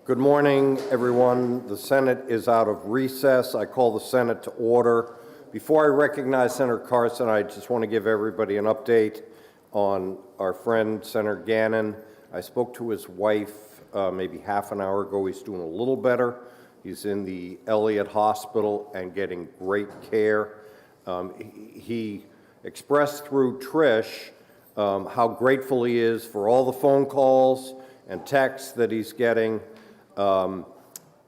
Good morning, everyone. The Senate is out of recess. I call the Senate to order. Before I recognize Senator Carson, I just want to give everybody an update on our friend, Senator Gannon. I spoke to his wife maybe half an hour ago. He's doing a little better. He's in the Elliott Hospital and getting great care. He expressed through Trish how grateful he is for all the phone calls and texts that he's getting.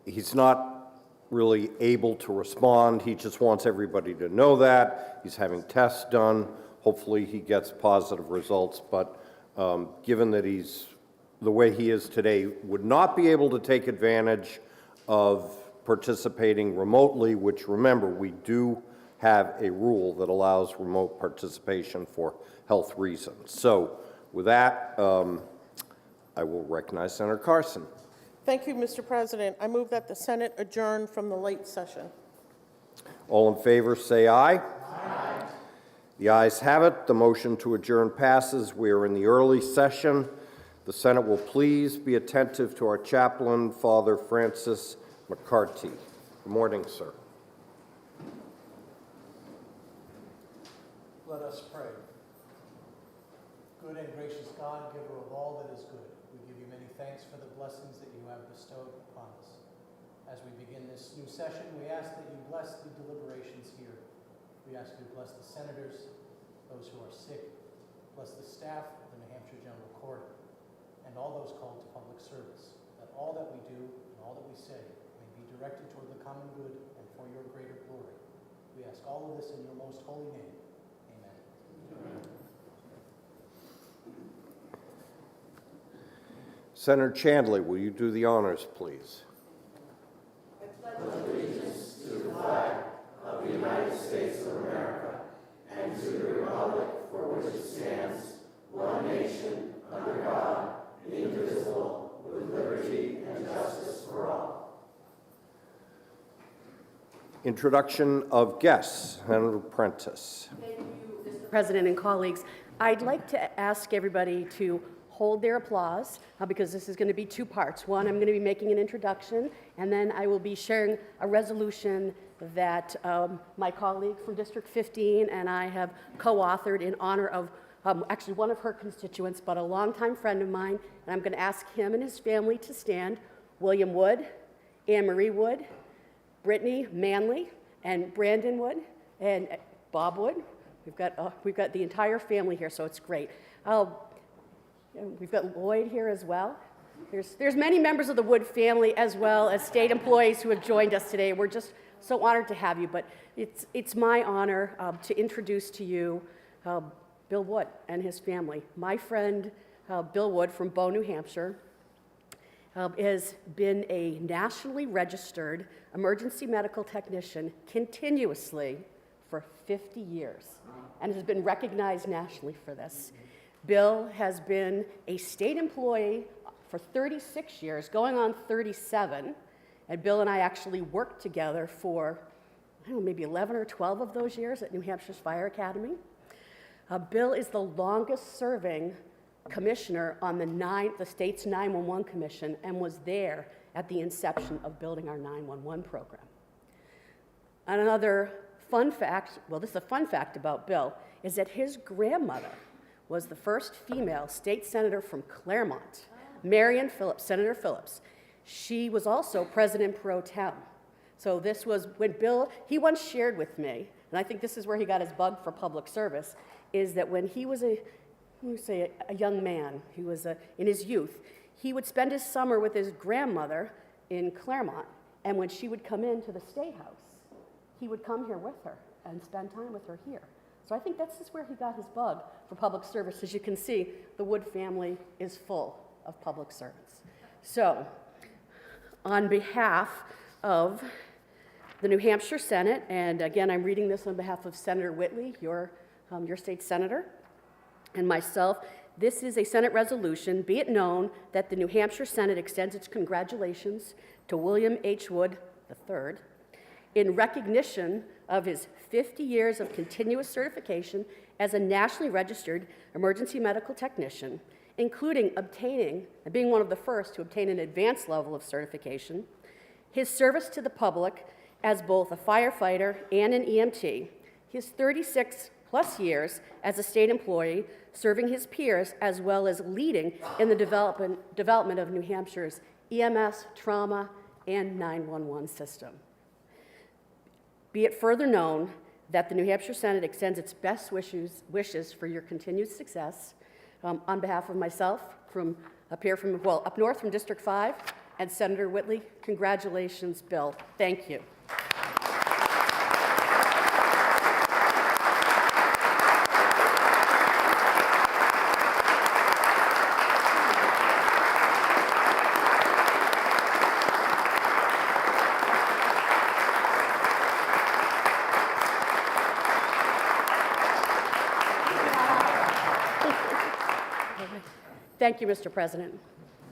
He's not really able to respond. He just wants everybody to know that. He's having tests done. Hopefully he gets positive results, but given that he's the way he is today, would not be able to take advantage of participating remotely, which, remember, we do have a rule that allows remote participation for health reasons. So with that, I will recognize Senator Carson. Thank you, Mr. President. I move that the Senate adjourn from the late session. All in favor, say aye. Aye. The ayes have it. The motion to adjourn passes. We are in the early session. The Senate will please be attentive to our chaplain, Father Francis McCarthy. Good morning, sir. Let us pray. Good and gracious God, giver of all that is good, we give you many thanks for the blessings that you have bestowed upon us. As we begin this new session, we ask that you bless the deliberations here. We ask you to bless the senators, those who are sick, bless the staff of the New Hampshire General Court, and all those called to public service, that all that we do and all that we say may be directed toward the common good and for your greater glory. We ask all of this in your most holy name. Amen. Amen. Senator Chandler, will you do the honors, please? I pledge allegiance to the flag of the United States of America and to the republic for which it stands, one nation, under God, indivisible, with liberty and justice for all. Introduction of guests. Senator Prentice. Thank you, Mr. President and colleagues. I'd like to ask everybody to hold their applause because this is going to be two parts. One, I'm going to be making an introduction, and then I will be sharing a resolution that my colleague from District 15 and I have co-authored in honor of actually one of her constituents, but a longtime friend of mine, and I'm going to ask him and his family to stand. William Wood, Anne Marie Wood, Brittany Manley, and Brandon Wood, and Bob Wood. We've got the entire family here, so it's great. We've got Lloyd here as well. There's many members of the Wood family as well as state employees who have joined us today. We're just so honored to have you, but it's my honor to introduce to you Bill Wood and his family. My friend Bill Wood from Bow, New Hampshire, has been a nationally registered emergency medical technician continuously for 50 years and has been recognized nationally for this. Bill has been a state employee for 36 years, going on 37, and Bill and I actually worked together for, I don't know, maybe 11 or 12 of those years at New Hampshire's Fire Academy. Bill is the longest serving commissioner on the state's 911 commission and was there at the inception of building our 911 program. Another fun fact, well, this is a fun fact about Bill, is that his grandmother was the first female state senator from Claremont, Marion Phillips, Senator Phillips. She was also president pro tem. So this was when Bill, he once shared with me, and I think this is where he got his bug for public service, is that when he was a young man, he was in his youth, he would spend his summer with his grandmother in Claremont, and when she would come into the State House, he would come here with her and spend time with her here. So I think that's just where he got his bug for public service. As you can see, the Wood family is full of public servants. So, on behalf of the New Hampshire Senate, and again, I'm reading this on behalf of Senator Whitley, your state senator, and myself, this is a Senate resolution. Be it known that the New Hampshire Senate extends its congratulations to William H. Wood III in recognition of his 50 years of continuous certification as a nationally registered emergency medical technician including obtaining and being one of the first to obtain an advanced level of certification, his service to the public as both a firefighter and an EMT, his 36-plus years as a state employee, serving his peers, as well as leading in the development of New Hampshire's EMS, trauma, and 911 system. Be it further known that the New Hampshire Senate extends its best wishes for your continued success on behalf of myself up north from District 5 and Senator Whitley. Congratulations, Bill. Thank you. Thank you, Mr. President.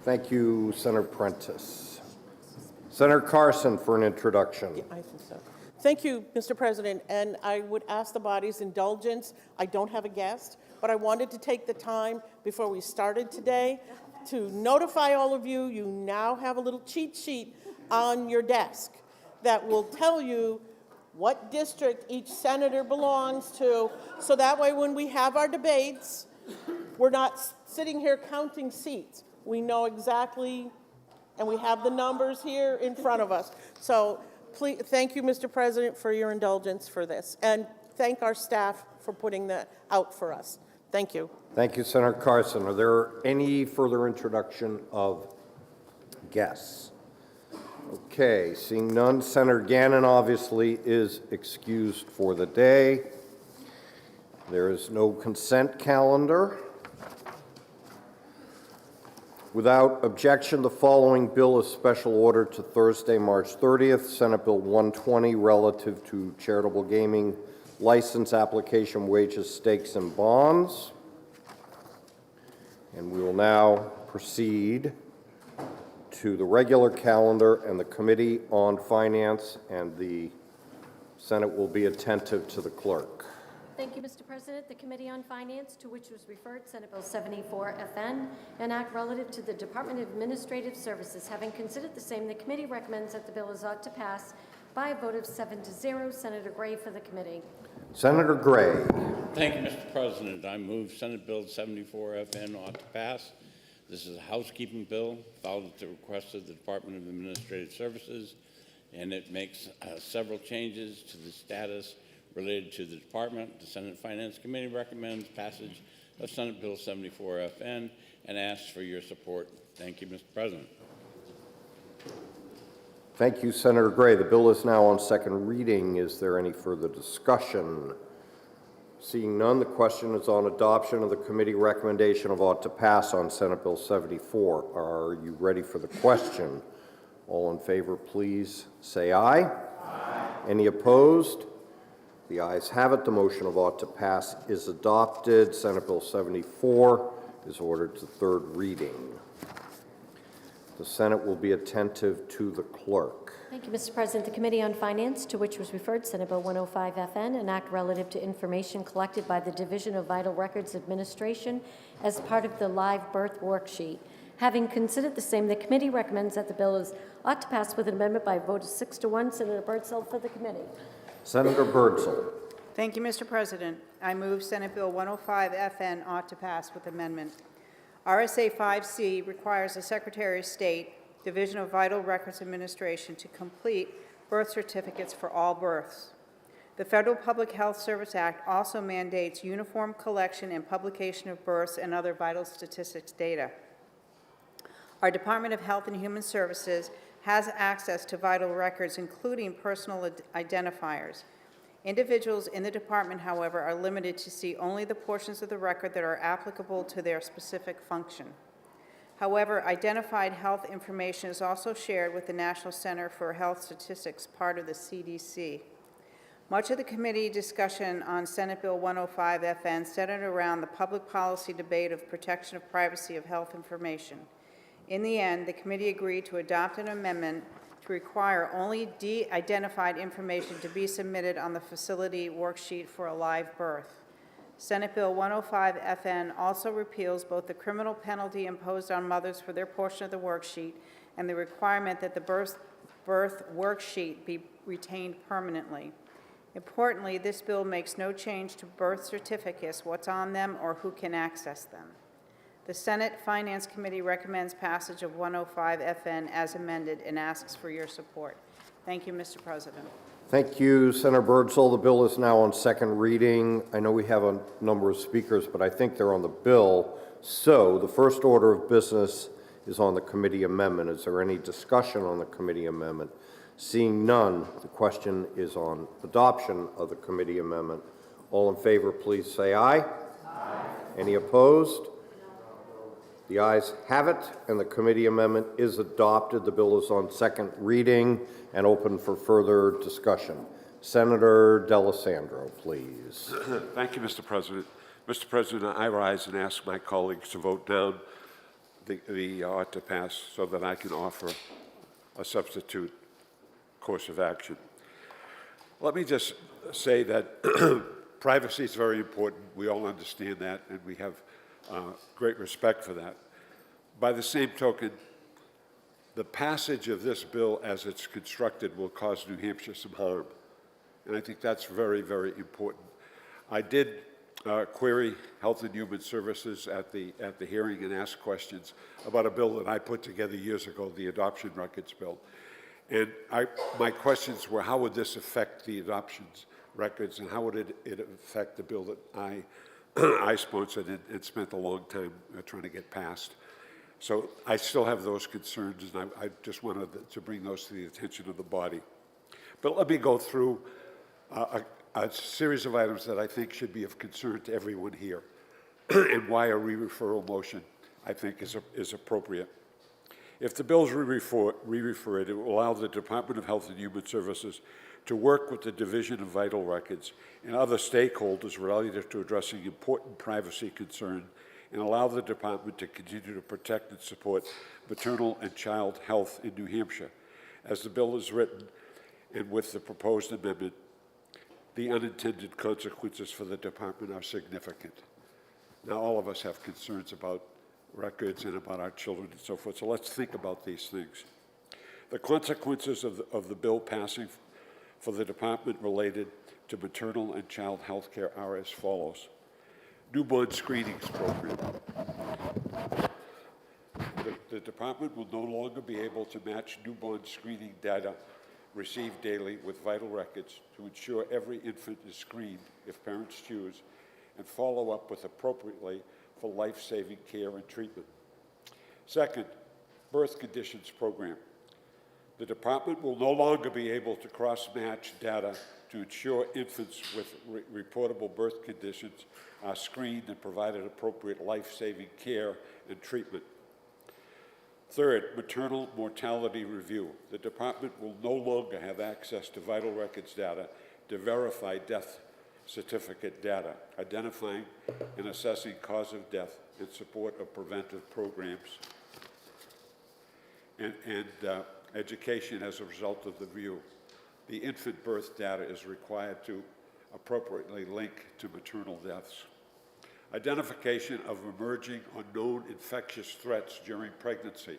Thank you, Senator Prentice. Senator Carson for an introduction. I think so. Thank you, Mr. President, and I would ask the body's indulgence. I don't have a guest, but I wanted to take the time before we started today to notify all of you, you now have a little cheat sheet on your desk that will tell you what district each senator belongs to, so that way when we have our debates, we're not sitting here counting seats. We know exactly, and we have the numbers here in front of us. So please, thank you, Mr. President, for your indulgence for this. And thank our staff for putting that out for us. Thank you. Thank you, Senator Carson. Are there any further introduction of guests? Okay, seeing none, Senator Gannon obviously is excused for the day. There is no consent calendar. Without objection, the following bill is special order to Thursday, March 30th, Senate Bill 120, relative to charitable gaming license application, wages, stakes, and bonds. And we will now proceed to the regular calendar and the Committee on Finance, and the Senate will be attentive to the clerk. Thank you, Mr. President. The Committee on Finance, to which was referred Senate Bill 74 FN, an act relative to the Department of Administrative Services. Having considered the same, the committee recommends that the bill is ought to pass by a vote of 7-0. Senator Gray for the committee. Senator Gray. Thank you, Mr. President. I move Senate Bill 74 FN ought to pass. This is a housekeeping bill filed at the request of the Department of Administrative Services, and it makes several changes to the status related to the department. The Senate Finance Committee recommends passage of Senate Bill 74 FN and asks for your support. Thank you, Mr. President. Thank you, Senator Gray. The bill is now on second reading. Is there any further discussion? Seeing none, the question is on adoption of the committee recommendation of ought to pass on Senate Bill 74. Are you ready for the question? All in favor, please say aye. Aye. Any opposed? The ayes have it. The motion of ought to pass is adopted. Senate Bill 74 is ordered to third reading. The Senate will be attentive to the clerk. Thank you, Mr. President. The Committee on Finance, to which was referred Senate Bill 105 FN, an act relative to information collected by the Division of Vital Records Administration as part of the live birth worksheet. Having considered the same, the committee recommends that the bill ought to pass with an amendment by a vote of 6-1. Senator Birdsell for the committee. Senator Birdsell. Thank you, Mr. President. I move Senate Bill 105 FN ought to pass with amendment. RSA 5C requires the Secretary of State, Division of Vital Records Administration, to complete birth certificates for all births. The Federal Public Health Service Act also mandates uniform collection and publication of births and other vital statistics data. Our Department of Health and Human Services has access to vital records, including personal identifiers. Individuals in the department, however, are limited to see only the portions of the record that are applicable to their specific function. However, identified health information is also shared with the National Center for Health Statistics, part of the CDC. Much of the committee discussion on Senate Bill 105 FN centered around the public policy debate of protection of privacy of health information. In the end, the committee agreed to adopt an amendment to require only de-identified information to be submitted on the facility worksheet for a live birth. Senate Bill 105FN also repeals both the criminal penalty imposed on mothers for their portion of the worksheet and the requirement that the birth worksheet be retained permanently. Importantly, this bill makes no change to birth certificates, what's on them, or who can access them. The Senate Finance Committee recommends passage of 105FN as amended and asks for your support. Thank you, Mr. President. Thank you, Senator Birdsall. The bill is now on second reading. I know we have a number of speakers, but I think they're on the bill. So the first order of business is on the committee amendment. Is there any discussion on the committee amendment? Seeing none, the question is on adoption of the committee amendment. All in favor, please say aye. Aye. Any opposed? The ayes have it, and the committee amendment is adopted. The bill is on second reading and open for further discussion. Senator D'Alessandro, please. Thank you, Mr. President. Mr. President, I rise and ask my colleagues to vote down the ought to pass so that I can offer a substitute course of action. Let me just say that privacy is very important. We all understand that, and we have great respect for that. By the same token, the passage of this bill as it's constructed will cause New Hampshire some harm. And I think that's very, very important. I did query Health and Human Services at the hearing and ask questions about a bill that I put together years ago, the Adoption Records Bill. And my questions were, how would this affect the adoptions records, and how would it affect the bill that I sponsored and spent a long time trying to get passed? So I still have those concerns, and I just wanted to bring those to the attention of the body. But let me go through a series of items that I think should be of concern to everyone here, and why a re-referral motion, I think, is appropriate. If the bill is re-referred, it will allow the Department of Health and Human Services to work with the Division of Vital Records and other stakeholders related to addressing important privacy concerns, and allow the department to continue to protect and support maternal and child health in New Hampshire. As the bill is written, and with the proposed amendment, the unintended consequences for the department are significant. Now, all of us have concerns about records and about our children and so forth, so let's think about these things. The consequences of the bill passing for the department related to maternal and child health care are as follows. Newborn screenings program. The department will no longer be able to match newborn screening data received daily with vital records to ensure every infant is screened if parents choose, and follow up with appropriately for life-saving care and treatment. Second, birth conditions program. The department will no longer be able to cross-match data to ensure infants with reportable birth conditions are screened and provided appropriate life-saving care and treatment. Third, maternal mortality review. The department will no longer have access to vital records data to verify death certificate data, identifying and assessing cause of death in support of preventive programs and education as a result of the review. The infant birth data is required to appropriately link to maternal deaths. Identification of emerging or known infectious threats during pregnancy.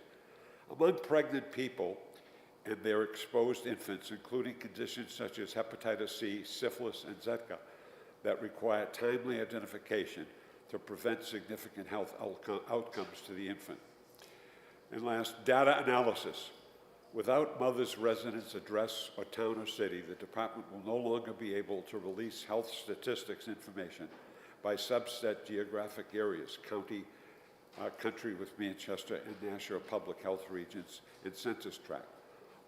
Among pregnant people and their exposed infants, including conditions such as hepatitis C, syphilis, and Zika, that require timely identification to prevent significant health outcomes to the infant. And last, data analysis. Without mother's residence address or town or city, the department will no longer be able to release health statistics information by subset geographic areas, county, country with Manchester and national public health regions, and census tract.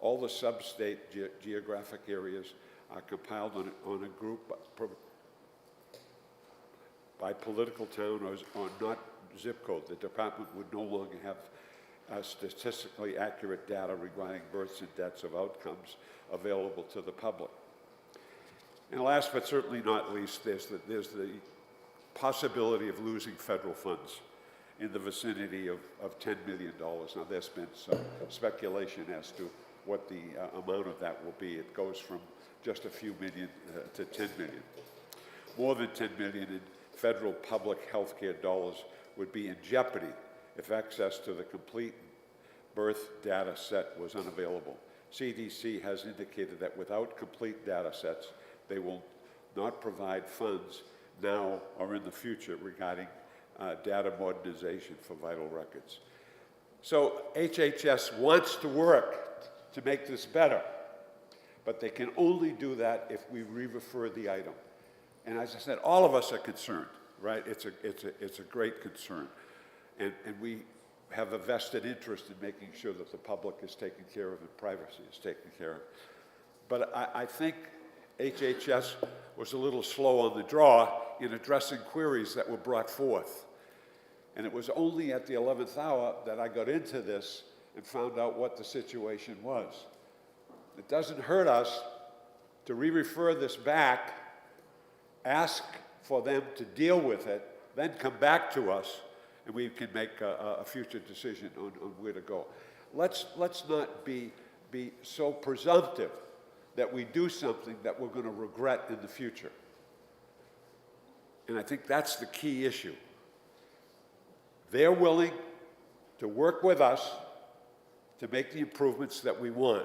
All the sub-state geographic areas are compiled on a group by political town or not zip code. The department would no longer have statistically accurate data regarding births and deaths of outcomes available to the public. And last but certainly not least, there's the possibility of losing federal funds in the vicinity of $10 million. Now, there's been some speculation as to what the amount of that will be. It goes from just a few million to 10 million. More than 10 million, federal public health care dollars would be in jeopardy if access to the complete birth data set was unavailable. CDC has indicated that without complete data sets, they will not provide funds now or in the future regarding data modernization for vital records. So HHS wants to work to make this better, but they can only do that if we re-refer the item. And as I said, all of us are concerned, right? It's a great concern. And we have a vested interest in making sure that the public is taken care of and privacy is taken care of. But I think HHS was a little slow on the draw in addressing queries that were brought forth. And it was only at the 11th hour that I got into this and found out what the situation was. It doesn't hurt us to re-refer this back, ask for them to deal with it, then come back to us, and we can make a future decision on where to go. Let's not be so presumptive that we do something that we're going to regret in the future. And I think that's the key issue. They're willing to work with us to make the improvements that we want.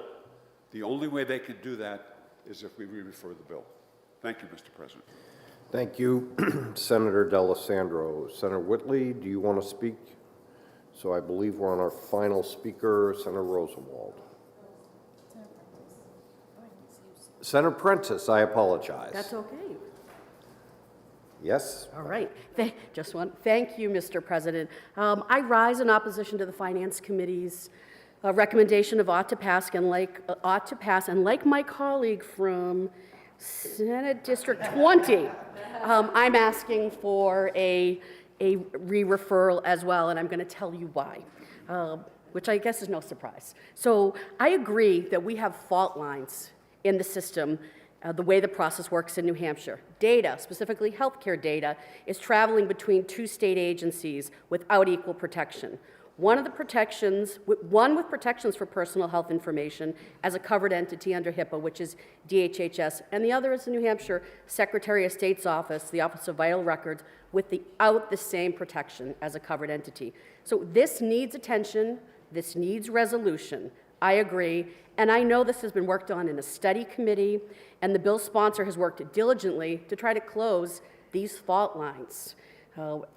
The only way they can do that is if we re-refer the bill. Thank you, Mr. President. Thank you, Senator D'Alessandro. Senator Whitley, do you want to speak? So I believe we're on our final speaker, Senator Rosenwald. Senator Prentice, I apologize. That's okay. Yes? All right. Thank you, Mr. President. I rise in opposition to the Finance Committee's recommendation of ought to pass, and like my colleague from Senate District 20, I'm asking for a re-referral as well, and I'm going to tell you why, which I guess is no surprise. So I agree that we have fault lines in the system, the way the process works in New Hampshire. Data, specifically healthcare data, is traveling between two state agencies without equal protection. One with protections for personal health information as a covered entity under HIPAA, which is DHHS, and the other is the New Hampshire Secretary of State's office, the Office of Vital Records, without the same protection as a covered entity. So this needs attention, this needs resolution. I agree, and I know this has been worked on in a study committee, and the bill sponsor has worked diligently to try to close these fault lines.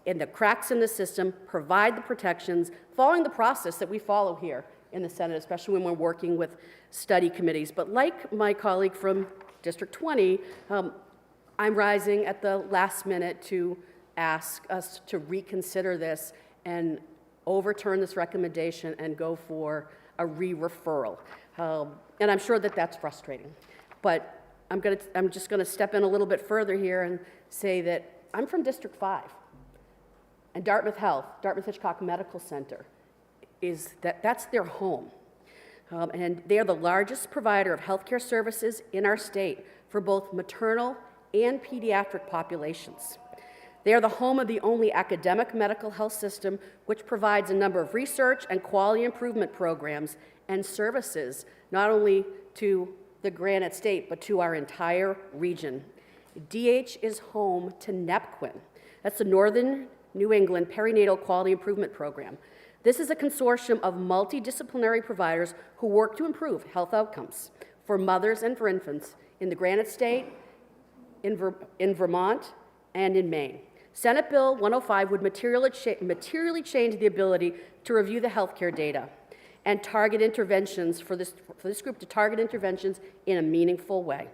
And the cracks in the system, provide the protections, following the process that we follow here in the Senate, especially when we're working with study committees. But like my colleague from District 20, I'm rising at the last minute to ask us to reconsider this and overturn this recommendation and go for a re-referral. And I'm sure that that's frustrating. But I'm just going to step in a little bit further here and say that I'm from District 5. And Dartmouth Health, Dartmouth-Hitchcock Medical Center, that's their home. And they are the largest provider of healthcare services in our state for both maternal and pediatric populations. They are the home of the only academic medical health system which provides a number of research and quality improvement programs and services, not only to the Granite State, but to our entire region. DH is home to NEPQUIN. That's the Northern New England Perinatal Quality Improvement Program. This is a consortium of multidisciplinary providers who work to improve health outcomes for mothers and for infants in the Granite State, in Vermont, and in Maine. Senate Bill 105 would materially change the ability to review the healthcare data and target interventions for this group to target interventions in a meaningful way.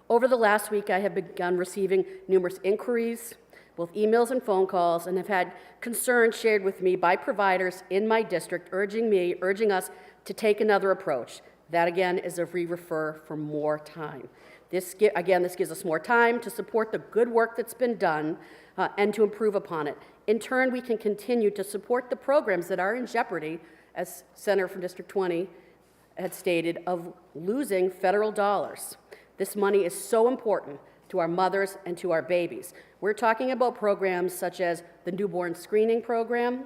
Over the last week, I have begun receiving numerous inquiries, both emails and phone calls, and have had concerns shared with me by providers in my district urging us to take another approach. That, again, is a re-refer for more time. This gives us more time to support the good work that's been done and to improve upon it. In turn, we can continue to support the programs that are in jeopardy, as Senator from District 20 had stated, of losing federal dollars. This money is so important to our mothers and to our babies. We're talking about programs such as the Newborn Screening Program,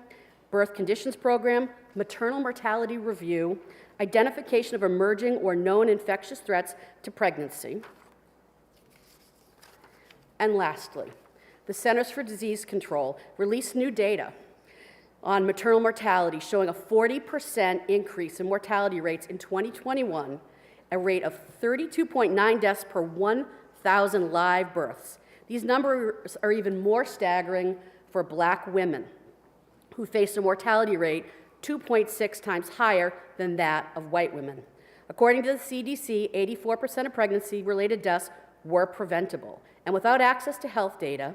Birth Conditions Program, Maternal Mortality Review, identification of emerging or known infectious threats to pregnancy. And lastly, the Centers for Disease Control released new data on maternal mortality showing a 40% increase in mortality rates in 2021, a rate of 32.9 deaths per 1,000 live births. These numbers are even more staggering for Black women, who face a mortality rate 2.6 times higher than that of white women. According to the CDC, 84% of pregnancy-related deaths were preventable. And without access to health data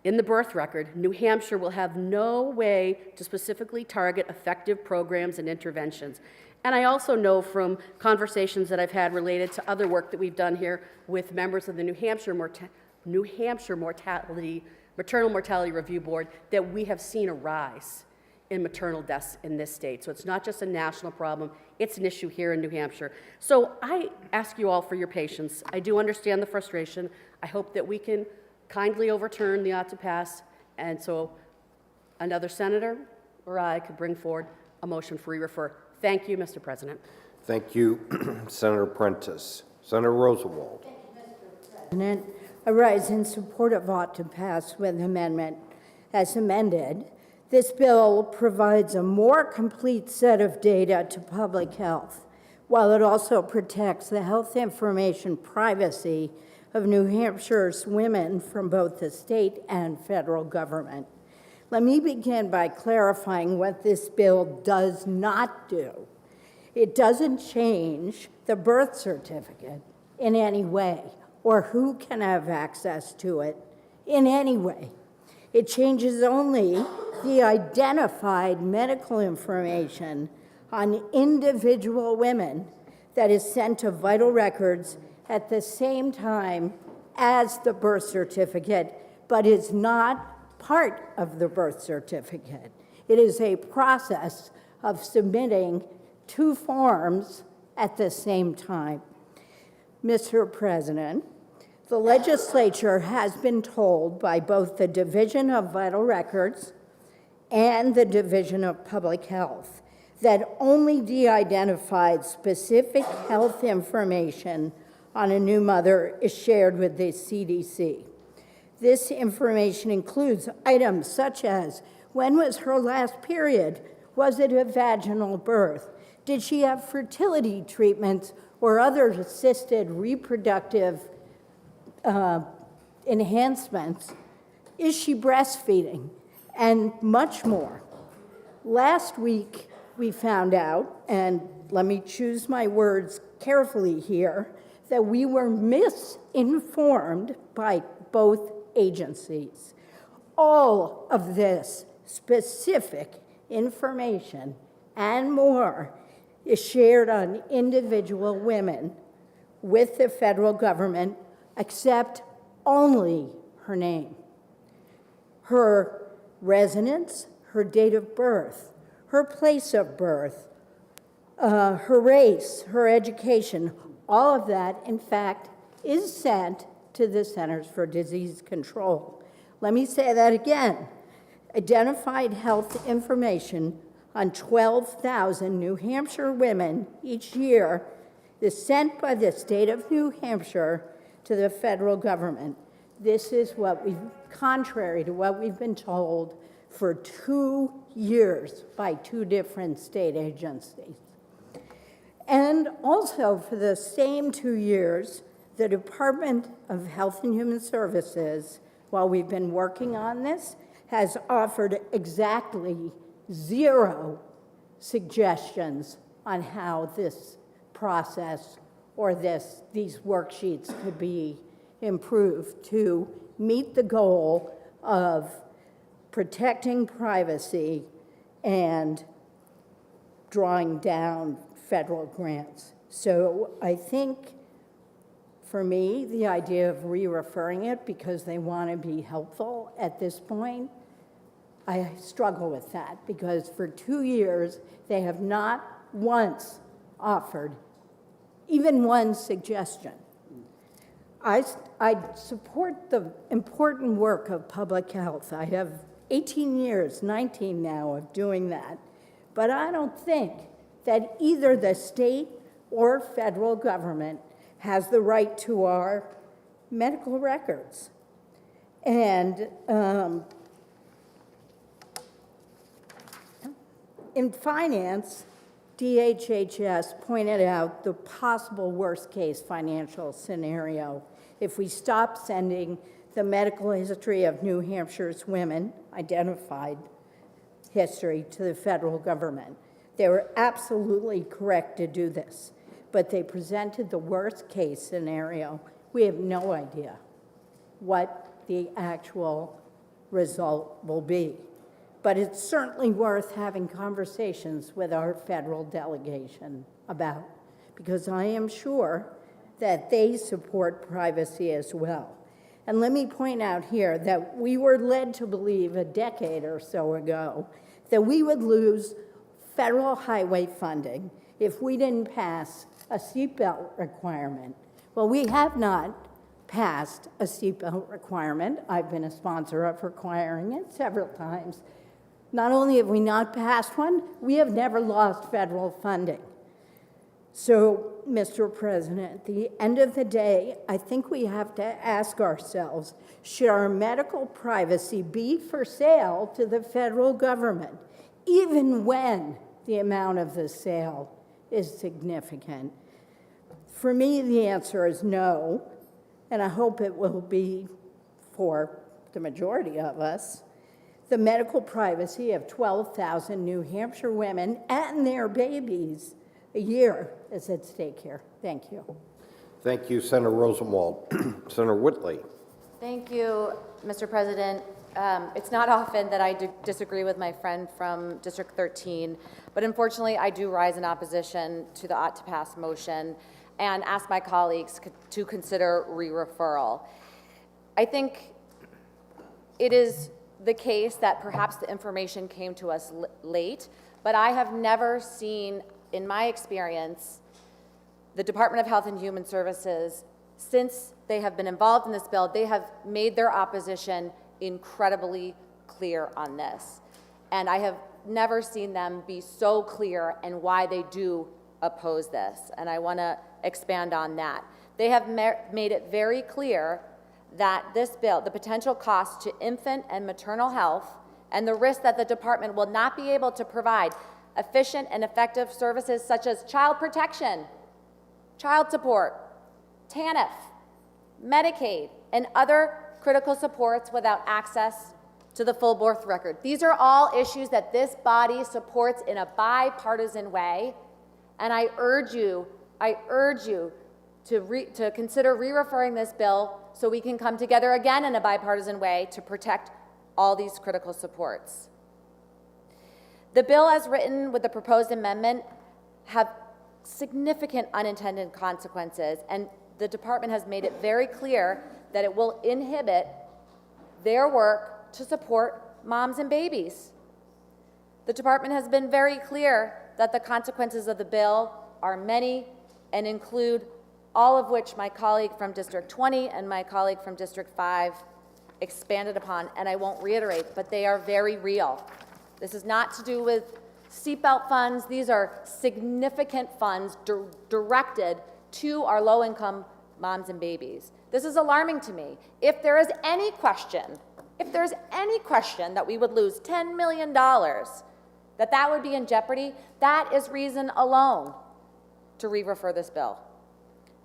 in the birth record, New Hampshire will have no way to specifically target effective programs and interventions. And I also know from conversations that I've had related to other work that we've done here with members of the New Hampshire Maternal Mortality Review Board that we have seen a rise in maternal deaths in this state. So it's not just a national problem, it's an issue here in New Hampshire. So I ask you all for your patience. I do understand the frustration. I hope that we can kindly overturn the ought to pass, and so another senator or I could bring forward a motion for re-refer. Thank you, Mr. President. Thank you, Senator Prentice. Senator Rosenwald. President, I rise in support of ought to pass with amendment as amended. This bill provides a more complete set of data to public health, while it also protects the health information privacy of New Hampshire's women from both the state and federal government. Let me begin by clarifying what this bill does not do. It doesn't change the birth certificate in any way, or who can have access to it in any way. It changes only the identified medical information on individual women that is sent to vital records at the same time as the birth certificate, but is not part of the birth certificate. It is a process of submitting two forms at the same time. Mr. President, the legislature has been told by both the Division of Vital Records and the Division of Public Health that only de-identified specific health information on a new mother is shared with the CDC. This information includes items such as, when was her last period? Was it a vaginal birth? Did she have fertility treatments or other assisted reproductive enhancements? Is she breastfeeding? And much more. Last week, we found out, and let me choose my words carefully here, that we were misinformed by both agencies. All of this specific information and more is shared on individual women with the federal government, except only her name, her residence, her date of birth, her place of birth, her race, her education. All of that, in fact, is sent to the Centers for Disease Control. Let me say that again. Identified health information on 12,000 New Hampshire women each year is sent by the state of New Hampshire to the federal government. This is contrary to what we've been told for 2 years by 2 different state agencies. And also for the same 2 years, the Department of Health and Human Services, while we've been working on this, has offered exactly 0 suggestions on how this process or these worksheets could be improved to meet the goal of protecting privacy and drawing down federal grants. So I think, for me, the idea of re-referring it because they want to be helpful at this point, I struggle with that because for 2 years, they have not once offered even one suggestion. I support the important work of public health. I have 18 years, 19 now, of doing that. But I don't think that either the state or federal government has the right to our medical records. And in finance, DHHS pointed out the possible worst-case financial scenario if we stop sending the medical history of New Hampshire's women, identified history, to the federal government. They were absolutely correct to do this, but they presented the worst-case scenario. We have no idea what the actual result will be. But it's certainly worth having conversations with our federal delegation about, because I am sure that they support privacy as well. And let me point out here that we were led to believe a decade or so ago that we would lose federal highway funding if we didn't pass a seatbelt requirement. Well, we have not passed a seatbelt requirement. I've been a sponsor of requiring it several times. Not only have we not passed one, we have never lost federal funding. So, Mr. President, at the end of the day, I think we have to ask ourselves, should our medical privacy be for sale to the federal government, even when the amount of the sale is significant? For me, the answer is no, and I hope it will be for the majority of us. The medical privacy of 12,000 New Hampshire women and their babies a year is at stake here. Thank you. Thank you, Senator Rosenwald. Senator Whitley. Thank you, Mr. President. It's not often that I disagree with my friend from District 13, but unfortunately I do rise in opposition to the ought to pass motion and ask my colleagues to consider re-referral. I think it is the case that perhaps the information came to us late, but I have never seen, in my experience, the Department of Health and Human Services, since they have been involved in this bill, they have made their opposition incredibly clear on this. And I have never seen them be so clear and why they do oppose this. And I want to expand on that. They have made it very clear that this bill, the potential cost to infant and maternal health, and the risk that the department will not be able to provide efficient and effective services such as child protection, child support, TANF, Medicaid, and other critical supports without access to the full birth record. These are all issues that this body supports in a bipartisan way, and I urge you to consider re-referring this bill so we can come together again in a bipartisan way to protect all these critical supports. The bill as written with the proposed amendment have significant unintended consequences, and the department has made it very clear that it will inhibit their work to support moms and babies. The department has been very clear that the consequences of the bill are many and include all of which my colleague from District 20 and my colleague from District 5 expanded upon, and I won't reiterate, but they are very real. This is not to do with seatbelt funds. These are significant funds directed to our low-income moms and babies. This is alarming to me. If there is any question, that we would lose $10 million, that would be in jeopardy, that is reason alone to re-refer this bill.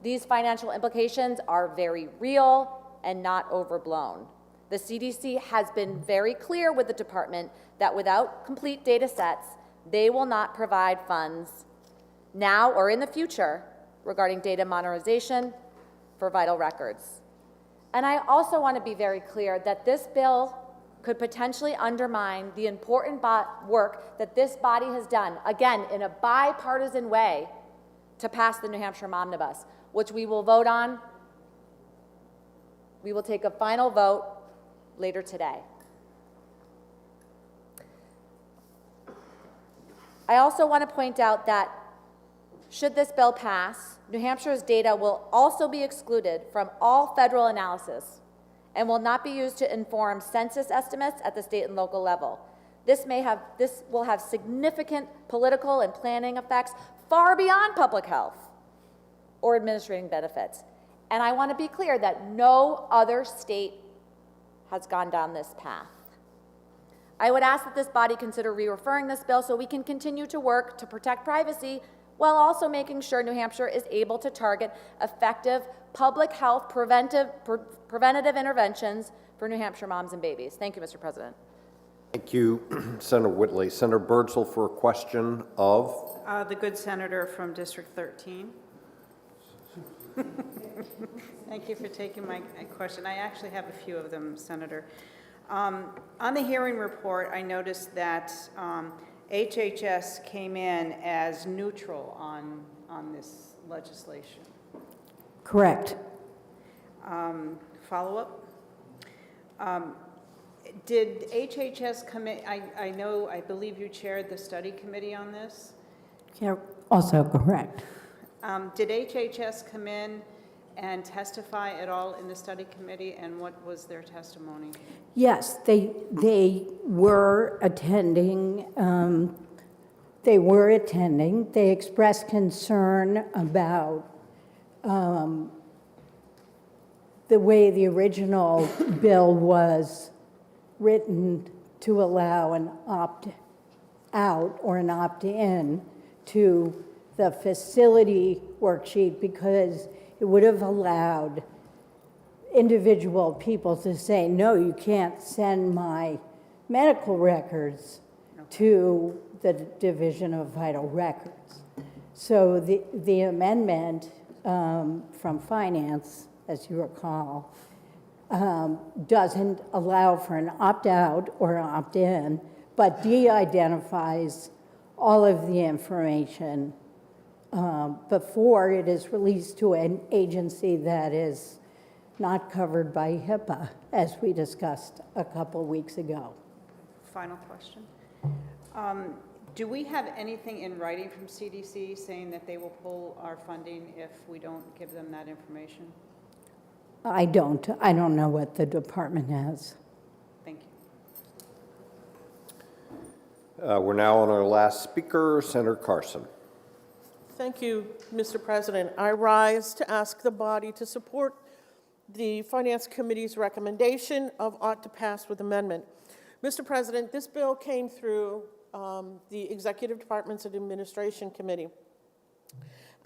These financial implications are very real and not overblown. The CDC has been very clear with the department that without complete data sets, they will not provide funds now or in the future regarding data monetization for vital records. And I also want to be very clear that this bill could potentially undermine the important work that this body has done, again, in a bipartisan way, to pass the New Hampshire Momnibus, which we will vote on. We will take a final vote later today. I also want to point out that should this bill pass, New Hampshire's data will also be excluded from all federal analysis and will not be used to inform census estimates at the state and local level. This will have significant political and planning effects far beyond public health or administrating benefits. And I want to be clear that no other state has gone down this path. I would ask that this body consider re-referring this bill so we can continue to work to protect privacy while also making sure New Hampshire is able to target effective public health preventative interventions for New Hampshire moms and babies. Thank you, Mr. President. Thank you, Senator Whitley. Senator Birdsall for a question of? The good senator from District 13. Thank you for taking my question. I actually have a few of them, Senator. On the hearing report, I noticed that HHS came in as neutral on this legislation. Correct. Follow-up? Did HHS come in, I believe you chaired the study committee on this. Yeah, also correct. Did HHS come in and testify at all in the study committee, and what was their testimony? Yes, they were attending. They expressed concern about the way the original bill was written to allow an opt-out or an opt-in to the facility worksheet, because it would have allowed individual people to say, no, you can't send my medical records to the Division of Vital Records. So the amendment from Finance, as you recall, doesn't allow for an opt-out or an opt-in, but de-identifies all of the information before it is released to an agency that is not covered by HIPAA, as we discussed a couple weeks ago. Final question. Do we have anything in writing from CDC saying that they will pull our funding if we don't give them that information? I don't know what the department has. Thank you. We're now on our last speaker, Senator Carson. Thank you, Mr. President. I rise to ask the body to support the Finance Committee's recommendation of ought to pass with amendment. Mr. President, this bill came through the Executive Departments and Administration Committee.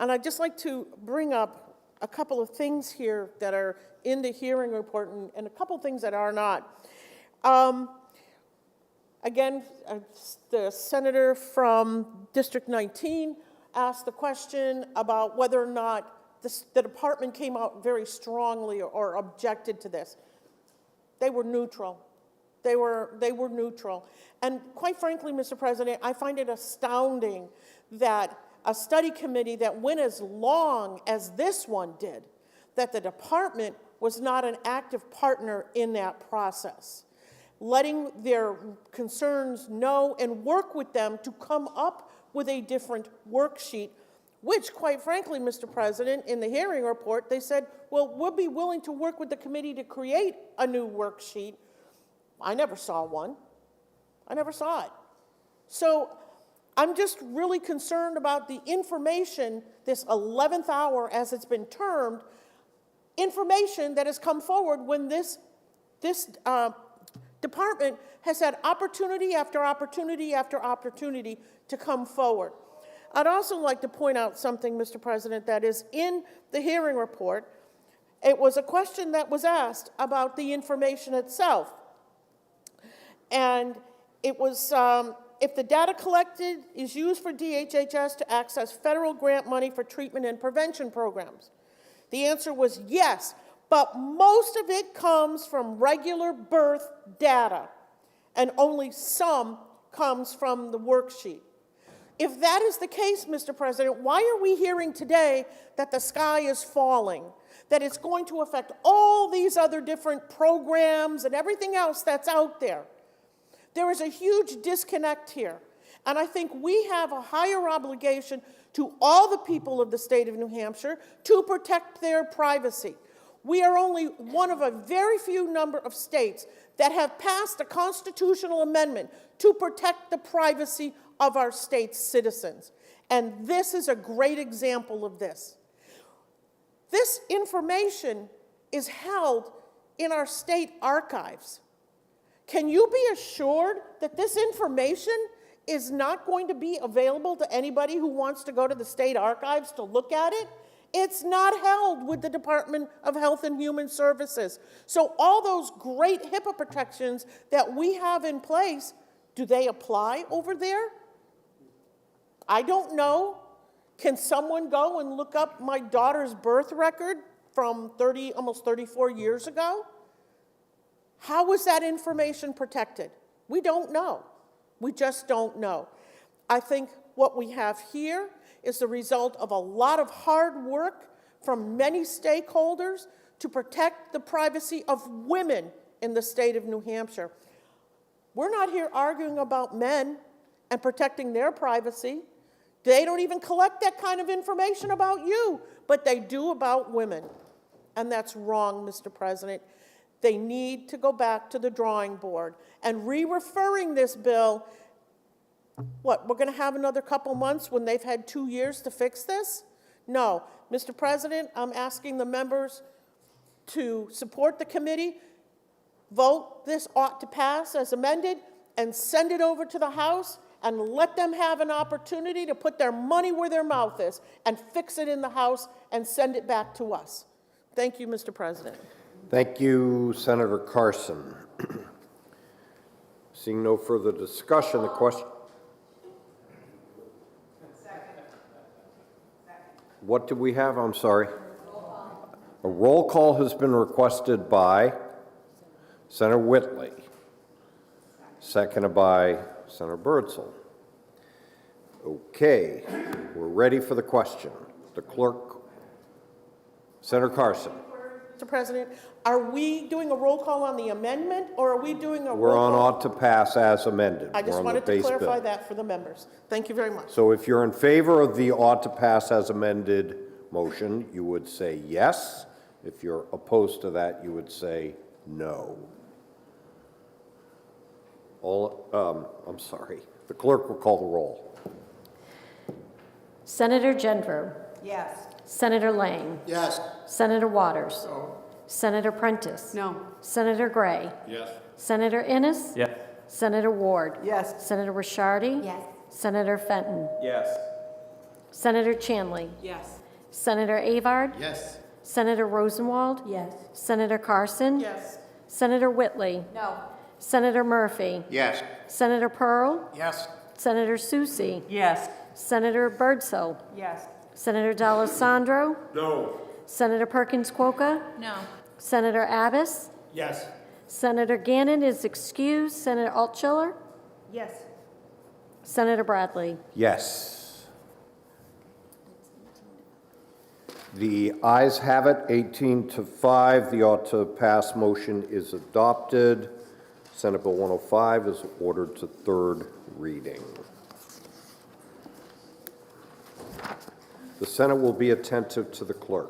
And I'd just like to bring up a couple of things here that are in the hearing report and a couple of things that are not. Again, the senator from District 19 asked the question about whether or not the department came out very strongly or objected to this. They were neutral. They were neutral. And quite frankly, Mr. President, I find it astounding that a study committee that went as long as this one did, that the department was not an active partner in that process, letting their concerns know and work with them to come up with a different worksheet, which, quite frankly, Mr. President, in the hearing report, they said, well, we'll be willing to work with the committee to create a new worksheet. I never saw one. I never saw it. So I'm just really concerned about the information, this 11th hour, as it's been termed, information that has come forward when this department has had opportunity after opportunity after opportunity to come forward. I'd also like to point out something, Mr. President, that is in the hearing report. It was a question that was asked about the information itself. And it was, if the data collected is used for DHHS to access federal grant money for treatment and prevention programs. The answer was yes, but most of it comes from regular birth data, and only some comes from the worksheet. If that is the case, Mr. President, why are we hearing today that the sky is falling, that it's going to affect all these other different programs and everything else that's out there? There is a huge disconnect here, and I think we have a higher obligation to all the people of the state of New Hampshire to protect their privacy. We are only one of a very few number of states that have passed a constitutional amendment to protect the privacy of our state's citizens, and this is a great example of this. This information is held in our state archives. Can you be assured that this information is not going to be available to anybody who wants to go to the state archives to look at it? It's not held with the Department of Health and Human Services. So all those great HIPAA protections that we have in place, do they apply over there? I don't know. Can someone go and look up my daughter's birth record from almost 34 years ago? How was that information protected? We don't know. We just don't know. I think what we have here is the result of a lot of hard work from many stakeholders to protect the privacy of women in the state of New Hampshire. We're not here arguing about men and protecting their privacy. They don't even collect that kind of information about you, but they do about women. And that's wrong, Mr. President. They need to go back to the drawing board. And re-referring this bill, what, we're going to have another couple months when they've had 2 years to fix this? No. Mr. President, I'm asking the members to support the committee, vote this ought to pass as amended, and send it over to the House and let them have an opportunity to put their money where their mouth is and fix it in the House and send it back to us. Thank you, Mr. President. Thank you, Senator Carson. Seeing no further discussion, the question. What do we have? I'm sorry. A roll call has been requested by Senator Whitley, seconded by Senator Birdsall. Okay, we're ready for the question. The clerk, Senator Carson. Mr. President, are we doing a roll call on the amendment, or are we doing a roll We're on call? ought to pass as amended. I just We're on the wanted to base clarify bill. that for the members. Thank you very much. So if you're in favor of the ought to pass as amended motion, you would say yes. If you're opposed to that, you would say no. I'm sorry. The clerk will call the roll. Senator Gendreau. Yes. Senator Lang. Yes. Senator Waters. No. Senator Prentice. No. Senator Gray. Yes. Senator Innes. Yes. Senator Ward. Yes. Senator Ricciardi. Yes. Senator Fenton. Yes. Senator Chanley. Yes. Senator Avard. Yes. Senator Rosenwald. Yes. Senator Carson. Yes. Senator Whitley. No. Senator Murphy. Yes. Senator Pearl. Yes. Senator Susie. Yes. Senator Birdsall. Yes. Senator D'Alessandro. No. Senator Perkins Quokka. No. Senator Abbas. Yes. Senator Gannon is excused. Senator Altschiller. Yes. Senator Bradley. Yes. The ayes have it, 18-5. The ought to pass motion is adopted. Senate Bill 105 is ordered to third reading. The Senate will be attentive to the clerk.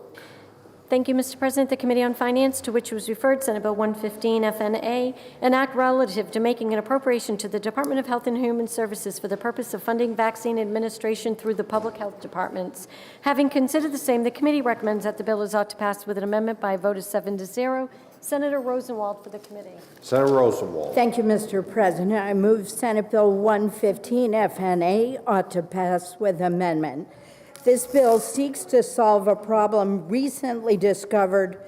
Thank you, Mr. President. The Committee on Finance, to which was referred Senate Bill 115 FNA, an act relative to making an appropriation to the Department of Health and Human Services for the purpose of funding vaccine administration through the public health departments. Having considered the same, the committee recommends that the bill is ought to pass with an amendment by a vote of 7-0. Senator Rosenwald for the committee. Senator Rosenwald. Thank you, Mr. President. I move Senate Bill 115 FNA ought to pass with amendment. This bill seeks to solve a problem recently discovered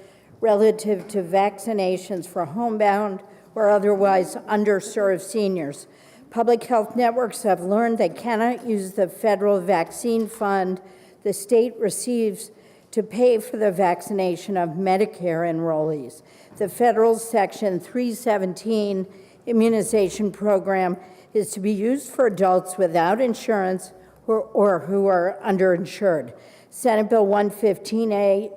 relative to vaccinations for homebound or otherwise underserved seniors. Public health networks have learned they cannot use the federal vaccine fund the state receives to pay for the vaccination of Medicare enrollees. The federal Section 317 immunization program is to be used for adults without insurance or who are underinsured. Senate Bill 115A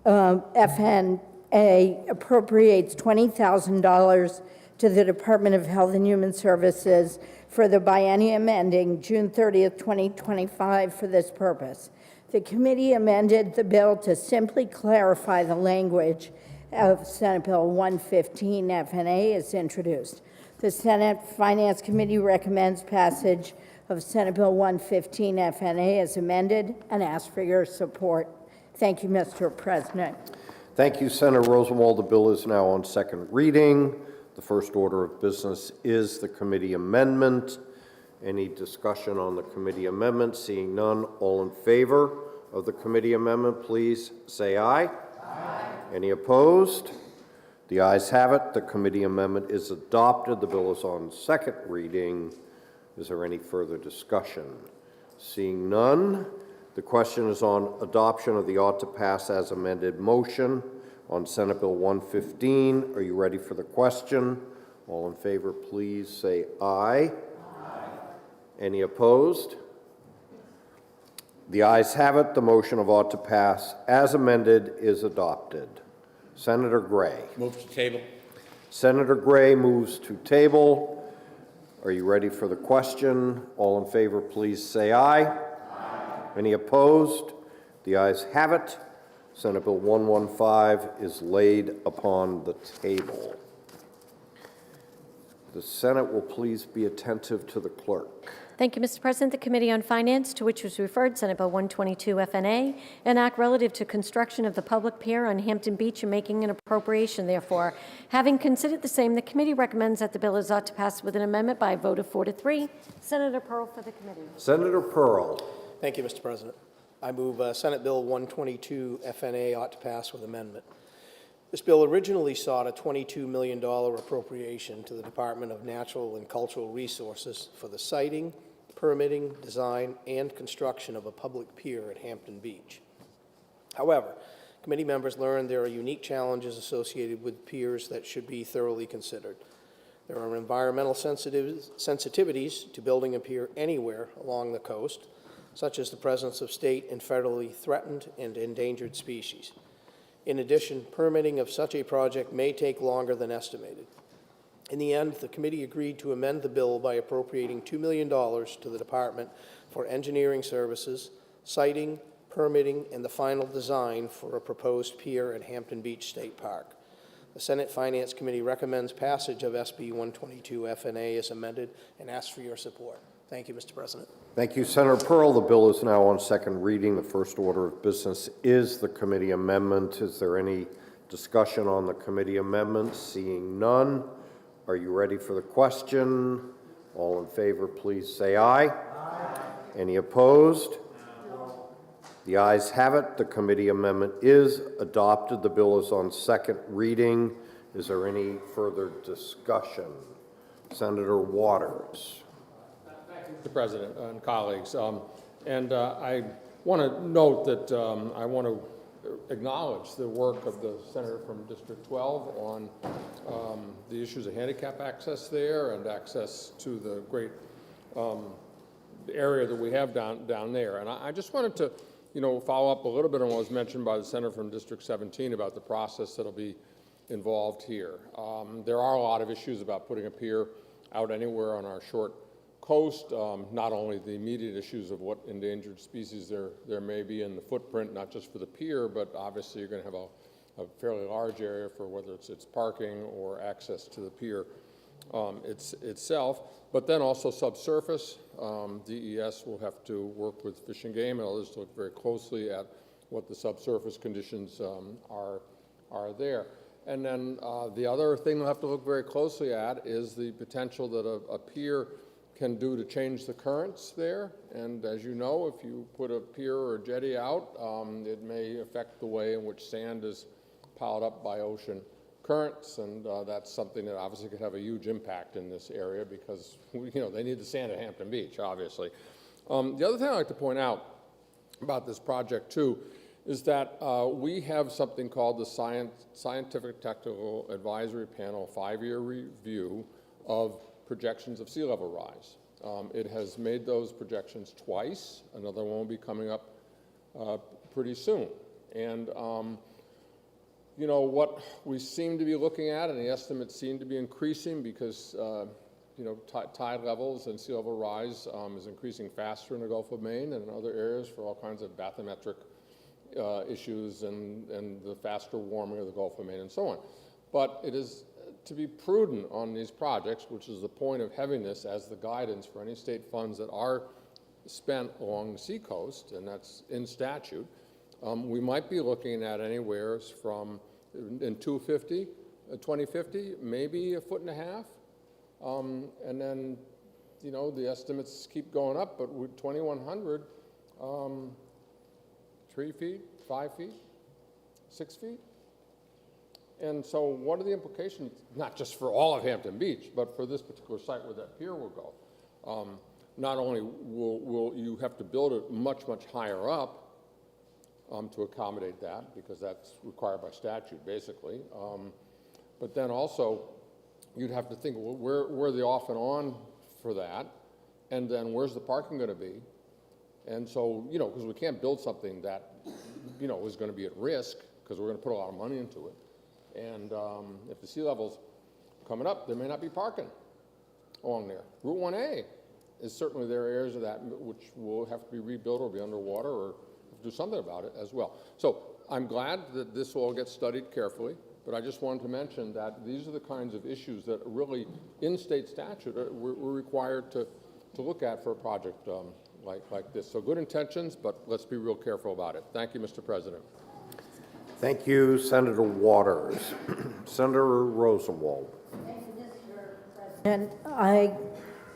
FNA appropriates $20,000 to the Department of Health and Human Services for the biennium ending June 30th, 2025 for this purpose. The committee amended the bill to simply clarify the language of Senate Bill 115 FNA as introduced. The Senate Finance Committee recommends passage of Senate Bill 115 FNA as amended and asks for your support. Thank you, Mr. President. Thank you, Senator Rosenwald. The bill is now on second reading. The first order of business is the committee amendment. Any discussion on the committee amendment? Seeing none, all in favor of the committee amendment, please say aye. Aye. Any opposed? The ayes have it. The committee amendment is adopted. The bill is on second reading. Is there any further discussion? Seeing none, the question is on adoption of the ought to pass as amended motion on Senate Bill 115. Are you ready for the question? All in favor, please say aye. Aye. Any opposed? The ayes have it. The motion of ought to pass as amended is adopted. Senator Gray. Move to table. Senator Gray moves to table. Are you ready for the question? All in favor, please say aye. Aye. Any opposed? The ayes have it. Senate Bill 115 is laid upon the table. The Senate will please be attentive to the clerk. Thank you, Mr. President. The Committee on Finance, to which was referred Senate Bill 122 FNA, an act relative to construction of the public pier on Hampton Beach and making an appropriation therefore. Having considered the same, the committee recommends that the bill is ought to pass with an amendment by a vote of 4 to 3. Senator Pearl for the committee. Senator Pearl. Thank you, Mr. President. I move Senate Bill 122 FNA ought to pass with amendment. This bill originally sought a $22 million appropriation to the Department of Natural and Cultural Resources for the siting, permitting, design, and construction of a public pier at Hampton Beach. However, committee members learned there are unique challenges associated with piers that should be thoroughly considered. There are environmental sensitivities to building a pier anywhere along the coast, such as the presence of state and federally threatened and endangered species. In addition, permitting of such a project may take longer than estimated. In the end, the committee agreed to amend the bill by appropriating $2 million to the department for engineering services, siting, permitting, and the final design for a proposed pier at Hampton Beach State Park. The Senate Finance Committee recommends passage of SB 122 FNA as amended and asks for your support. Thank you, Mr. President. Thank you, Senator Pearl. The bill is now on second reading. The first order of business is the committee amendment. Is there any discussion on the committee amendment? Seeing none, are you ready for the question? All in favor, please say aye. Aye. Any opposed? No. The ayes have it. The committee amendment is adopted. The bill is on second reading. Is there any further discussion? Senator Waters. Mr. President and colleagues, I want to note that I want to acknowledge the work of the senator from District 12 on the issues of handicap access there and access to the great area that we have down there. And I just wanted to, follow up a little bit on what was mentioned by the senator from District 17 about the process that'll be involved here. There are a lot of issues about putting a pier out anywhere on our short coast, not only the immediate issues of what endangered species there may be in the footprint, not just for the pier, but obviously you're going to have a fairly large area for whether it's parking or access to the pier itself, but then also subsurface. DES will have to work with Fish and Game and others to look very closely at what the subsurface conditions are there. And then the other thing they'll have to look very closely at is the potential that a pier can do to change the currents there. And as you know, if you put a pier or a jetty out, it may affect the way in which sand is piled up by ocean currents, and that's something that obviously could have a huge impact in this area because they need the sand at Hampton Beach, obviously. The other thing I'd like to point out about this project too is that we have something called the Scientific Technical Advisory Panel 5-year review of projections of sea level rise. It has made those projections twice. Another one will be coming up pretty soon. And what we seem to be looking at, and the estimates seem to be increasing because tide levels and sea level rise is increasing faster in the Gulf of Maine and in other areas for all kinds of bathymetric issues and the faster warming of the Gulf of Maine and so on. But it is to be prudent on these projects, which is the point of having this as the guidance for any state funds that are spent along the seacoast, and that's in statute, we might be looking at anywhere from, in 2050, maybe 1.5 feet. And then, you know, the estimates keep going up, but with 2,100, 3 feet, 5 feet, 6 feet. And so what are the implications, not just for all of Hampton Beach, but for this particular site where that pier will go? Not only will you have to build it much, much higher up to accommodate that, because that's required by statute, basically, but then also you'd have to think, well, where are the off and on for that? And then where's the parking going to be? And so, you know, because we can't build something that, you know, is going to be at risk, because we're going to put a lot of money into it. And if the sea level's coming up, there may not be parking along there. Route 1A is certainly there are areas of that which will have to be rebuilt or be underwater or do something about it as well. So I'm glad that this all gets studied carefully, but I just wanted to mention that these are the kinds of issues that really, in state statute, we're required to look at for a project like this. So good intentions, but let's be real careful about it. Thank you, Mr. President. Thank you, Senator Waters. Senator Rosenwald. And I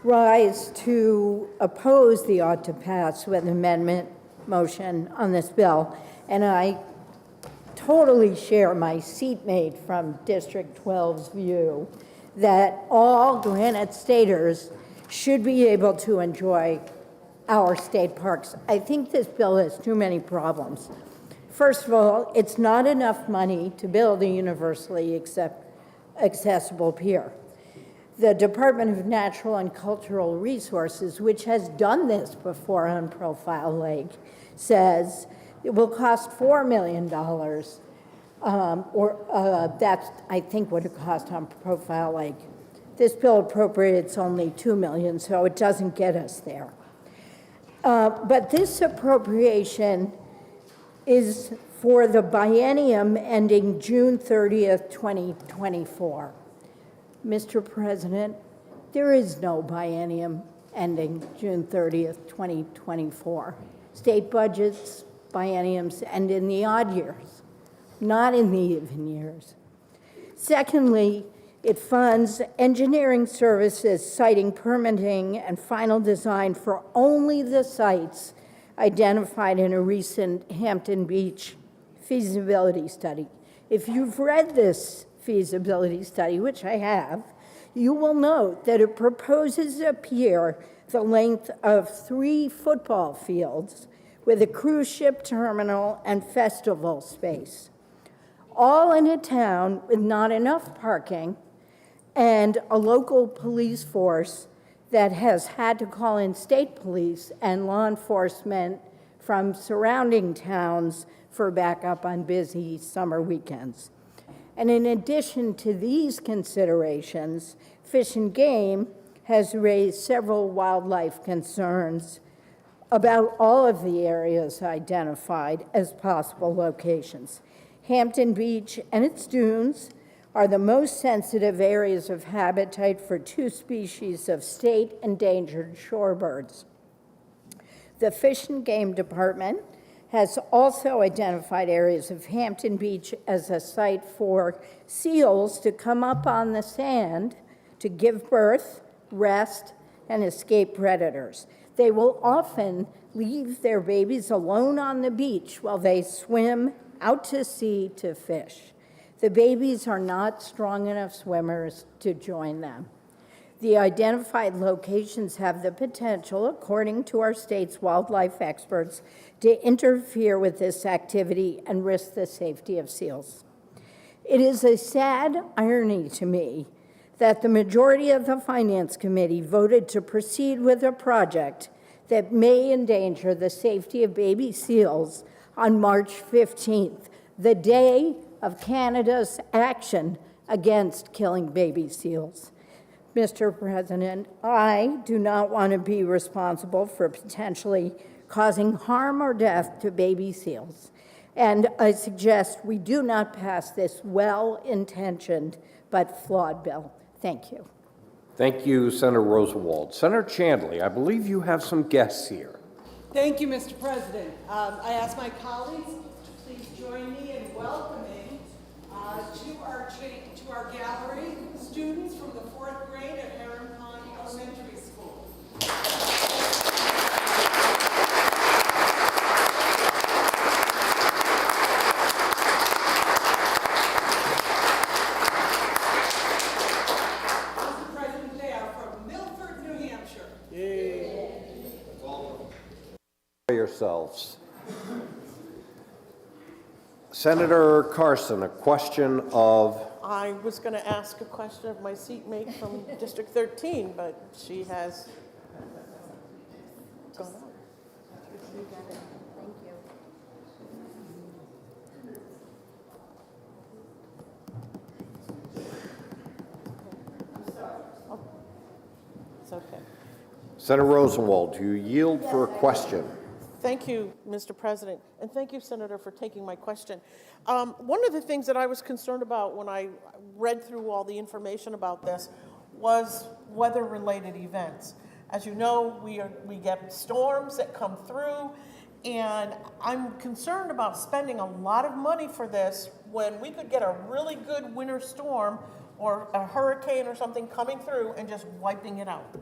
rise to oppose the ought to pass with amendment motion on this bill. And I totally share my seatmate from District 12's view that all Granite Staters should be able to enjoy our state parks. I think this bill has too many problems. First of all, it's not enough money to build a universally accessible pier. The Department of Natural and Cultural Resources, which has done this before on Profile Lake, says it will cost $4 million, that's, I think, what it cost on Profile Lake. This bill appropriates only $2 million, so it doesn't get us there. But this appropriation is for the biennium ending June 30th, 2024. Mr. President, there is no biennium ending June 30th, 2024. State budgets, bienniums end in the odd years, not in the even years. Secondly, it funds engineering services, citing permitting and final design for only the sites identified in a recent Hampton Beach feasibility study. If you've read this feasibility study, which I have, you will note that it proposes a pier the length of 3 football fields with a cruise ship terminal and festival space, all in a town with not enough parking and a local police force that has had to call in state police and law enforcement from surrounding towns for backup on busy summer weekends. And in addition to these considerations, Fish and Game has raised several wildlife concerns about all of the areas identified as possible locations. Hampton Beach and its dunes are the most sensitive areas of habitat for 2 species of state endangered shorebirds. The Fish and Game Department has also identified areas of Hampton Beach as a site for seals to come up on the sand to give birth, rest, and escape predators. They will often leave their babies alone on the beach while they swim out to sea to fish. The babies are not strong enough swimmers to join them. The identified locations have the potential, according to our state's wildlife experts, to interfere with this activity and risk the safety of seals. It is a sad irony to me that the majority of the Finance Committee voted to proceed with a project that may endanger the safety of baby seals on March 15th, the day of Canada's action against killing baby seals. Mr. President, I do not want to be responsible for potentially causing harm or death to baby seals. And I suggest we do not pass this well-intentioned but flawed bill. Thank you. Thank you, Senator Rosenwald. Senator Chandley, I believe you have some guests here. Thank you, Mr. President. I ask my colleagues to please join me in welcoming to our gallery students from the 4th grade at Heron Pond Elementary School. Mr. President, they are from Milford, New Hampshire. Yourselves. Senator Carson, a question of, I was going to ask a question of my seatmate from District 13, but she has gone on. It's okay. Senator Rosenwald, do you yield for a question? Thank you, Mr. President, and thank you, Senator, for taking my question. One of the things that I was concerned about when I read through all the information about this was weather-related events. As you know, we get storms that come through, and I'm concerned about spending a lot of money for this when we could get a really good winter storm or a hurricane or something coming through and just wiping it out.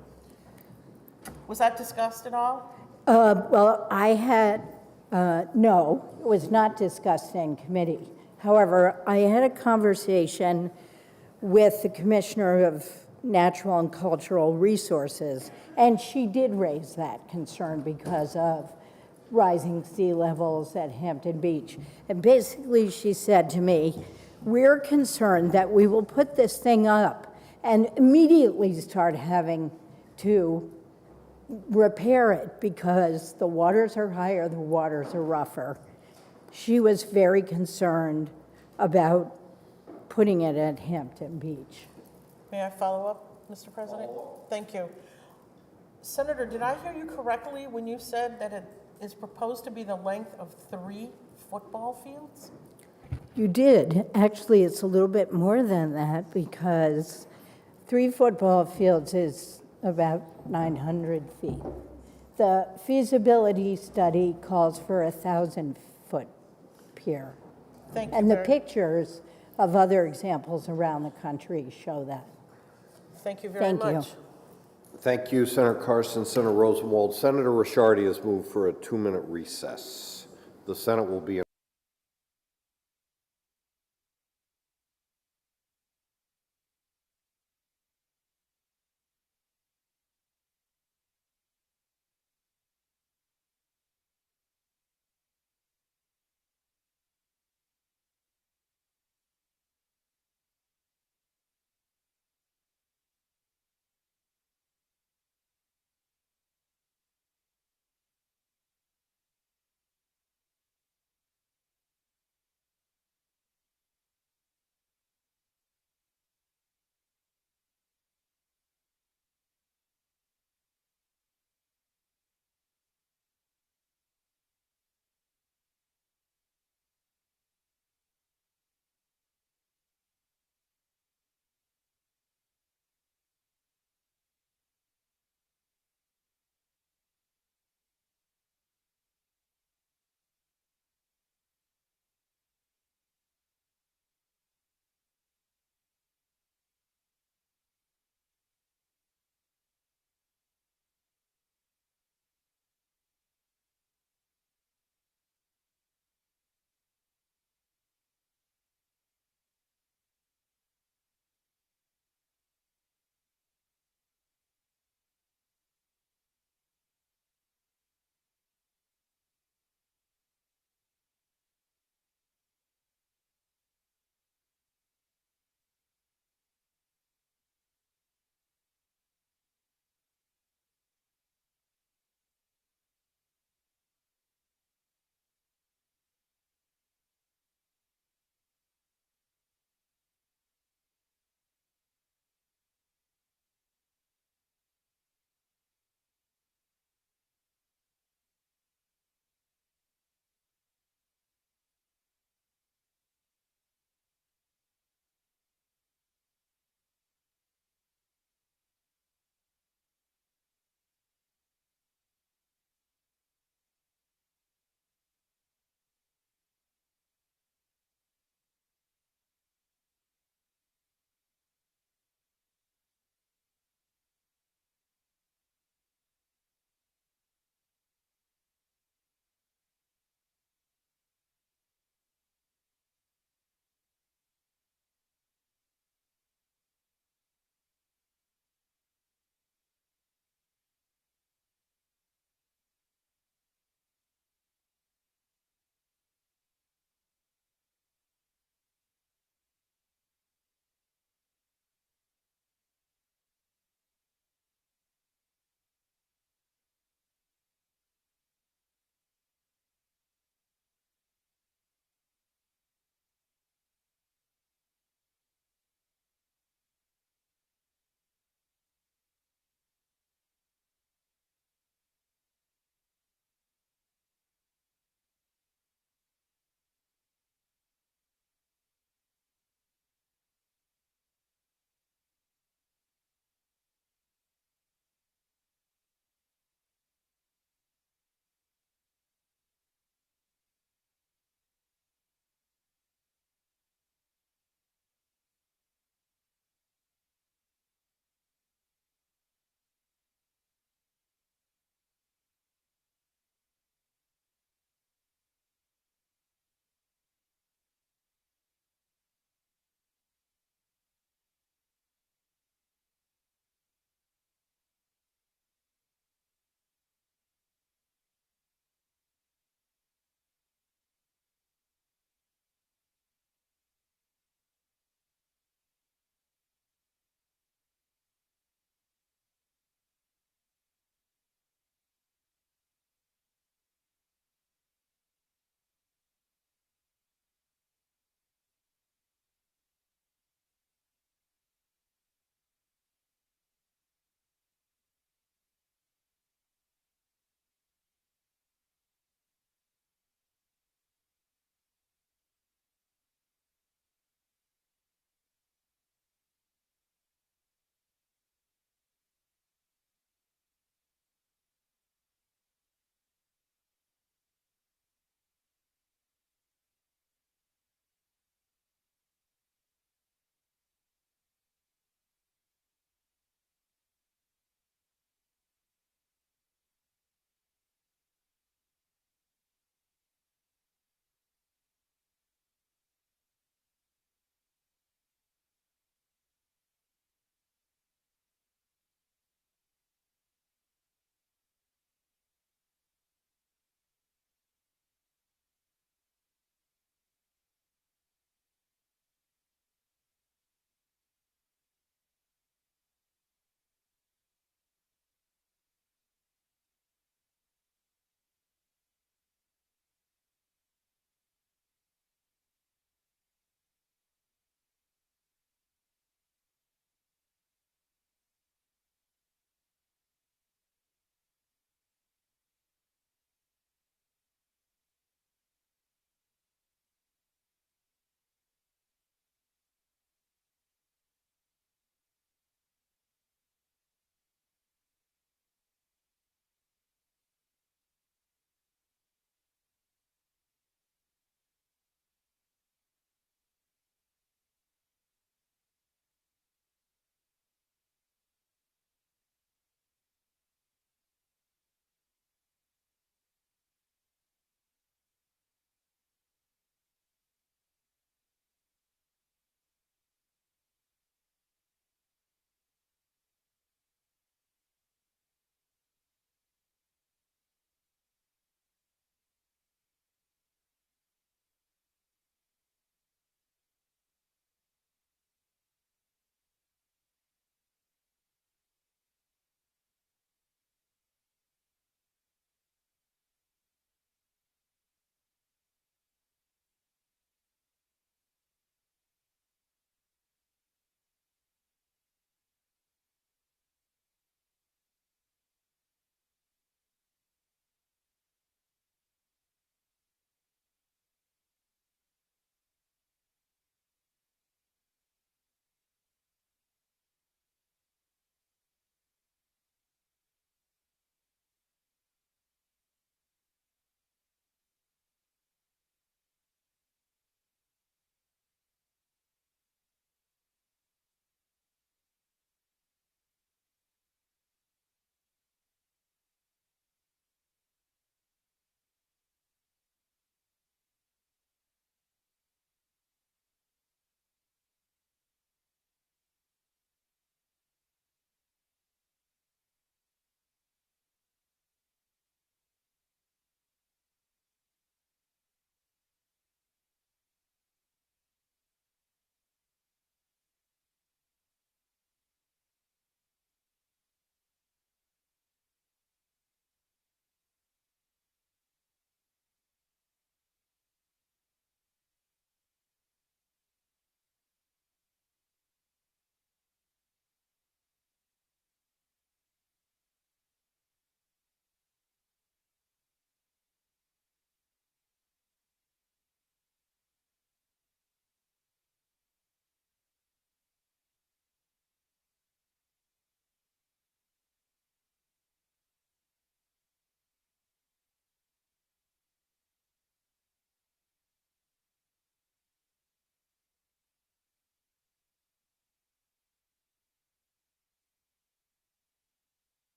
Was that discussed at all? Well, I had, no, it was not discussed in committee. However, I had a conversation with the Commissioner of Natural and Cultural Resources, and she did raise that concern because of rising sea levels at Hampton Beach. And basically, she said to me, we're concerned that we will put this thing up and immediately start having to repair it because the waters are higher, the waters are rougher. She was very concerned about putting it at Hampton Beach. May I follow up, Mr. President? Thank you. Senator, did I hear you correctly when you said that it is proposed to be the length of 3 football fields? You did. Actually, it's a little bit more than that because 3 football fields is about 900 feet. The feasibility study calls for a 1,000-foot pier. Thank you. And the pictures of other examples around the country show that. Thank you very Thank you. much. Thank you, Senator Carson. Senator Rosenwald. Senator Ricciardi has moved for a 2-minute recess. The Senate will be in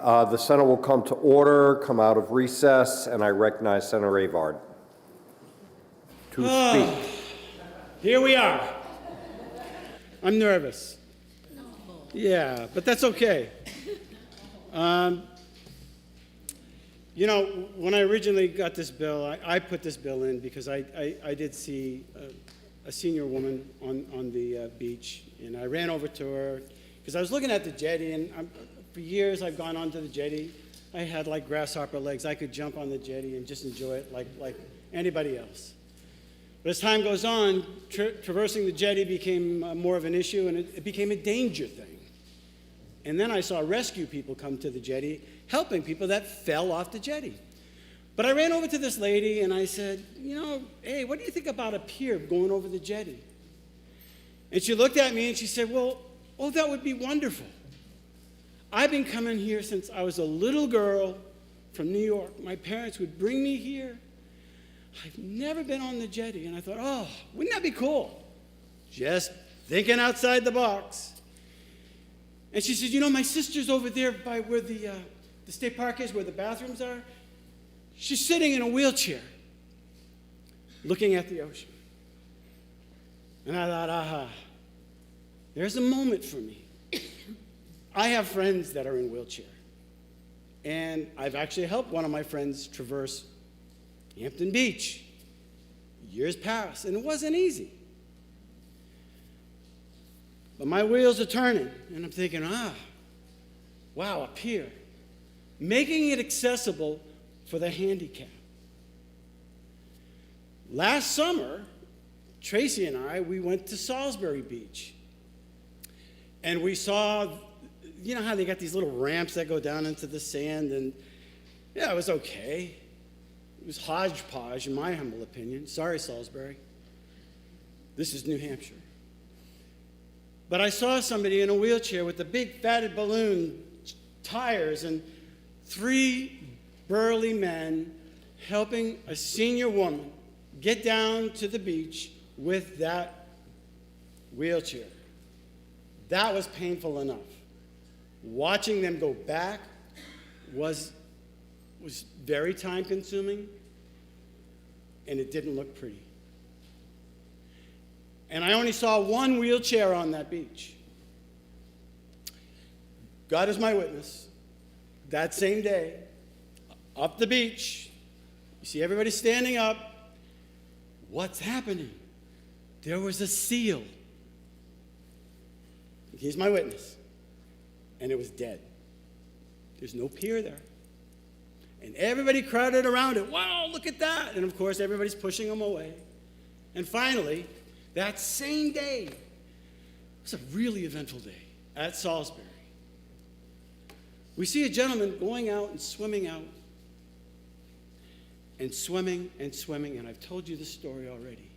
The Senate will come to order, come out of recess, and I recognize Senator Avard to speak. Here we are. I'm nervous. Yeah, but that's okay. You know, when I originally got this bill, I put this bill in because I did see a senior woman on the beach, and I ran over to her because I was looking at the jetty, and for years I've gone onto the jetty. I had like grasshopper legs. I could jump on the jetty and just enjoy it like anybody else. But as time goes on, traversing the jetty became more of an issue, and it became a danger thing. And then I saw rescue people come to the jetty, helping people that fell off the jetty. But I ran over to this lady and I said, you know, hey, what do you think about a pier going over the jetty? And she looked at me and she said, well, oh, that would be wonderful. I've been coming here since I was a little girl from New York. My parents would bring me here. I've never been on the jetty. And I thought, oh, wouldn't that be cool? Just thinking outside the box. And she said, you know, my sister's over there by where the state park is, where the bathrooms are. She's sitting in a wheelchair, looking at the ocean. And I thought, aha, there's a moment for me. I have friends that are in wheelchair. And I've actually helped one of my friends traverse Hampton Beach. Years past, and it wasn't easy. But my wheels are turning, and I'm thinking, wow, a pier. Making it accessible for the handicapped. Last summer, Tracy and I, we went to Salisbury Beach. And we saw, you know how they got these little ramps that go down into the sand, and yeah, it was okay. It was hodgepodge, in my humble opinion. Sorry, Salisbury. This is New Hampshire. But I saw somebody in a wheelchair with the big fatted balloon tires and 3 burly men helping a senior woman get down to the beach with that wheelchair. That was painful enough. Watching them go back was very time-consuming, and it didn't look pretty. And I only saw one wheelchair on that beach. God is my witness. That same day, up the beach, you see everybody standing up. What's happening? There was a seal. He's my witness. And it was dead. There's no pier there. And everybody crowded around it. Wow, look at that. And of course, everybody's pushing them away. And finally, that same day, it was a really eventful day at Salisbury. We see a gentleman going out and swimming out, and swimming and swimming, and I've told you this story already.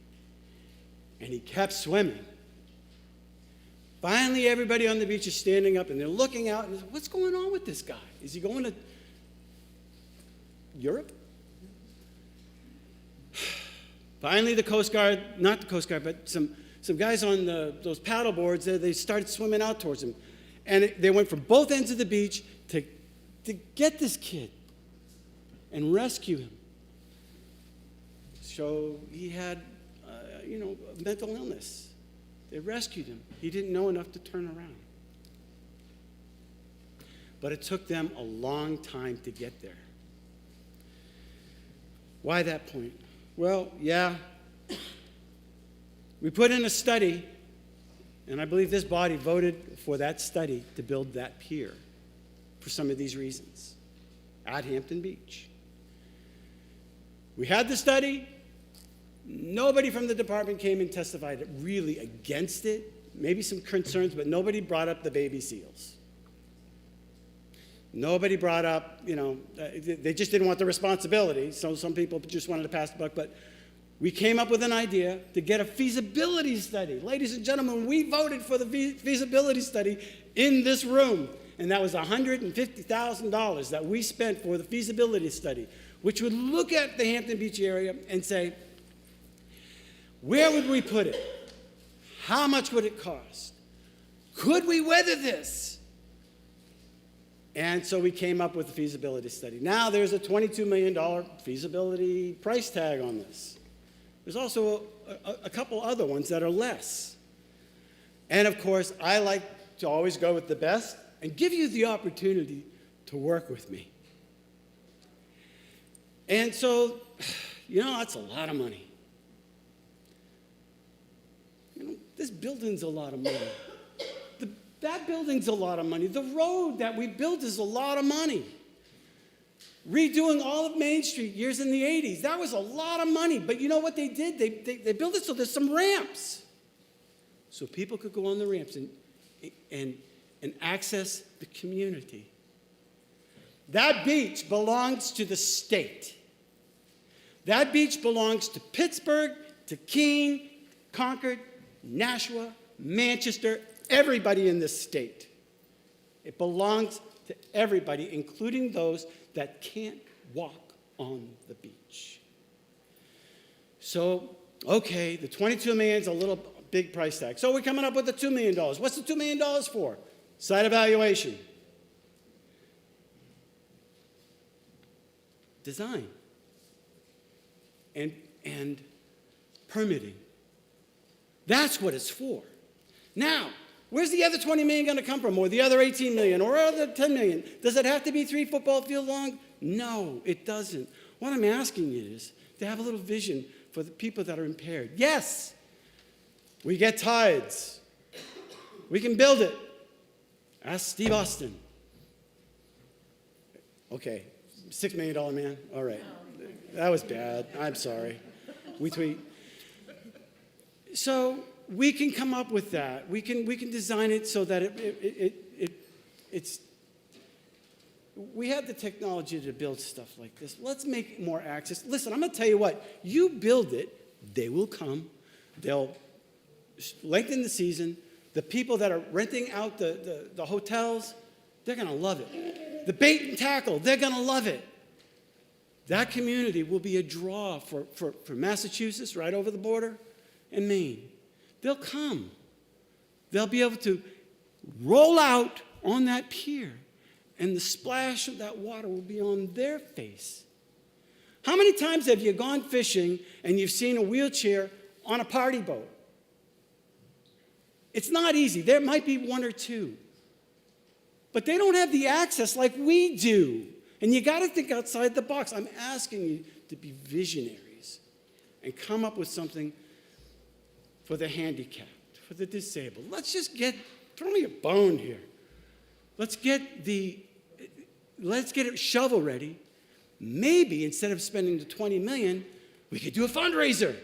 And he kept swimming. Finally, everybody on the beach is standing up, and they're looking out, and what's going on with this guy? Is he going to Europe? Finally, the Coast Guard, not the Coast Guard, but some guys on those paddle boards, they started swimming out towards him. And they went from both ends of the beach to get this kid and rescue him. So he had, a mental illness. They rescued him. He didn't know enough to turn around. But it took them a long time to get there. Why that point? Well, yeah, we put in a study, and I believe this body voted for that study to build that pier for some of these reasons at Hampton Beach. We had the study. Nobody from the department came and testified really against it. Maybe some concerns, but nobody brought up the baby seals. Nobody brought up, they just didn't want the responsibility, so some people just wanted to pass the buck, but we came up with an idea to get a feasibility study. Ladies and gentlemen, we voted for the feasibility study in this room, and that was $150,000 that we spent for the feasibility study, which would look at the Hampton Beach area and say, where would we put it? How much would it cost? Could we weather this? And so we came up with a feasibility study. Now there's a $22 million feasibility price tag on this. There's also a couple other ones that are less. And of course, I like to always go with the best and give you the opportunity to work with me. And so, that's a lot of money. This building's a lot of money. That building's a lot of money. The road that we built is a lot of money. Redoing all of Main Street years in the 80s, that was a lot of money. But you know what they did? They built it so there's some ramps. So people could go on the ramps and access the community. That beach belongs to the state. That beach belongs to Pittsburgh, to Keene, Concord, Nashua, Manchester, everybody in this state. It belongs to everybody, including those that can't walk on the beach. So, okay, the $22 million is a little big price tag. So we're coming up with the $2 million. What's the $2 million for? Site evaluation. Design. And permitting. That's what it's for. Now, where's the other $20 million going to come from, or the other $18 million, or other $10 million? Does it have to be 3 football fields long? No, it doesn't. What I'm asking is to have a little vision for the people that are impaired. Yes, we get tides. We can build it. Ask Steve Austin. Okay, $6 million man. All right. That was bad. I'm sorry. We tweet. So we can come up with that. We can design it so that it's. We have the technology to build stuff like this. Let's make more access. Listen, I'm going to tell you what. You build it, they will come. They'll lengthen the season. The people that are renting out the hotels, they're going to love it. The bait and tackle, they're going to love it. That community will be a draw for Massachusetts, right over the border, and Maine. They'll come. They'll be able to roll out on that pier, and the splash of that water will be on their face. How many times have you gone fishing and you've seen a wheelchair on a party boat? It's not easy. There might be 1 or 2. But they don't have the access like we do. And you got to think outside the box. I'm asking you to be visionaries and come up with something for the handicapped, for the disabled. Let's just throw me a bone here. Let's get it shovel ready. Maybe instead of spending the $20 million, we could do a fundraiser.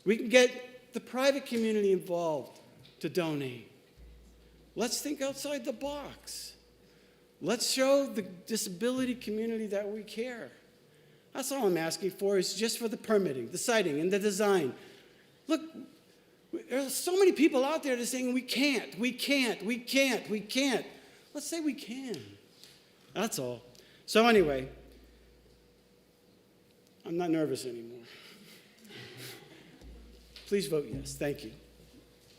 We can get the private community involved to donate. Let's think outside the box. Let's show the disability community that we care. That's all I'm asking for, is just for the permitting, the siting, and the design. Look, there's so many people out there that are saying we can't. Let's say we can. That's all. So anyway, I'm not nervous anymore. Please vote yes. Thank you.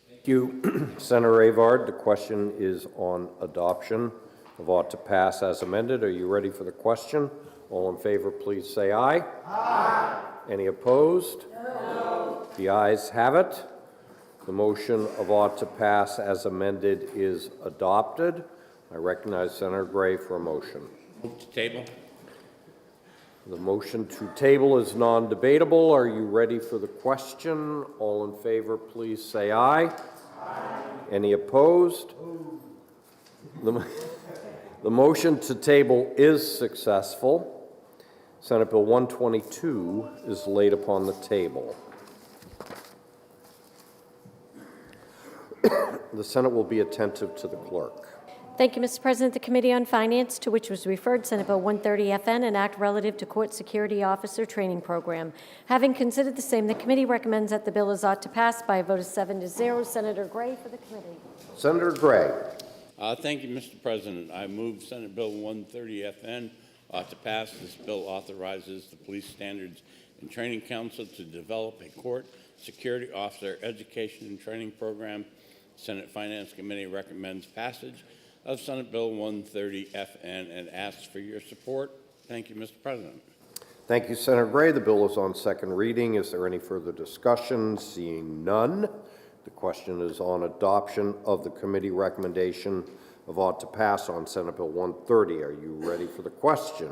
Thank you, Senator Avard. The question is on adoption of ought to pass as amended. Are you ready for the question? All in favor, please say aye. Aye. Any opposed? No. The ayes have it. The motion of ought to pass as amended is adopted. I recognize Senator Gray for a motion. Move to table. The motion to table is non-debatable. Are you ready for the question? All in favor, please say aye. Aye. Any opposed? The motion to table is successful. Senate Bill 122 is laid upon the table. The Senate will be attentive to the clerk. Thank you, Mr. President. The Committee on Finance, to which was referred Senate Bill 130FN, an act relative to Court Security Officer Training Program. Having considered the same, the committee recommends that the bill is ought to pass by a vote of 7-0. Senator Gray for the committee. Senator Gray. Thank you, Mr. President. I move Senate Bill 130FN ought to pass. This bill authorizes the Police Standards and Training Council to develop a court security officer education and training program. Senate Finance Committee recommends passage. of Senate Bill 130FN and asks for your support. Thank you, Mr. President. Thank you, Senator Gray. The bill is on second reading. Is there any further discussion? Seeing none, the question is on adoption of the committee recommendation of ought to pass on Senate Bill 130. Are you ready for the question?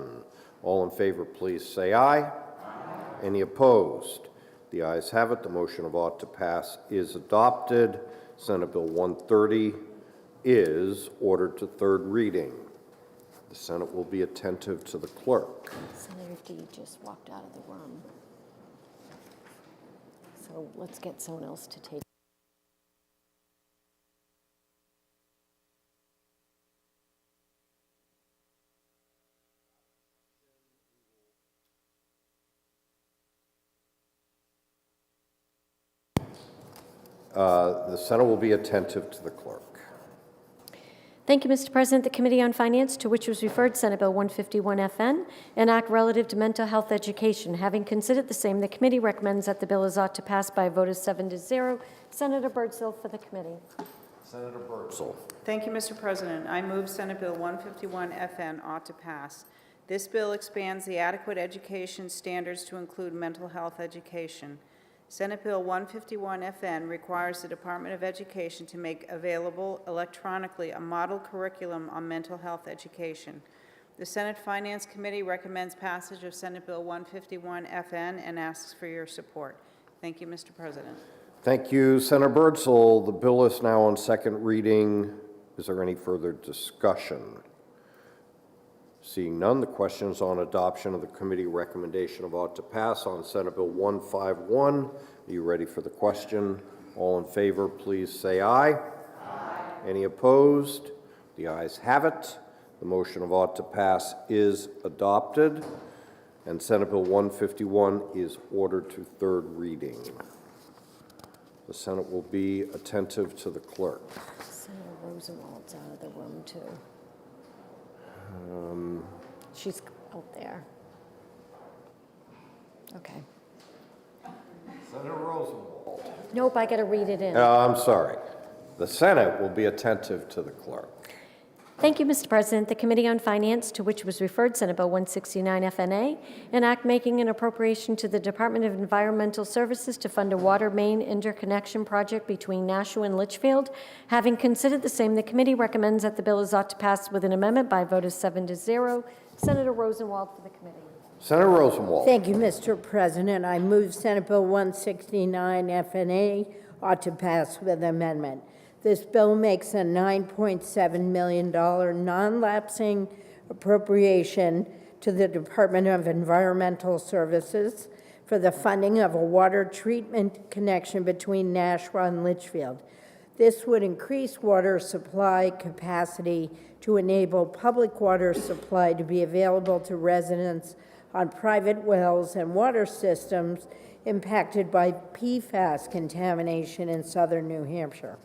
All in favor, please say aye. Aye. Any opposed? The ayes have it. The motion of ought to pass is adopted. Senate Bill 130 is ordered to third reading. The Senate will be attentive to the clerk. Senator Deed just walked out of the room. So let's get someone else to take. The Senate will be attentive to the clerk. Thank you, Mr. President. The Committee on Finance, to which was referred Senate Bill 151FN, an act relative to mental health education. Having considered the same, the committee recommends that the bill is ought to pass by a vote of 7-0. Senator Birdsall for the committee. Senator Birdsall. Thank you, Mr. President. I move Senate Bill 151FN ought to pass. This bill expands the adequate education standards to include mental health education. Senate Bill 151FN requires the Department of Education to make available electronically a model curriculum on mental health education. The Senate Finance Committee recommends passage of Senate Bill 151FN and asks for your support. Thank you, Mr. President. Thank you, Senator Birdsall. The bill is now on second reading. Is there any further discussion? Seeing none, the question is on adoption of the committee recommendation of ought to pass on Senate Bill 151. Are you ready for the question? All in favor, please say aye. Aye. Any opposed? The ayes have it. The motion of ought to pass is adopted, and Senate Bill 151 is ordered to third reading. The Senate will be attentive to the clerk. Senator Rosenwald's out of the room, too. She's out there. Okay. Senator Rosenwald. Nope, I got to read it in. I'm sorry. The Senate will be attentive to the clerk. Thank you, Mr. President. The Committee on Finance, to which was referred Senate Bill 169FNA, an act making an appropriation to the Department of Environmental Services to fund a water main interconnection project between Nashua and Litchfield. Having considered the same, the committee recommends that the bill is ought to pass with an amendment by a vote of 7-0. Senator Rosenwald for the committee. Senator Rosenwald. Thank you, Mr. President. I move Senate Bill 169FNA ought to pass with amendment. This bill makes a $9.7 million non-lapsing appropriation to the Department of Environmental Services for the funding of a water treatment connection between Nashua and Litchfield. This would increase water supply capacity to enable public water supply to be available to residents on private wells and water systems impacted by PFAS contamination in southern New Hampshire.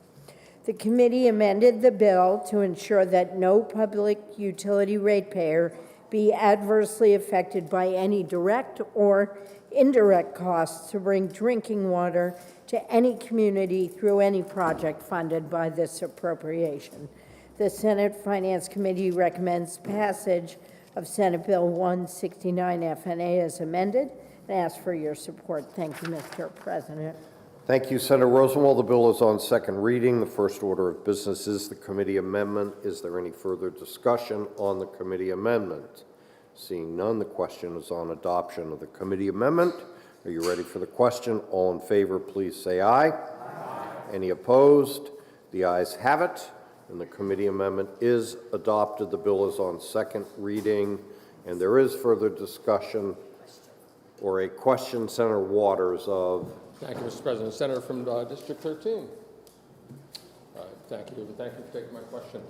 The committee amended the bill to ensure that no public utility ratepayer be adversely affected by any direct or indirect costs to bring drinking water to any community through any project funded by this appropriation. The Senate Finance Committee recommends passage of Senate Bill 169FNA as amended and asks for your support. Thank you, Mr. President. Thank you, Senator Rosenwald. The bill is on second reading. The first order of business is the committee amendment. Is there any further discussion on the committee amendment? Seeing none, the question is on adoption of the committee amendment. Are you ready for the question? All in favor, please say aye. Aye. Any opposed? The ayes have it, and the committee amendment is adopted. The bill is on second reading, and there is further discussion or a question, Senator Waters of... Thank you, Mr. President. Senator from District 13. Thank you for taking my question.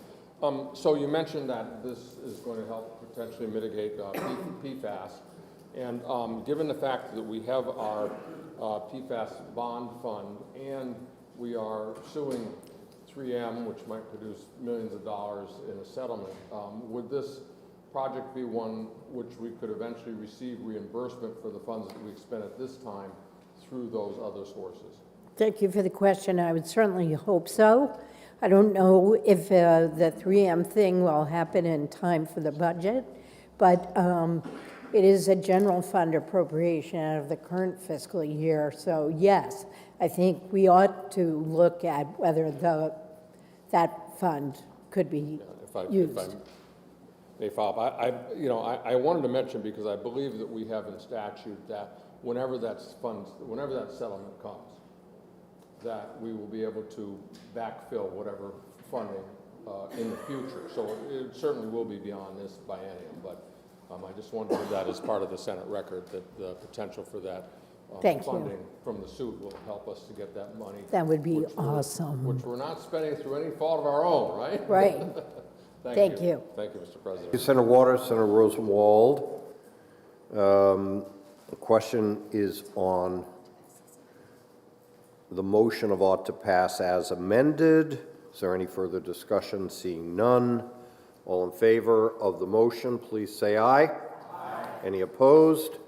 So you mentioned that this is going to help potentially mitigate PFAS. And given the fact that we have our PFAS bond fund and we are suing 3M, which might produce millions of dollars in a settlement, would this project be one which we could eventually receive reimbursement for the funds that we expend at this time through those other sources? Thank you for the question. I would certainly hope so. I don't know if the 3M thing will happen in time for the budget, but it is a general fund appropriation out of the current fiscal year. So yes, I think we ought to look at whether that fund could be used. If I may follow up, I wanted to mention, because I believe that we have in statute that whenever that settlement comes, that we will be able to backfill whatever funding in the future. So it certainly will be beyond this biennium, but I just wanted to do that as part of the Senate record, that the potential for that funding from the suit will help us to get that money. That would be awesome. Which we're not spending through any fault of our own, right? Right. Thank you. Thank you, Mr. President. Senator Waters, Senator Rosenwald. The question is on the motion of ought to pass as amended. Is there any further discussion? Seeing none. All in favor of the motion, please say aye. Aye. Any opposed?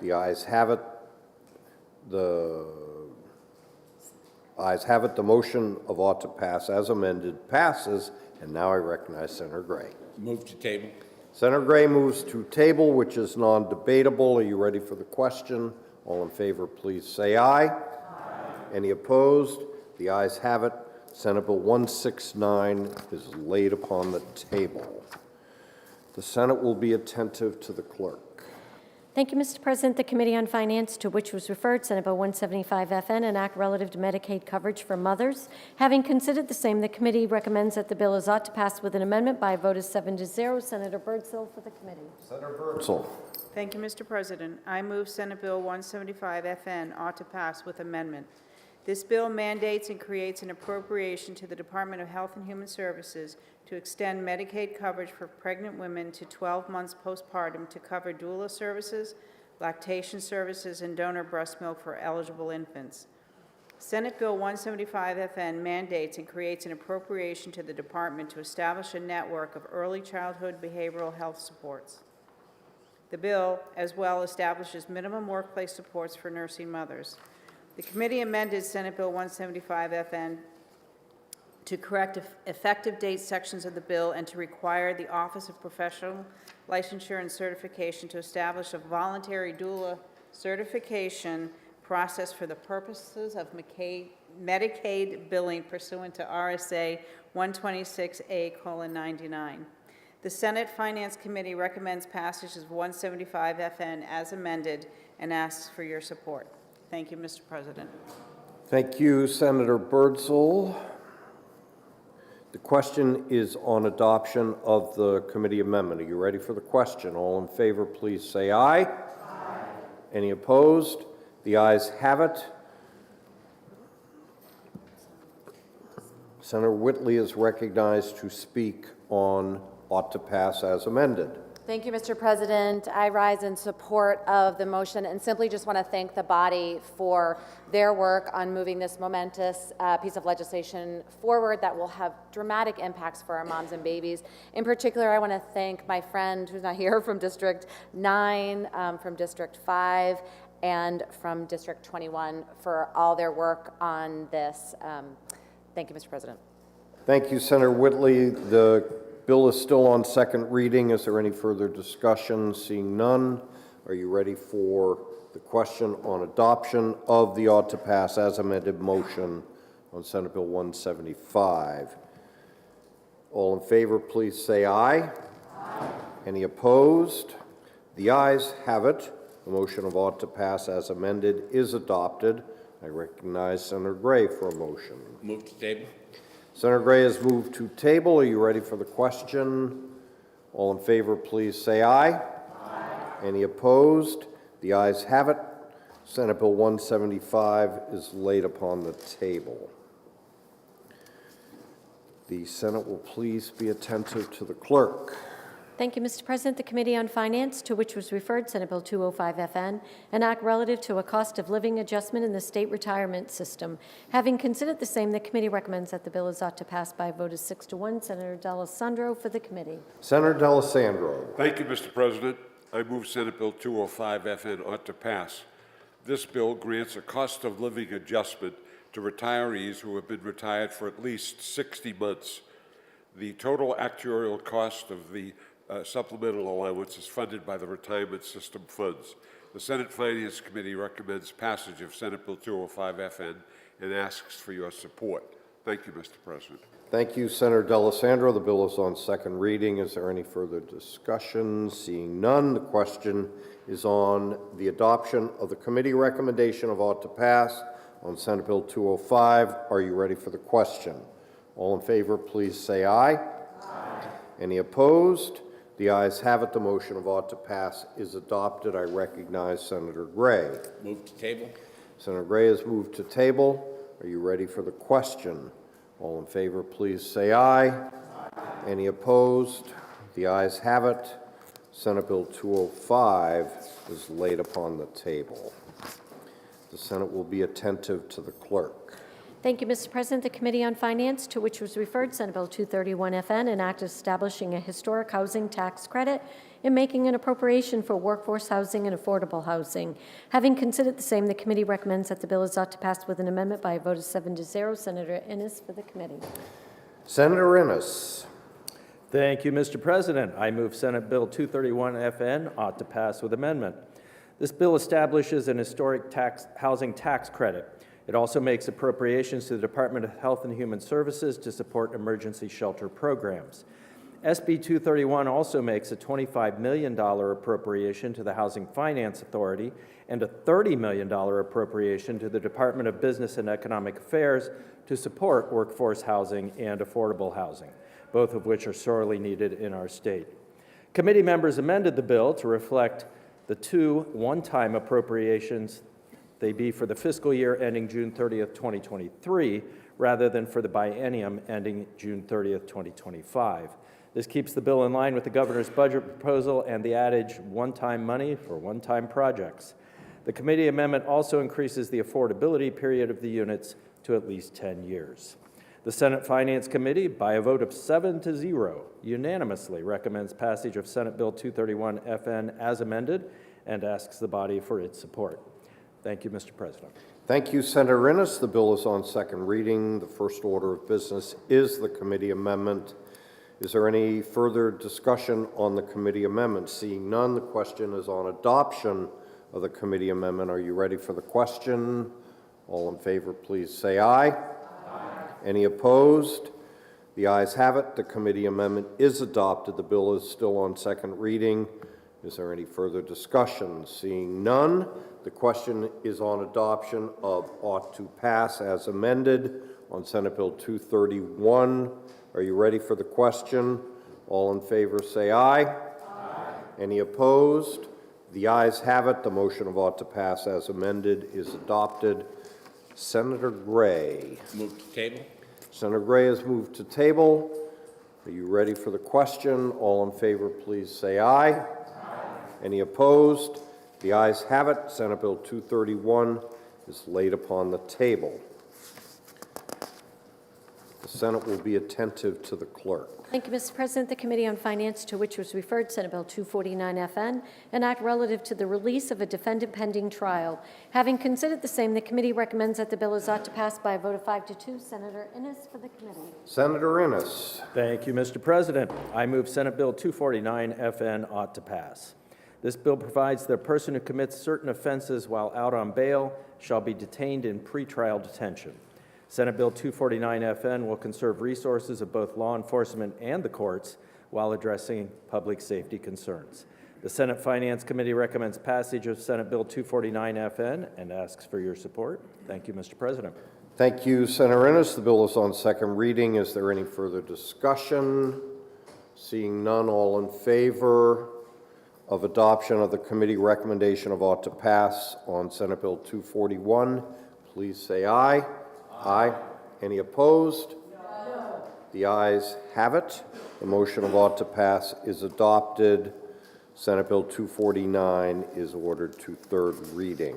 The ayes have it. The ayes have it. The motion of ought to pass as amended passes. And now I recognize Senator Gray. Move to table. Senator Gray moves to table, which is non-debatable. Are you ready for the question? All in favor, please say aye. Aye. Any opposed? The ayes have it. Senate Bill 169 is laid upon the table. The Senate will be attentive to the clerk. Thank you, Mr. President. The Committee on Finance, to which was referred Senate Bill 175FN, an act relative to Medicaid coverage for mothers. Having considered the same, the committee recommends that the bill is ought to pass with an amendment by a vote of 7-0. Senator Birdsall for the committee. Senator Birdsall. Thank you, Mr. President. I move Senate Bill 175FN ought to pass with amendment. This bill mandates and creates an appropriation to the Department of Health and Human Services to extend Medicaid coverage for pregnant women to 12 months postpartum to cover doula services, lactation services, and donor breast milk for eligible infants. Senate Bill 175FN mandates and creates an appropriation to the department to establish a network of early childhood behavioral health supports. The bill, as well, establishes minimum workplace supports for nursing mothers. The committee amended Senate Bill 175FN to correct effective date sections of the bill and to require the Office of Professional Licensure and Certification to establish a voluntary doula certification process for the purposes of Medicaid billing pursuant to RSA 126A:99. The Senate Finance Committee recommends passage of 175FN as amended and asks for your support. Thank you, Mr. President. Thank you, Senator Birdsall. The question is on adoption of the committee amendment. Are you ready for the question? All in favor, please say aye. Aye. Any opposed? The ayes have it. Senator Whitley is recognized to speak on ought to pass as amended. Thank you, Mr. President. I rise in support of the motion and simply just want to thank the body for their work on moving this momentous piece of legislation forward that will have dramatic impacts for our moms and babies. In particular, I want to thank my friend who's not here from District 9, from District 5, and from District 21 for all their work on this. Thank you, Mr. President. Thank you, Senator Whitley. The bill is still on second reading. Is there any further discussion? Seeing none, are you ready for the question on adoption of the ought to pass as amended motion on Senate Bill 175? All in favor, please say aye. Aye. Any opposed? The ayes have it. The motion of ought to pass as amended is adopted. I recognize Senator Gray for a motion. Move to table. Senator Gray has moved to table. Are you ready for the question? All in favor, please say aye. Aye. Any opposed? The ayes have it. Senate Bill 175 is laid upon the table. The Senate will please be attentive to the clerk. Thank you, Mr. President. The Committee on Finance, to which was referred Senate Bill 205FN, an act relative to a cost of living adjustment in the state retirement system. Having considered the same, the committee recommends that the bill is ought to pass by a vote of 6-1. Senator D'Alessandro for the committee. Senator D'Alessandro. Thank you, Mr. President. I move Senate Bill 205FN ought to pass. This bill grants a cost of living adjustment to retirees who have been retired for at least 60 months. The total actuarial cost of the supplemental allowance is funded by the retirement system funds. The Senate Finance Committee recommends passage of Senate Bill 205FN and asks for your support. Thank you, Mr. President. Thank you, Senator D'Alessandro. The bill is on second reading. Is there any further discussion? Seeing none, the question is on the adoption of the committee recommendation of ought to pass on Senate Bill 205. Are you ready for the question? All in favor, please say aye. Aye. Any opposed? The ayes have it. The motion of ought to pass is adopted. I recognize Senator Gray. Move to table. Senator Gray has moved to table. Are you ready for the question? All in favor, please say aye. Aye. Any opposed? The ayes have it. Senate Bill 205 is laid upon the table. The Senate will be attentive to the clerk. Thank you, Mr. President. The Committee on Finance, to which was referred Senate Bill 231FN, an act establishing a historic housing tax credit and making an appropriation for workforce housing and affordable housing. Having considered the same, the committee recommends that the bill is ought to pass with an amendment by a vote of 7-0. Senator Innes for the committee. Senator Innes. Thank you, Mr. President. I move Senate Bill 231FN ought to pass with amendment. This bill establishes an historic housing tax credit. It also makes appropriations to the Department of Health and Human Services to support emergency shelter programs. SB 231 also makes a $25 million appropriation to the Housing Finance Authority and a $30 million appropriation to the Department of Business and Economic Affairs to support workforce housing and affordable housing, both of which are sorely needed in our state. Committee members amended the bill to reflect the two one-time appropriations. They be for the fiscal year ending June 30th, 2023, rather than for the biennium ending June 30th, 2025. This keeps the bill in line with the governor's budget proposal and the adage, one-time money for one-time projects. The committee amendment also increases the affordability period of the units to at least 10 years. The Senate Finance Committee, by a vote of 7-0, unanimously recommends passage of Senate Bill 231FN as amended and asks the body for its support. Thank you, Mr. President. Thank you, Senator Innes. The bill is on second reading. The first order of business is the committee amendment. Is there any further discussion on the committee amendment? Seeing none, the question is on adoption of the committee amendment. Are you ready for the question? All in favor, please say aye. Aye. Any opposed? The ayes have it. The committee amendment is adopted. The bill is still on second reading. Is there any further discussion? Seeing none, the question is on adoption of ought to pass as amended on Senate Bill 231. Are you ready for the question? All in favor say aye. Aye. Any opposed? The ayes have it. The motion of ought to pass as amended is adopted. Senator Gray. Move to table. Senator Gray has moved to table. Are you ready for the question? All in favor, please say aye. Aye. Any opposed? The ayes have it. Senate Bill 231 is laid upon the table. The Senate will be attentive to the clerk. Thank you, Mr. President. The Committee on Finance, to which was referred Senate Bill 249FN, an act relative to the release of a defendant pending trial. Having considered the same, the committee recommends that the bill is ought to pass by a vote of 5-2. Senator Innes for the committee. Senator Innes. Thank you, Mr. President. I move Senate Bill 249FN ought to pass. This bill provides that a person who commits certain offenses while out on bail shall be detained in pretrial detention. Senate Bill 249FN will conserve resources of both law enforcement and the courts while addressing public safety concerns. The Senate Finance Committee recommends passage of Senate Bill 249FN and asks for your support. Thank you, Mr. President. Thank you, Senator Innes. The bill is on second reading. Is there any further discussion? Seeing none, all in favor of adoption of the committee recommendation of ought to pass on Senate Bill 241, please say aye. Aye. Any opposed? No. The ayes have it. The motion of ought to pass is adopted. Senate Bill 249 is ordered to third reading.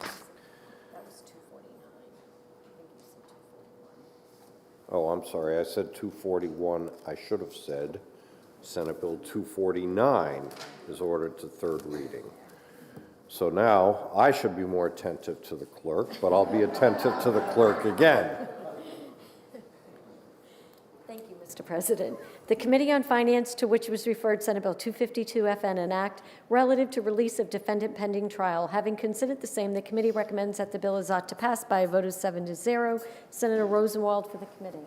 That was 249. I think you said 241. Oh, I'm sorry. I said 241. I should have said Senate Bill 249 is ordered to third reading. So now I should be more attentive to the clerk, but I'll be attentive to the clerk again. Thank you, Mr. President. The Committee on Finance, to which was referred Senate Bill 252 FN, an act relative to release of defendant pending trial. Having considered the same, the committee recommends that the bill is ought to pass by a vote of 7-0. Senator Rosenwald for the committee.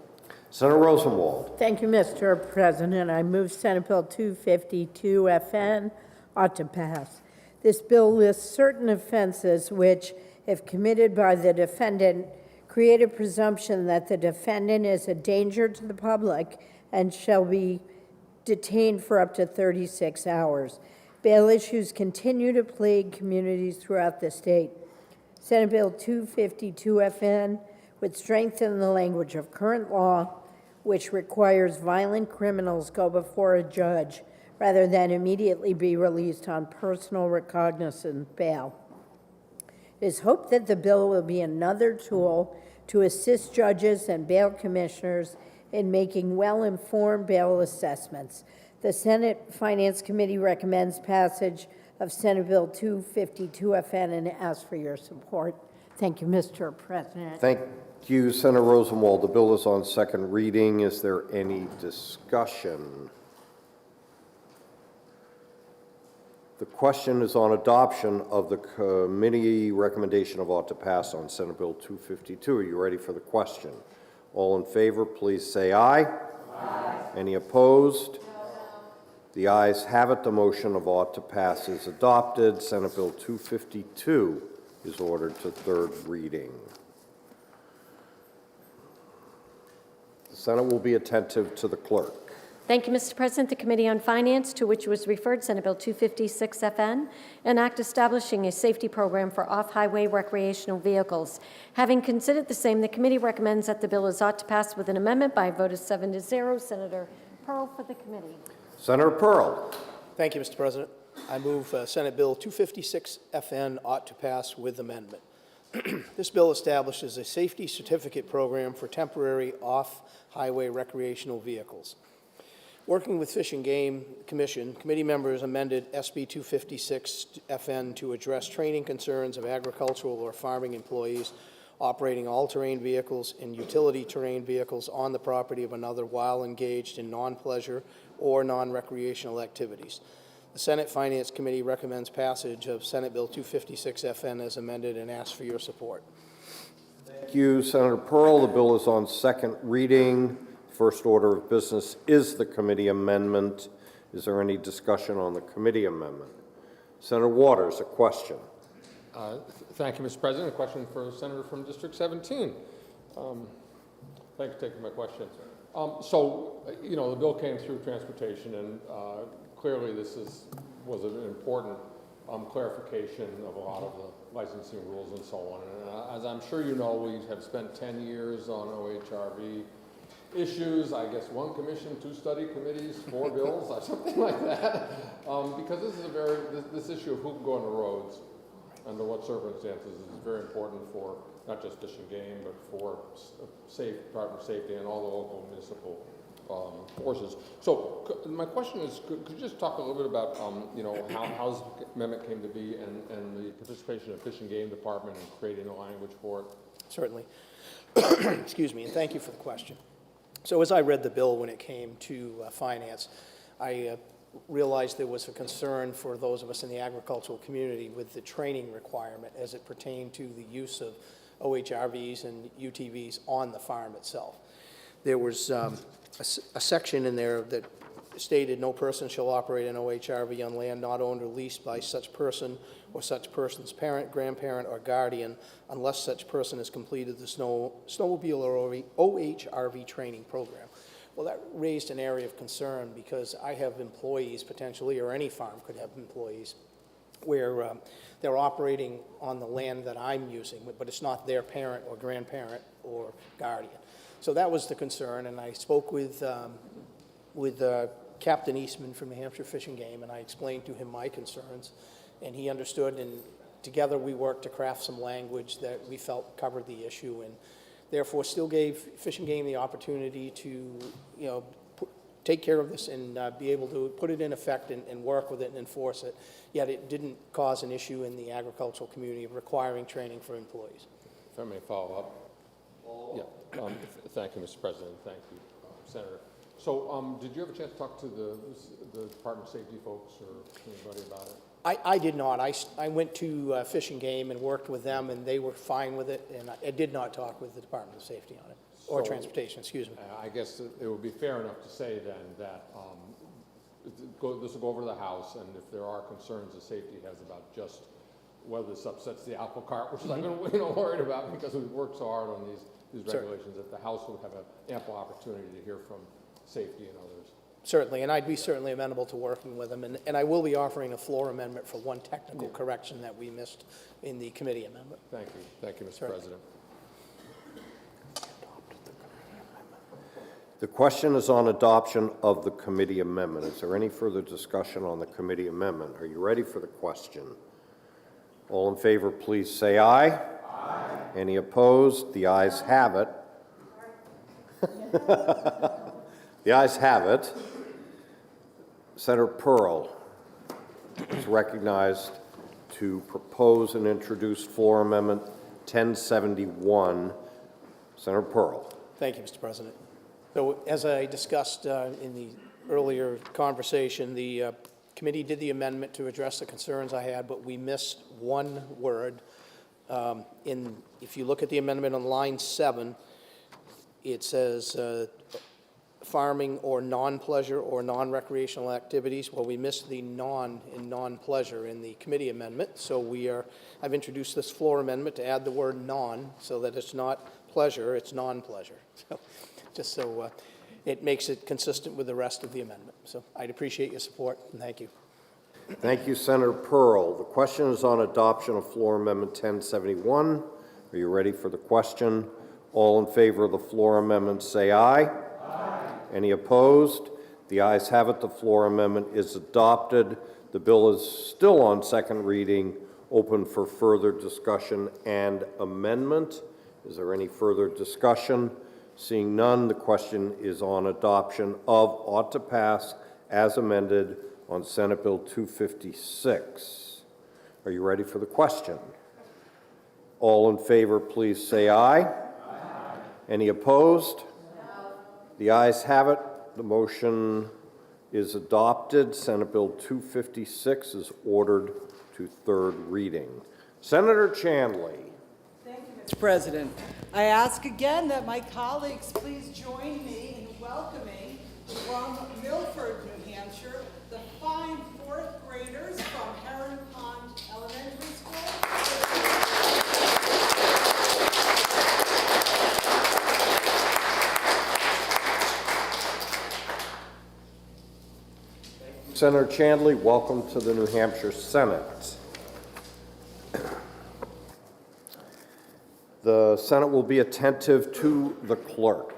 Senator Rosenwald. Thank you, Mr. President. I move Senate Bill 252 FN ought to pass. This bill lists certain offenses which, if committed by the defendant, create a presumption that the defendant is a danger to the public and shall be detained for up to 36 hours. Bail issues continue to plague communities throughout the state. Senate Bill 252 FN would strengthen the language of current law, which requires violent criminals go before a judge rather than immediately be released on personal recognizance bail. It is hoped that the bill will be another tool to assist judges and bail commissioners in making well-informed bail assessments. The Senate Finance Committee recommends passage of Senate Bill 252 FN and asks for your support. Thank you, Mr. President. Thank you, Senator Rosenwald. The bill is on second reading. Is there any discussion? The question is on adoption of the committee recommendation of ought to pass on Senate Bill 252. Are you ready for the question? All in favor, please say aye. Aye. Any opposed? No. The ayes have it. The motion of ought to pass is adopted. Senate Bill 252 is ordered to third reading. The Senate will be attentive to the clerk. Thank you, Mr. President. The Committee on Finance, to which was referred Senate Bill 256 FN, an act establishing a safety program for off-highway recreational vehicles. Having considered the same, the committee recommends that the bill is ought to pass with an amendment by a vote of 7-0. Senator Pearl for the committee. Senator Pearl. Thank you, Mr. President. I move Senate Bill 256 FN ought to pass with amendment. This bill establishes a safety certificate program for temporary off-highway recreational vehicles. Working with Fish and Game Commission, committee members amended SB 256 FN to address training concerns of agricultural or farming employees operating all-terrain vehicles and utility terrain vehicles on the property of another while engaged in non-pleasure or non-recreational activities. The Senate Finance Committee recommends passage of Senate Bill 256 FN as amended and asks for your support. Thank you, Senator Pearl. The bill is on second reading. First order of business is the committee amendment. Is there any discussion on the committee amendment? Senator Waters, a question. Thank you, Mr. President. A question for the senator from District 17. Thanks for taking my question. You know, the bill came through transportation, and clearly this was an important clarification of a lot of the licensing rules and so on. And as I'm sure you know, we have spent 10 years on OHRV issues, I guess 1 commission, 2 study committees, 4 bills, or something like that, because this is this issue of who can go on the roads, under what circumstances, is very important for not just Fish and Game, but for Department of Safety and all the local municipal forces. So my question is, could you just talk a little bit about, you know, how this amendment came to be and the participation of Fish and Game Department in creating the language for it? Certainly. Excuse me, and thank you for the question. So as I read the bill when it came to finance, I realized there was a concern for those of us in the agricultural community with the training requirement as it pertained to the use of OHRVs and UTVs on the farm itself. There was a section in there that stated no person shall operate an OHRV on land not owned or leased by such person or such person's parent, grandparent, or guardian unless such person has completed the snowmobile or OHRV training program. Well, that raised an area of concern because I have employees potentially, or any farm could have employees, where they're operating on the land that I'm using, but it's not their parent or grandparent or guardian. So that was the concern, and I spoke with Captain Eastman from New Hampshire Fish and Game, and I explained to him my concerns, and he understood, and together we worked to craft some language that we felt covered the issue, and therefore still gave Fish and Game the opportunity to, you know, take care of this and be able to put it in effect and work with it and enforce it, yet it didn't cause an issue in the agricultural community of requiring training for employees. If I may follow up. Yeah, thank you, Mr. President. Thank you, Senator. So, did you have a chance to talk to the Department of Safety folks or anybody about it? I did not. I went to Fish and Game and worked with them, and they were fine with it, and I did not talk with the Department of Safety on it, or Transportation, excuse me. I guess it would be fair enough to say then that this will go over to the House, and if there are concerns the safety has about just whether this upsets the apple cart, which I'm worried about because we've worked so hard on these regulations, that the House would have an ample opportunity to hear from safety and others. Certainly, and I'd be certainly amenable to working with them, and I will be offering a floor amendment for one technical correction that we missed in the committee amendment. Thank you, Mr. President. The question is on adoption of the committee amendment. Is there any further discussion on the committee amendment? Are you ready for the question? All in favor, please say aye. Aye. Any opposed? The ayes have it. The ayes have it. Senator Pearl is recognized to propose and introduce floor amendment 1071. Senator Pearl. Thank you, Mr. President. So as I discussed in the earlier conversation, the committee did the amendment to address the concerns I had, but we missed one word. If you look at the amendment on line 7, it says farming or non-pleasure or non-recreational activities. Well, we missed the non and non-pleasure in the committee amendment, so I've introduced this floor amendment to add the word non, so that it's not pleasure, it's non-pleasure. So, just so it makes it consistent with the rest of the amendment. So I'd appreciate your support, and thank you. Thank you, Senator Pearl. The question is on adoption of floor amendment 1071. Are you ready for the question? All in favor of the floor amendment say aye. Aye. Any opposed? The ayes have it. The floor amendment is adopted. The bill is still on second reading, open for further discussion and amendment. Is there any further discussion? Seeing none, the question is on adoption of ought to pass as amended on Senate Bill 256. Are you ready for the question? All in favor, please say aye. Aye. Any opposed? No. The ayes have it. The motion is adopted. Senate Bill 256 is ordered to third reading. Senator Chandley. Mr. President, I ask again that my colleagues please join me in welcoming from Milford, New Hampshire, the fine fourth graders from Heron Pond Elementary School. Senator Chandley, welcome to the New Hampshire Senate. The Senate will be attentive to the clerk.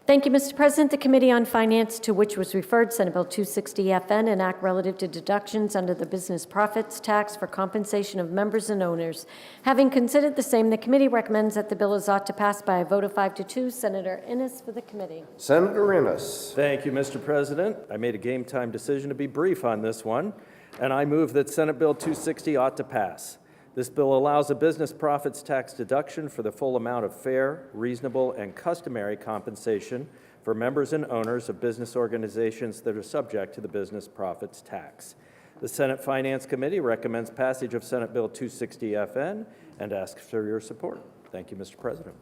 Thank you, Mr. President. The Committee on Finance, to which was referred Senate Bill 260 FN, an act relative to deductions under the business profits tax for compensation of members and owners. Having considered the same, the committee recommends that the bill is ought to pass by a vote of 5-2. Senator Innes for the committee. Senator Innes. Thank you, Mr. President. I made a game time decision to be brief on this one, and I move that Senate Bill 260 ought to pass. This bill allows a business profits tax deduction for the full amount of fair, reasonable, and customary compensation for members and owners of business organizations that are subject to the business profits tax. The Senate Finance Committee recommends passage of Senate Bill 260 FN and asks for your support. Thank you, Mr. President.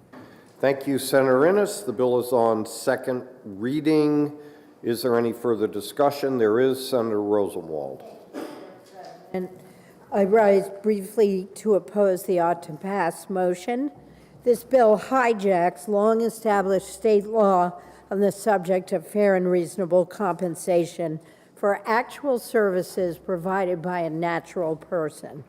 Thank you, Senator Innes. The bill is on second reading. Is there any further discussion? There is. Senator Rosenwald. And I rise briefly to oppose the ought to pass motion. This bill hijacks long-established state law on the subject of fair and reasonable compensation for actual services provided by a natural person.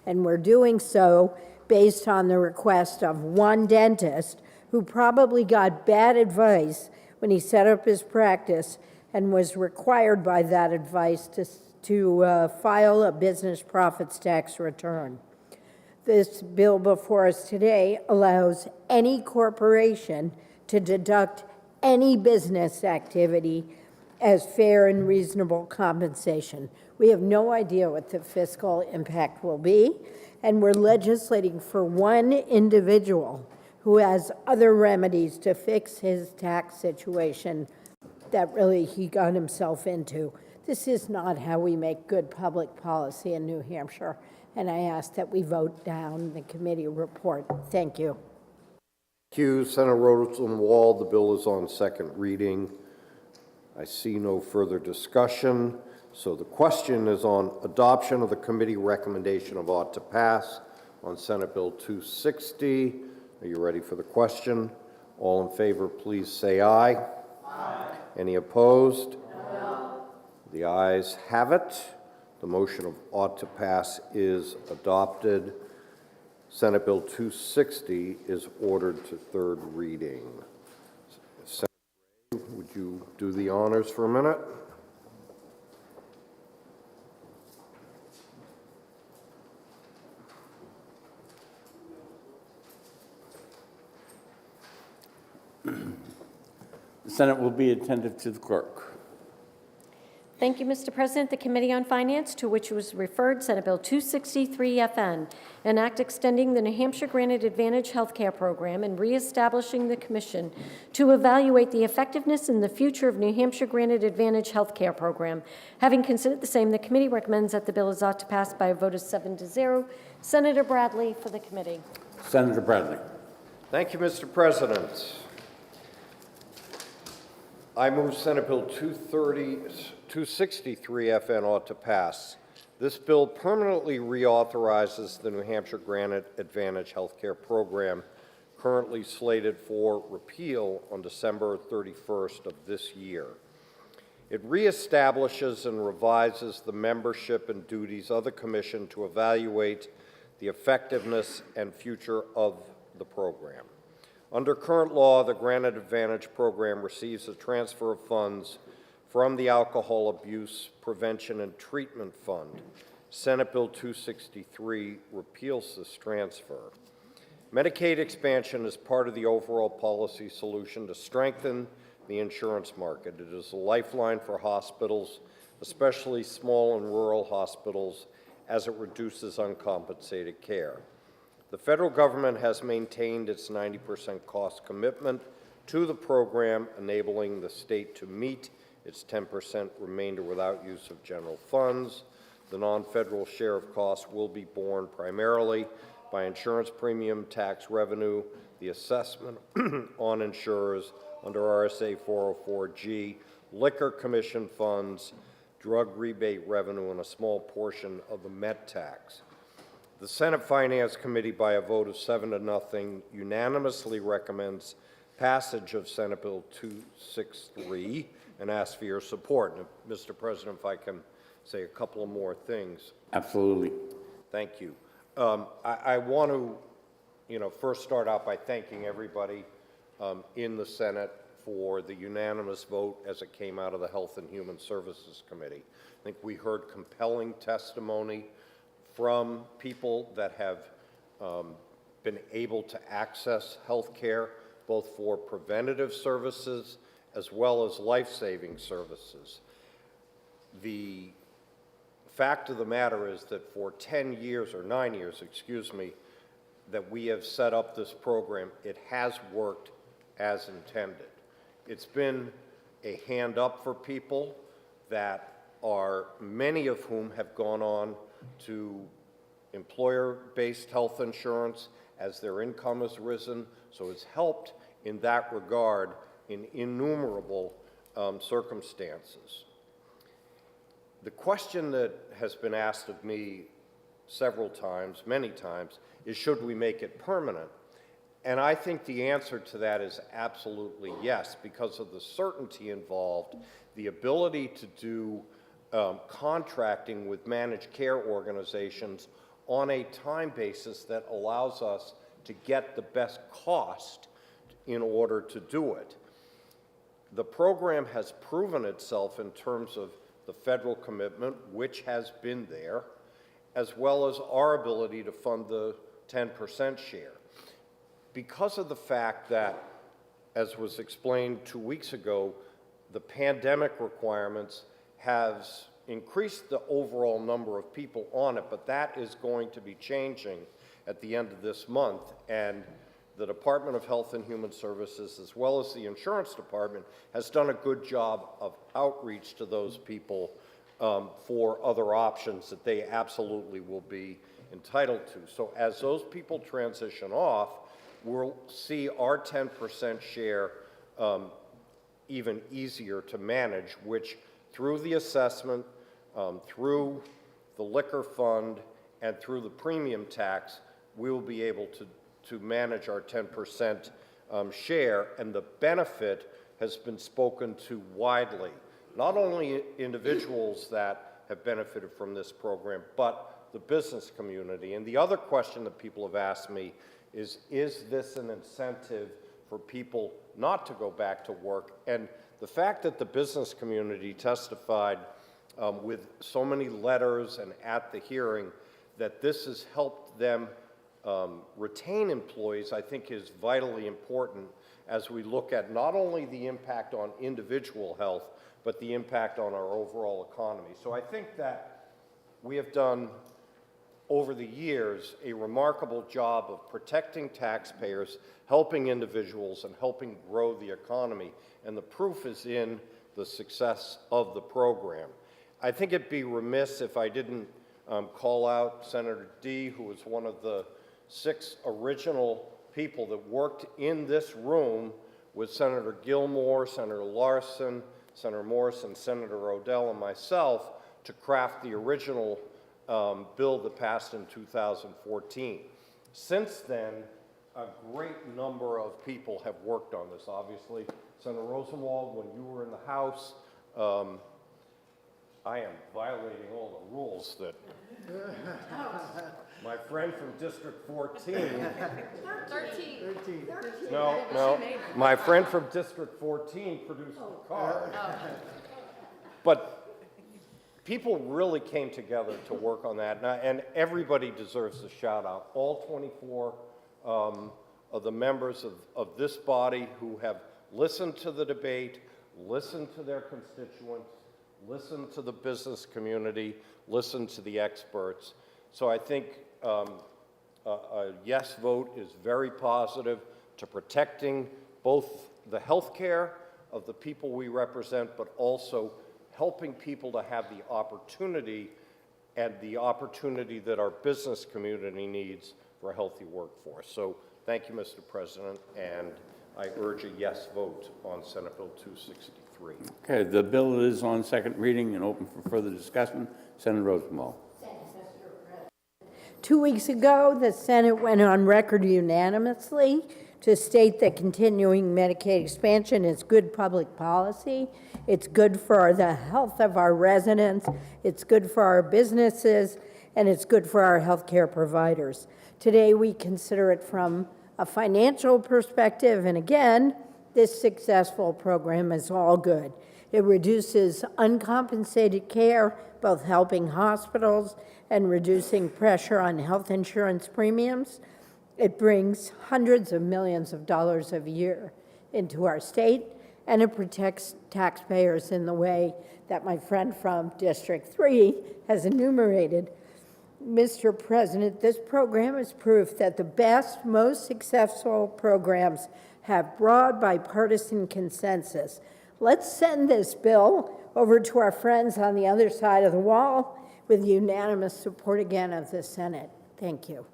And we're doing so based on the request of one dentist who probably got bad advice when he set up his practice and was required by that advice to file a business profits tax return. This bill before us today allows any corporation to deduct any business activity as fair and reasonable compensation. We have no idea what the fiscal impact will be, and we're legislating for one individual who has other remedies to fix his tax situation that really he got himself into. This is not how we make good public policy in New Hampshire, and I ask that we vote down the committee report. Thank you. Thank you, Senator Rosenwald. The bill is on second reading. I see no further discussion, so the question is on adoption of the committee recommendation of ought to pass on Senate Bill 260. Are you ready for the question? All in favor, please say aye. Aye. Any opposed? No. The ayes have it. The motion of ought to pass is adopted. Senate Bill 260 is ordered to third reading. Senator Ray, would you do the honors for a minute? The Senate will be attentive to the clerk. Thank you, Mr. President. The Committee on Finance, to which was referred Senate Bill 263 FN, an act extending the New Hampshire Granted Advantage Healthcare Program and reestablishing the Commission to evaluate the effectiveness and the future of New Hampshire Granted Advantage Healthcare Program. Having considered the same, the committee recommends that the bill is ought to pass by a vote of 7-0. Senator Bradley for the committee. Senator Bradley. Thank you, Mr. President. I move Senate Bill 263 FN ought to pass. This bill permanently reauthorizes the New Hampshire Granted Advantage Healthcare Program, currently slated for repeal on December 31st of this year. It reestablishes and revises the membership and duties of the Commission to evaluate the effectiveness and future of the program. Under current law, the Granted Advantage Program receives a transfer of funds from the Alcohol Abuse Prevention and Treatment Fund. Senate Bill 263 repeals this transfer. Medicaid expansion is part of the overall policy solution to strengthen the insurance market. It is a lifeline for hospitals, especially small and rural hospitals, as it reduces uncompensated care. The federal government has maintained its 90% cost commitment to the program, enabling the state to meet its 10% remainder without use of general funds. The non-federal share of costs will be borne primarily by insurance premium tax revenue, the assessment on insurers under RSA 404G, liquor commission funds, drug rebate revenue, and a small portion of the Met tax. The Senate Finance Committee, by a vote of 7-0, unanimously recommends passage of Senate Bill 263 and asks for your support. And, Mr. President, if I can say a couple of more things. Absolutely. Thank you. I want to, first start out by thanking everybody in the Senate for the unanimous vote as it came out of the Health and Human Services Committee. I think we heard compelling testimony from people that have been able to access health care, both for preventative services as well as life-saving services. The fact of the matter is that for 9 years, that we have set up this program, it has worked as intended. It's been a hand up for people that are, many of whom have gone on to employer-based health insurance as their income has risen, so it's helped in that regard in innumerable circumstances. The question that has been asked of me several times, many times, is should we make it permanent? And I think the answer to that is absolutely yes, because of the certainty involved, the ability to do contracting with managed care organizations on a time basis that allows us to get the best cost in order to do it. The program has proven itself in terms of the federal commitment, which has been there, as well as our ability to fund the 10% share. Because of the fact that, as was explained 2 weeks ago, the pandemic requirements has increased the overall number of people on it, but that is going to be changing at the end of this month. And the Department of Health and Human Services, as well as the Insurance Department, has done a good job of outreach to those people for other options that they absolutely will be entitled to. So as those people transition off, we'll see our 10% share even easier to manage, which through the assessment, through the liquor fund, and through the premium tax, we will be able to manage our 10% share, and the benefit has been spoken to widely. Not only individuals that have benefited from this program, but the business community. And the other question that people have asked me is this an incentive for people not to go back to work? And the fact that the business community testified with so many letters and at the hearing that this has helped them retain employees, I think is vitally important as we look at not only the impact on individual health, but the impact on our overall economy. So I think that we have done, over the years, a remarkable job of protecting taxpayers, helping individuals, and helping grow the economy. And the proof is in the success of the program. I think it'd be remiss if I didn't call out Senator Dee, who was one of the 6 original people that worked in this room with Senator Gilmore, Senator Larson, Senator Morris, and Senator Odell and myself to craft the original bill that passed in 2014. Since then, a great number of people have worked on this. Obviously, Senator Rosenwald, when you were in the House, I am violating all the rules that my friend from District 14. 13. No, my friend from District 14 produced the card. But people really came together to work on that, and everybody deserves a shout out. All 24 of the members of this body who have listened to the debate, listened to their constituents, listened to the business community, listened to the experts. So I think a yes vote is very positive to protecting both the health care of the people we represent, but also helping people to have the opportunity and the opportunity that our business community needs for a healthy workforce. So thank you, Mr. President, and I urge a yes vote on Senate Bill 263. Okay, the bill is on second reading and open for further discussion. Senator Rosenwald. 2 weeks ago, the Senate went on record unanimously to state that continuing Medicaid expansion is good public policy. It's good for the health of our residents, it's good for our businesses, and it's good for our healthcare providers. Today, we consider it from a financial perspective, and again, this successful program is all good. It reduces uncompensated care, both helping hospitals and reducing pressure on health insurance premiums. It brings hundreds of millions of dollars a year into our state, and it protects taxpayers in the way that my friend from District 3 has enumerated. Mr. President, this program is proof that the best, most successful programs have broad bipartisan consensus. Let's send this bill over to our friends on the other side of the wall with unanimous support again of the Senate. Thank you.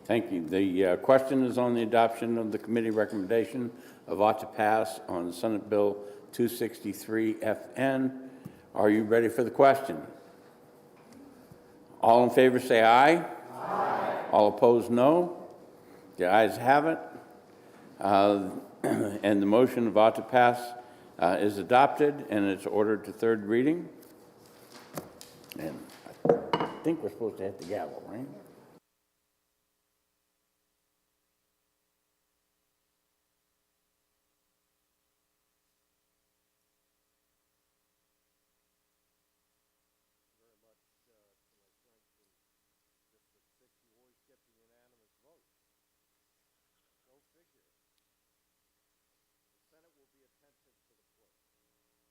Thank you. The question is on the adoption of the committee recommendation of ought to pass on Senate Bill 263 FN. Are you ready for the question? All in favor say aye. Aye. All opposed, no. The ayes have it. And the motion of ought to pass is adopted, and it's ordered to third reading. And I think we're supposed to hit the gavel, right? Go figure. The Senate will be attentive to the clerk.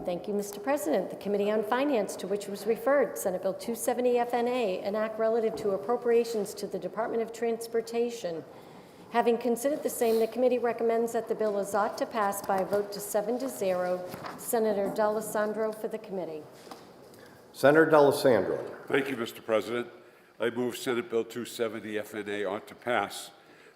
Thank you, Mr. President. The Committee on Finance, to which was referred, Senate Bill 270 FNA, an act relative to appropriations to the Department of Transportation. Having considered the same, the committee recommends that the bill is ought to pass by a vote to 7-0. Senator D'Alessandro for the committee. Senator D'Alessandro. Thank you, Mr. President. I move Senate Bill 270 FNA ought to pass.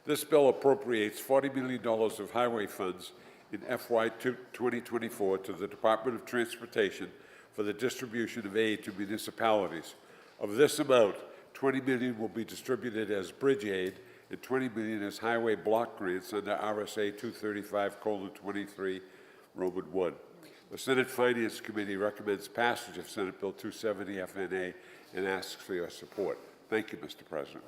This bill appropriates $40 million of highway funds in FY 2024 to the Department of Transportation for the distribution of aid to municipalities. Of this amount, $20 million will be distributed as bridge aid and $20 million as highway block grants under RSA 235:23, Roman 1. The Senate Finance Committee recommends passage of Senate Bill 270 FNA and asks for your support. Thank you, Mr. President.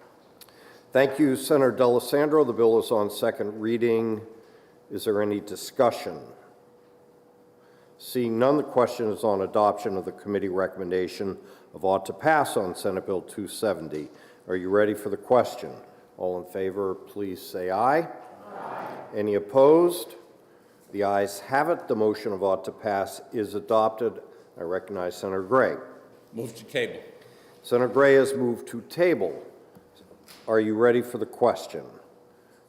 Thank you, Senator D'Alessandro. The bill is on second reading. Is there any discussion? Seeing none, the question is on adoption of the committee recommendation of ought to pass on Senate Bill 270. Are you ready for the question? All in favor, please say aye. Aye. Any opposed? The ayes have it. The motion of ought to pass is adopted. I recognize Senator Gray. Move to table. Senator Gray has moved to table. Are you ready for the question?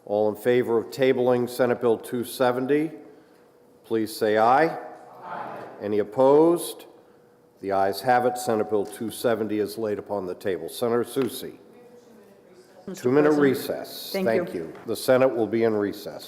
All in favor of tabling Senate Bill 270, please say aye. Aye. Any opposed? The ayes have it. Senate Bill 270 is laid upon the table. Senator Susi. Two-minute recess. Thank you. The Senate will be in recess.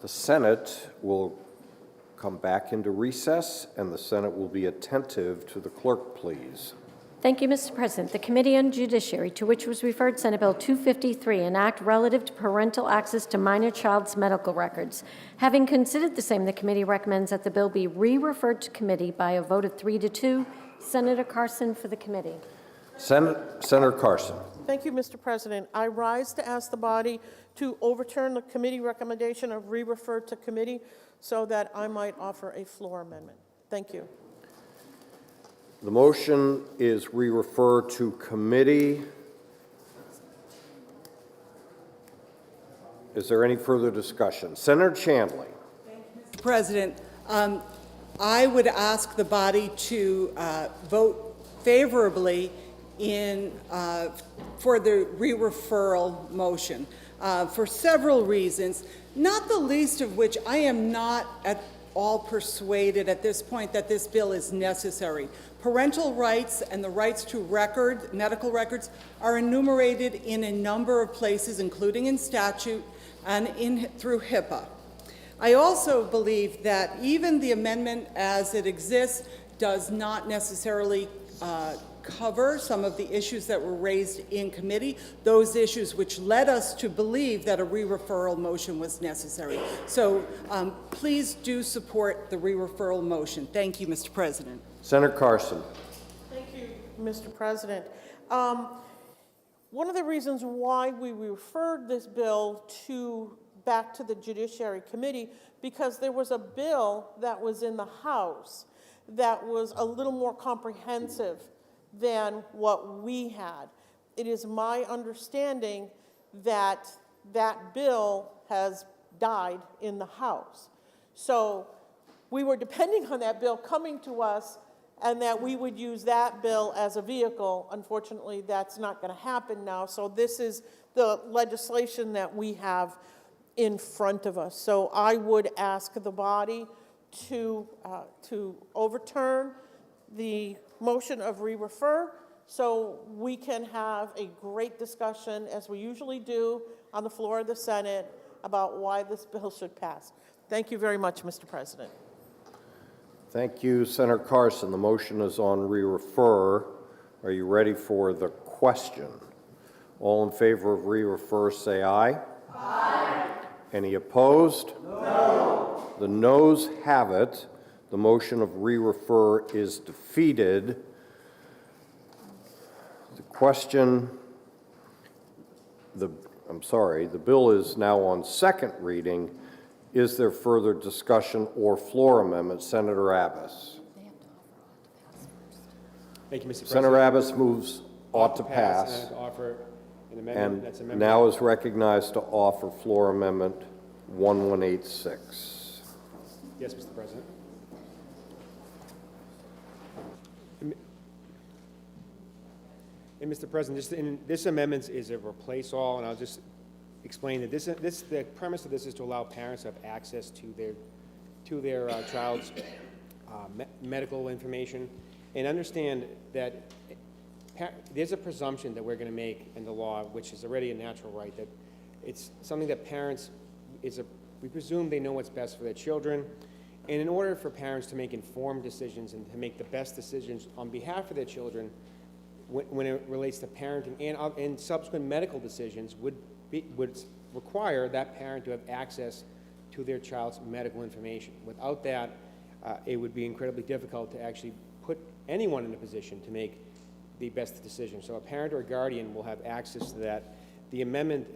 The Senate will come back into recess, and the Senate will be attentive to the clerk, please. Thank you, Mr. President. The Committee on Judiciary, to which was referred Senate Bill 253, an act relative to parental access to minor child's medical records. Having considered the same, the committee recommends that the bill be re-referred to committee by a vote of 3-2. Senator Carson for the committee. Senator Carson. Thank you, Mr. President. I rise to ask the body to overturn the committee recommendation of re-refer to committee so that I might offer a floor amendment. Thank you. The motion is re-refer to committee. Is there any further discussion? Senator Chandler. Mr. President, I would ask the body to vote favorably for the re-referral motion for several reasons, not the least of which I am not at all persuaded at this point that this bill is necessary. Parental rights and the rights to medical records are enumerated in a number of places, including in statute and through HIPAA. I also believe that even the amendment as it exists does not necessarily cover some of the issues that were raised in committee, those issues which led us to believe that a re-referral motion was necessary. So please do support the re-referral motion. Thank you, Mr. President. Senator Carson. Thank you, Mr. President. One of the reasons why we referred this bill back to the Judiciary Committee, because there was a bill that was in the House that was a little more comprehensive than what we had. It is my understanding that that bill has died in the House. So we were depending on that bill coming to us and that we would use that bill as a vehicle. Unfortunately, that's not going to happen now. So this is the legislation that we have in front of us. So I would ask the body to overturn the motion of re-refer so we can have a great discussion, as we usually do on the floor of the Senate, about why this bill should pass. Thank you very much, Mr. President. Thank you, Senator Carson. The motion is on re-refer. Are you ready for the question? All in favor of re-refer, say aye. Aye. Any opposed? No. The noes have it. The motion of re-refer is defeated. The question, the bill is now on second reading. Is there further discussion or floor amendment? Senator Abbas. Thank you, Mr. President. Senator Abbas moves ought to pass. And offer an amendment that's And now is recognized to offer floor amendment 1186. Yes, Mr. President. And Mr. President, this amendment is a replace all, and I'll just explain that the premise of this is to allow parents to have access to their child's medical information, and understand that there's a presumption that we're going to make in the law, which is already a natural right, that it's something that parents we presume they know what's best for their children, and in order for parents to make informed decisions and to make the best decisions on behalf of their children, when it relates to parenting and subsequent medical decisions, would require that parent to have access to their child's medical information. Without that, it would be incredibly difficult to actually put anyone in a position to make the best decision. So a parent or a guardian will have access to that. The amendment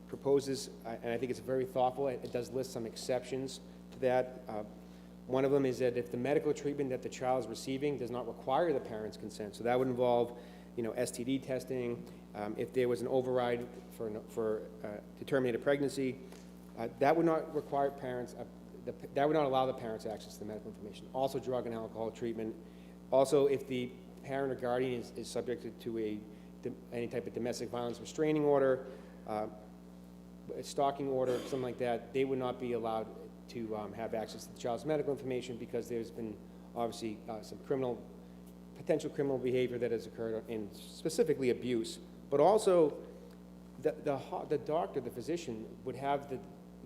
proposes, and I think it's very thoughtful, it does list some exceptions to that. One of them is that if the medical treatment that the child is receiving does not require the parent's consent, so that would involve STD testing, if there was an override for to terminate a pregnancy, that would not require parents, that would not allow the parents access to the medical information. Also drug and alcohol treatment. Also, if the parent or guardian is subjected to any type of domestic violence restraining order, a stalking order, something like that, they would not be allowed to have access to the child's medical information because there's been obviously some potential criminal behavior that has occurred, and specifically abuse. But also, the doctor, the physician, would have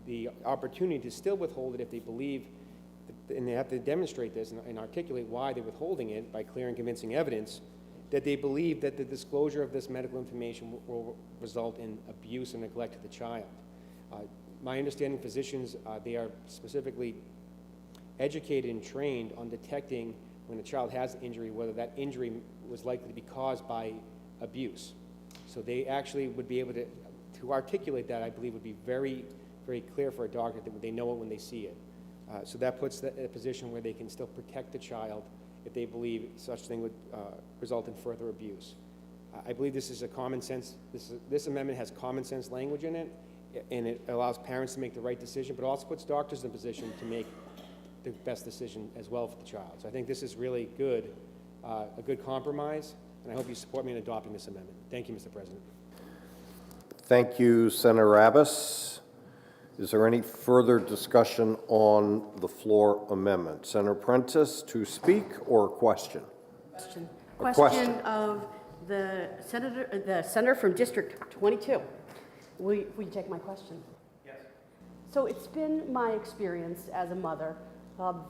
the opportunity to still withhold it if they believe, and they have to demonstrate this and articulate why they're withholding it by clear and convincing evidence, that they believe that the disclosure of this medical information will result in abuse and neglect of the child. My understanding, physicians, they are specifically educated and trained on detecting when a child has an injury, whether that injury was likely to be caused by abuse. So they actually would be able to articulate that, I believe, would be very, very clear for a doctor that they know it when they see it. So that puts them in a position where they can still protect the child if they believe such thing would result in further abuse. I believe this is a common sense, this amendment has common sense language in it, and it allows parents to make the right decision, but also puts doctors in a position to make the best decision as well for the child. So I think this is really good, a good compromise, and I hope you support me in adopting this amendment. Thank you, Mr. President. Thank you, Senator Abbas. Is there any further discussion on the floor amendment? Senator Prentice to speak or question? Question. A question of the senator from District 22. Will you take my question? Yes. So it's been my experience as a mother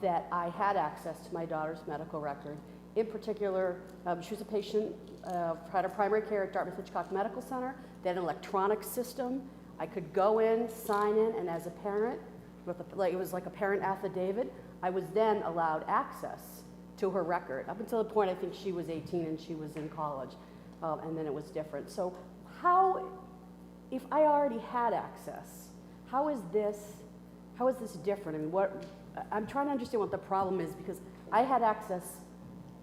that I had access to my daughter's medical record. In particular, she was a patient, had a primary care at Dartmouth-Hitchcock Medical Center. They had an electronic system. I could go in, sign in, and as a parent, it was like a parent affidavit, I was then allowed access to her record. Up until the point I think she was 18 and she was in college, and then it was different. So if I already had access, how is this different? I mean, I'm trying to understand what the problem is, because I had access,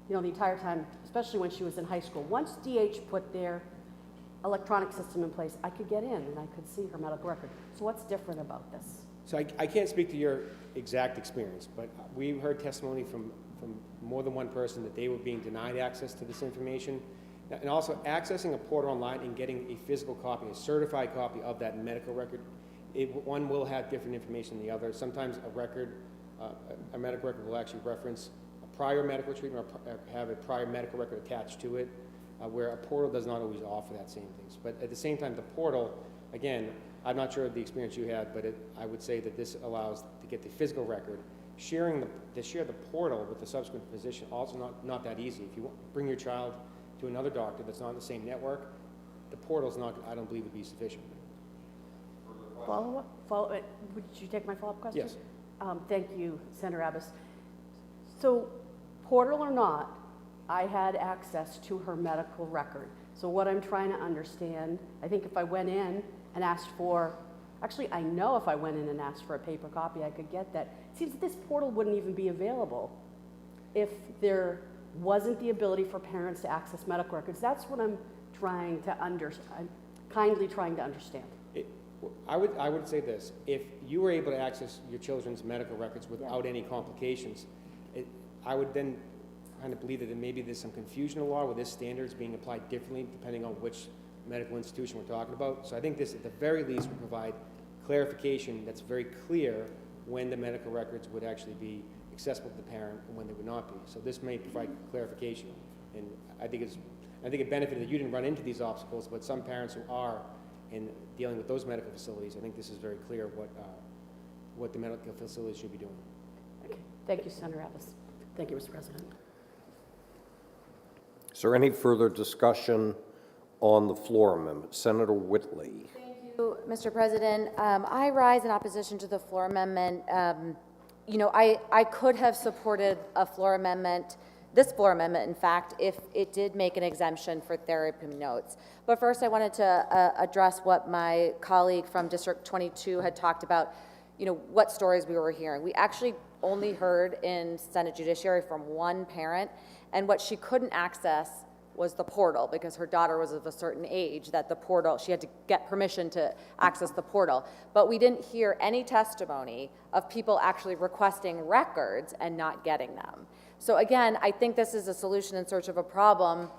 the entire time, especially when she was in high school. Once DH put their electronic system in place, I could get in and I could see her medical record. So what's different about this? So I can't speak to your exact experience, but we heard testimony from more than one person that they were being denied access to this information. And also accessing a portal online and getting a physical copy, a certified copy of that medical record, one will have different information than the other. Sometimes a medical record will actually reference a prior medical treatment or have a prior medical record attached to it, where a portal does not always offer that same things. But at the same time, the portal, again, I'm not sure of the experience you had, but I would say that this allows to get the physical record. To share the portal with the subsequent physician, also not that easy. If you bring your child to another doctor that's not in the same network, the portal's not, I don't believe, would be sufficient. Follow-up? Would you take my follow-up question? Yes. Thank you, Senator Abbas. So, portal or not, I had access to her medical record. So what I'm trying to understand, I think if I went in and asked for, actually I know if I went in and asked for a paper copy, I could get that. It seems that this portal wouldn't even be available if there wasn't the ability for parents to access medical records. That's what I'm trying to I'm kindly trying to understand. I would say this: if you were able to access your children's medical records without any complications, I would then kind of believe that maybe there's some confusion in the law where this standard is being applied differently depending on which medical institution we're talking about. So I think this, at the very least, would provide clarification that's very clear when the medical records would actually be accessible to the parent and when they would not be. So this may provide clarification, and I think it benefited that you didn't run into these obstacles, but some parents who are in dealing with those medical facilities, I think this is very clear what the medical facilities should be doing. Okay. Thank you, Senator Abbas. Thank you, Mr. President. Is there any further discussion on the floor amendment? Senator Whitley. Thank you, Mr. President. I rise in opposition to the floor amendment. I could have supported a floor amendment, this floor amendment, in fact, if it did make an exemption for therapy notes. But first, I wanted to address what my colleague from District 22 had talked about, what stories we were hearing. We actually only heard in Senate Judiciary from one parent, and what she couldn't access was the portal because her daughter was of a certain age that the portal, she had to get permission to access the portal. But we didn't hear any testimony of people actually requesting records and not getting them. So again, I think this is a solution in search of a problem,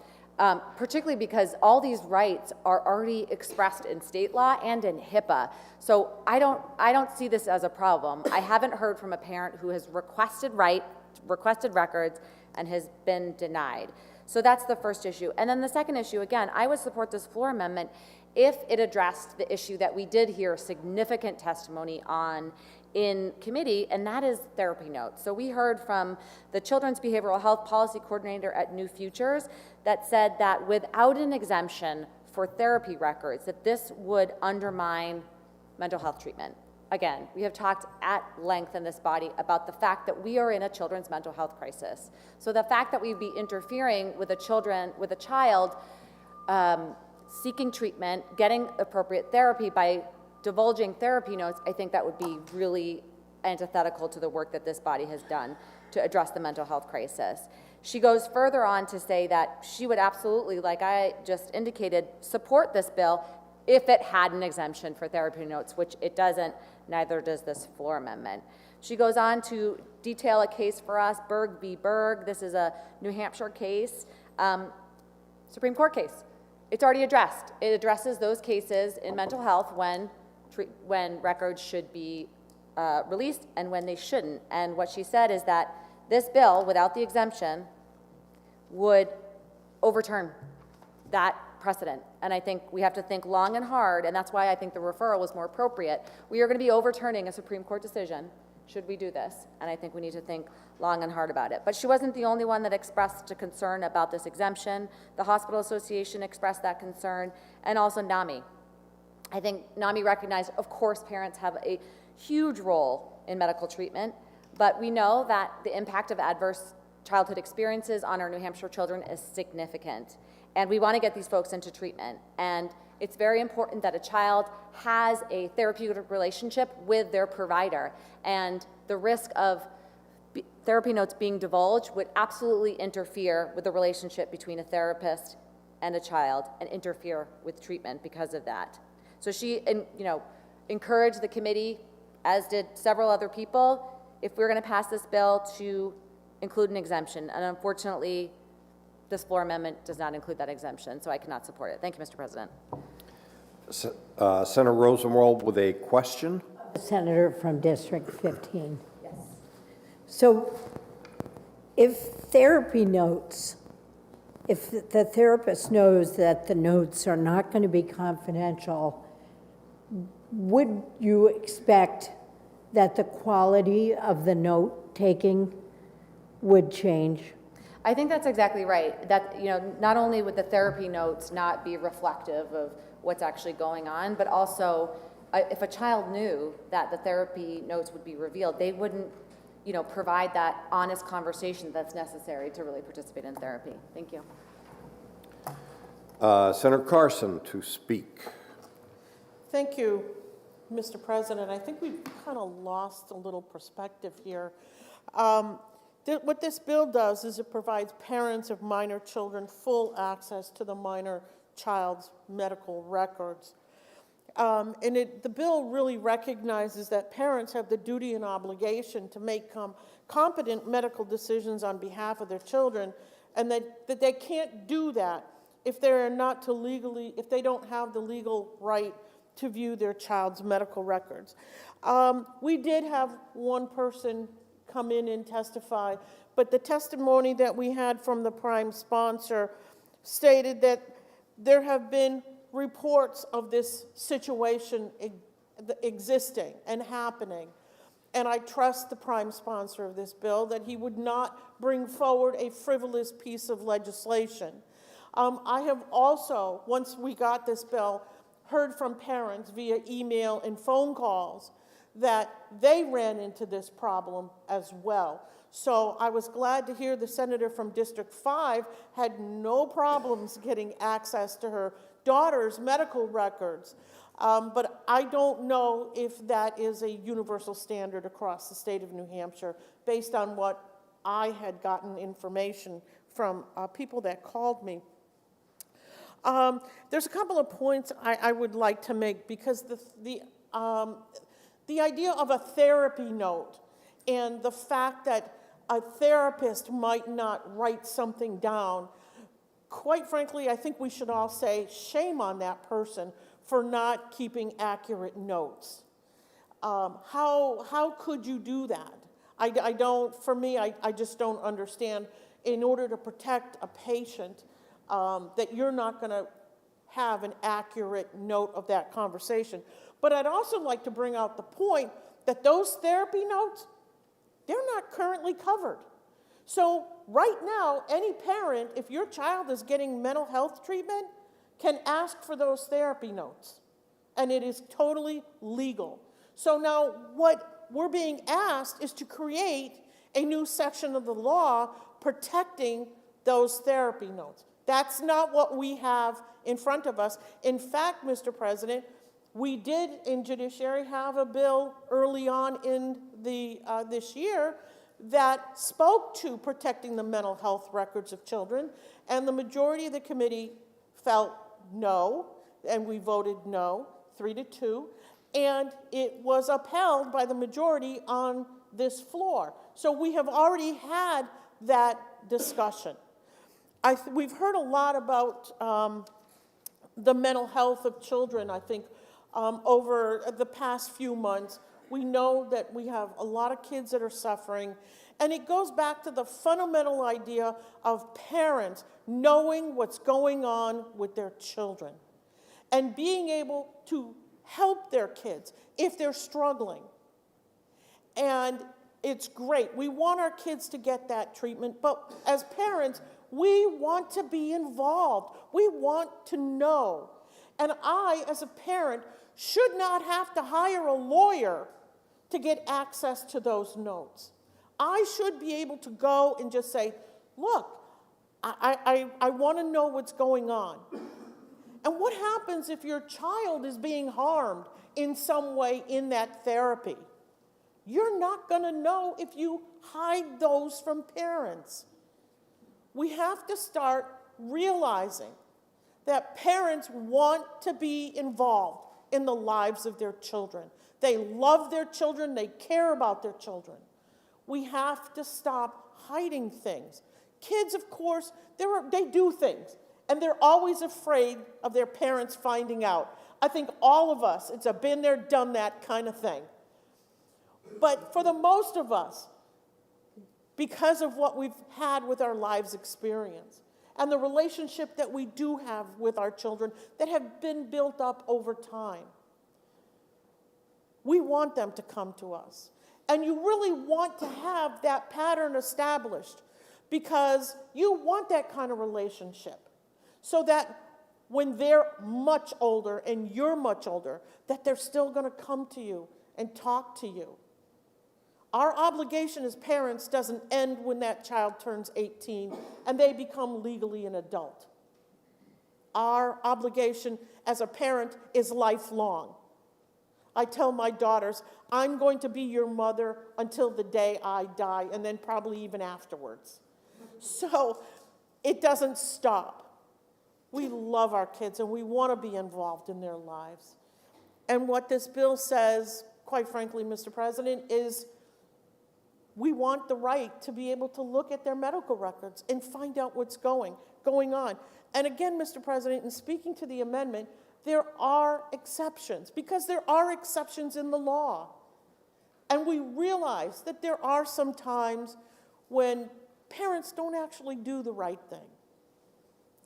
particularly because all these rights are already expressed in state law and in HIPAA. So I don't see this as a problem. I haven't heard from a parent who has requested records and has been denied. So that's the first issue. And then the second issue, again, I would support this floor amendment if it addressed the issue that we did hear significant testimony on in committee, and that is therapy notes. So we heard from the Children's Behavioral Health Policy Coordinator at New Futures that said that without an exemption for therapy records, that this would undermine mental health treatment. Again, we have talked at length in this body about the fact that we are in a children's mental health crisis. So the fact that we'd be interfering with a child seeking treatment, getting appropriate therapy by divulging therapy notes, I think that would be really antithetical to the work that this body has done to address the mental health crisis. She goes further on to say that she would absolutely, like I just indicated, support this bill if it had an exemption for therapy notes, which it doesn't, neither does this floor amendment. She goes on to detail a case for us, Berg v. Berg. This is a New Hampshire case, Supreme Court case. It's already addressed. It addresses those cases in mental health when records should be released and when they shouldn't. And what she said is that this bill, without the exemption, would overturn that precedent. And I think we have to think long and hard, and that's why I think the referral was more appropriate. We are going to be overturning a Supreme Court decision should we do this, and I think we need to think long and hard about it. But she wasn't the only one that expressed a concern about this exemption. The Hospital Association expressed that concern, and also NAMI. I think NAMI recognized, of course, parents have a huge role in medical treatment, but we know that the impact of adverse childhood experiences on our New Hampshire children is significant. And we want to get these folks into treatment. And it's very important that a child has a therapeutic relationship with their provider. And the risk of therapy notes being divulged would absolutely interfere with the relationship between a therapist and a child and interfere with treatment because of that. So she encouraged the committee, as did several other people, if we're going to pass this bill, to include an exemption. And unfortunately, this floor amendment does not include that exemption, so I cannot support it. Thank you, Mr. President. Senator Rosenwald with a question. Senator from District 15. Yes. So if therapy notes, if the therapist knows that the notes are not going to be confidential, would you expect that the quality of the note taking would change? I think that's exactly right. That, not only would the therapy notes not be reflective of what's actually going on, but also if a child knew that the therapy notes would be revealed, they wouldn't, provide that honest conversation that's necessary to really participate in therapy. Thank you. Senator Carson to speak. Thank you, Mr. President. I think we've kind of lost a little perspective here. What this bill does is it provides parents of minor children full access to the minor child's medical records. The bill really recognizes that parents have the duty and obligation to make competent medical decisions on behalf of their children, and that they can't do that if if they don't have the legal right to view their child's medical records. We did have one person come in and testify, but the testimony that we had from the prime sponsor stated that there have been reports of this situation existing and happening. And I trust the prime sponsor of this bill that he would not bring forward a frivolous piece of legislation. I have also, once we got this bill, heard from parents via email and phone calls that they ran into this problem as well. So I was glad to hear the senator from District 5 had no problems getting access to her daughter's medical records. But I don't know if that is a universal standard across the state of New Hampshire based on what I had gotten information from people that called me. There's a couple of points I would like to make because the idea of a therapy note and the fact that a therapist might not write something down, quite frankly, I think we should all say shame on that person for not keeping accurate notes. How could you do that? I just don't understand. In order to protect a patient, that you're not going to have an accurate note of that conversation. But I'd also like to bring out the point that those therapy notes, they're not currently covered. So right now, any parent, if your child is getting mental health treatment, can ask for those therapy notes. And it is totally legal. So now what we're being asked is to create a new section of the law protecting those therapy notes. That's not what we have in front of us. In fact, Mr. President, we did in Judiciary have a bill early on in this year that spoke to protecting the mental health records of children, and the majority of the committee felt no, and we voted no, 3-2, and it was upheld by the majority on this floor. So we have already had that discussion. We've heard a lot about the mental health of children, I think, over the past few months. We know that we have a lot of kids that are suffering, and it goes back to the fundamental idea of parents knowing what's going on with their children and being able to help their kids if they're struggling. And it's great. We want our kids to get that treatment, but as parents, we want to be involved. We want to know. And I, as a parent, should not have to hire a lawyer to get access to those notes. I should be able to go and just say, look, I want to know what's going on. And what happens if your child is being harmed in some way in that therapy? You're not going to know if you hide those from parents. We have to start realizing that parents want to be involved in the lives of their children. They love their children. They care about their children. We have to stop hiding things. Kids, of course, they do things, and they're always afraid of their parents finding out. I think all of us, it's a been there, done that kind of thing. But for the most of us, because of what we've had with our lives experience and the relationship that we do have with our children that have been built up over time, we want them to come to us. And you really want to have that pattern established because you want that kind of relationship so that when they're much older and you're much older, that they're still going to come to you and talk to you. Our obligation as parents doesn't end when that child turns 18 and they become legally an adult. Our obligation as a parent is lifelong. I tell my daughters, I'm going to be your mother until the day I die, and then probably even afterwards. So it doesn't stop. We love our kids and we want to be involved in their lives. And what this bill says, quite frankly, Mr. President, is we want the right to be able to look at their medical records and find out what's going on. And again, Mr. President, in speaking to the amendment, there are exceptions, because there are exceptions in the law. And we realize that there are some times when parents don't actually do the right thing.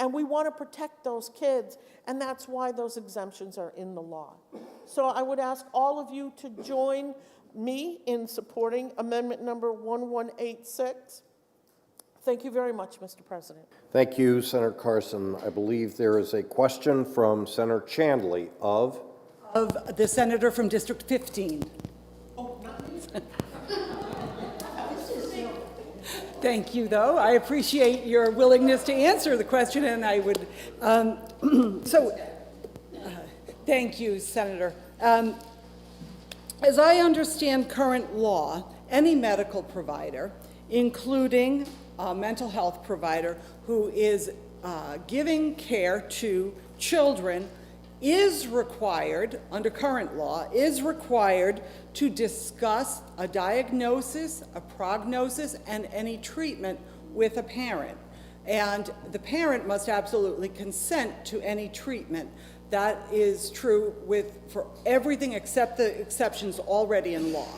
And we want to protect those kids, and that's why those exemptions are in the law. So I would ask all of you to join me in supporting amendment number 1186. Thank you very much, Mr. President. Thank you, Senator Carson. I believe there is a question from Senator Chandley of the senator from District 15. Oh, not me. Thank you, though. I appreciate your willingness to answer the question, and I would, thank you, Senator. As I understand current law, any medical provider, including a mental health provider who is giving care to children, is required, under current law, is required to discuss a diagnosis, a prognosis, and any treatment with a parent. And the parent must absolutely consent to any treatment. That is true for everything except the exceptions already in law.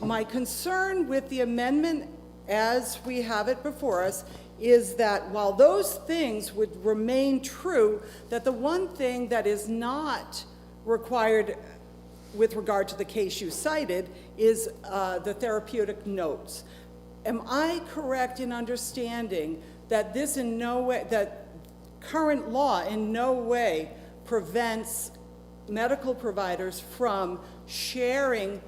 My concern with the amendment as we have it before us is that while those things would remain true, that the one thing that is not required with regard to the case you cited is the therapeutic notes. Am I correct in understanding that this in no way, that current law in no way prevents medical providers from sharing,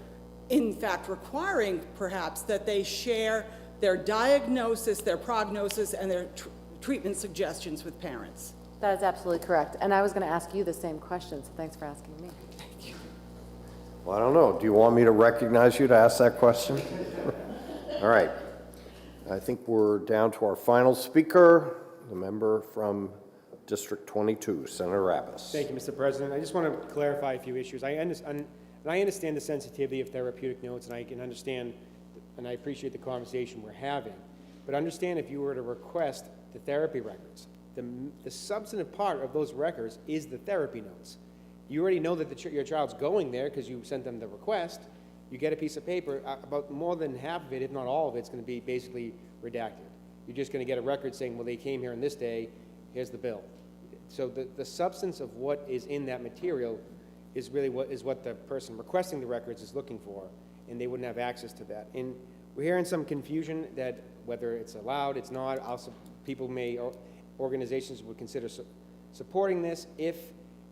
in fact requiring perhaps, that they share their diagnosis, their prognosis, and their treatment suggestions with parents? That is absolutely correct. And I was going to ask you the same question, so thanks for asking me. Thank you. Well, I don't know. Do you want me to recognize you to ask that question? All right. I think we're down to our final speaker, the member from District 22, Senator Abbas. Thank you, Mr. President. I just want to clarify a few issues. I understand the sensitivity of therapeutic notes, and I can understand, and I appreciate the conversation we're having. But understand, if you were to request the therapy records, the substantive part of those records is the therapy notes. You already know that your child's going there because you sent them the request. You get a piece of paper, about more than half of it, if not all of it, is going to be basically redacted. You're just going to get a record saying, well, they came here on this day, here's the bill. So the substance of what is in that material is really what the person requesting the records is looking for, and they wouldn't have access to that. And we're hearing some confusion that whether it's allowed, it's not. Also, people organizations would consider supporting this if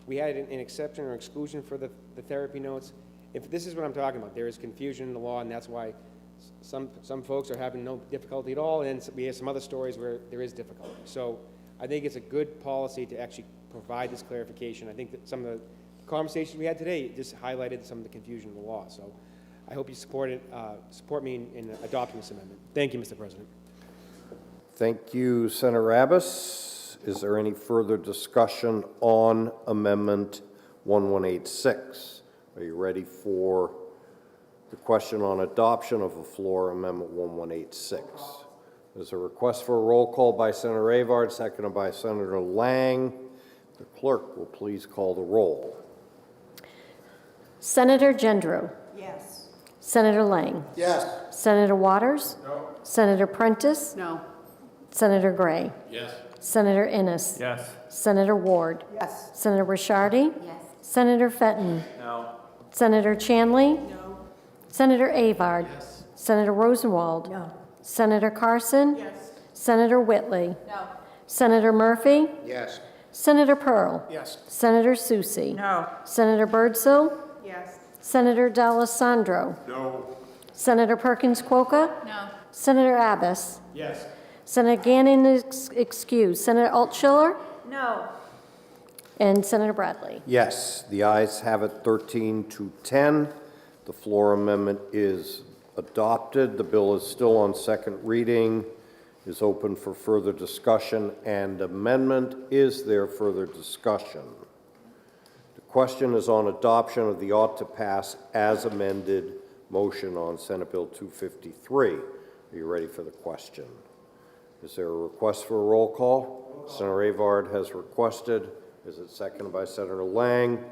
we had an exception or exclusion for the therapy notes. If this is what I'm talking about, there is confusion in the law, and that's why some folks are having no difficulty at all, and we have some other stories where there is difficulty. So I think it's a good policy to actually provide this clarification. I think that some of the conversations we had today just highlighted some of the confusion in the law. So I hope you support me in adopting this amendment. Thank you, Mr. President. Thank you, Senator Abbas. Is there any further discussion on Amendment 1186? Are you ready for the question on adoption of the floor Amendment 1186? There's a request for a roll call by Senator Avard, seconded by Senator Lang. The clerk will please call the roll. Senator Gendreau. Yes. Senator Lang. Yes. Senator Waters. No. Senator Prentice. No. Senator Gray. Yes. Senator Innes. Yes. Senator Ward. Yes. Senator Ricciardi. Yes. Senator Fenton. No. Senator Chanley. No. Senator Avard. Yes. Senator Rosenwald. No. Senator Carson. Yes. Senator Whitley. No. Senator Murphy. Yes. Senator Pearl. Yes. Senator Susi. No. Senator Birdsell. Yes. Senator D'Alessandro. No. Senator Perkins Quokka. No. Senator Abbas. Yes. Senator Gannon is excused. Senator Altschiller. No. And Senator Bradley. Yes, the ayes have it 13-10. The floor amendment is adopted. The bill is still on second reading, is open for further discussion and amendment. Is there further discussion? The question is on adoption of the ought to pass as amended motion on Senate Bill 253. Are you ready for the question? Is there a request for a roll call? Senator Avard has requested. Is it seconded by Senator Lang?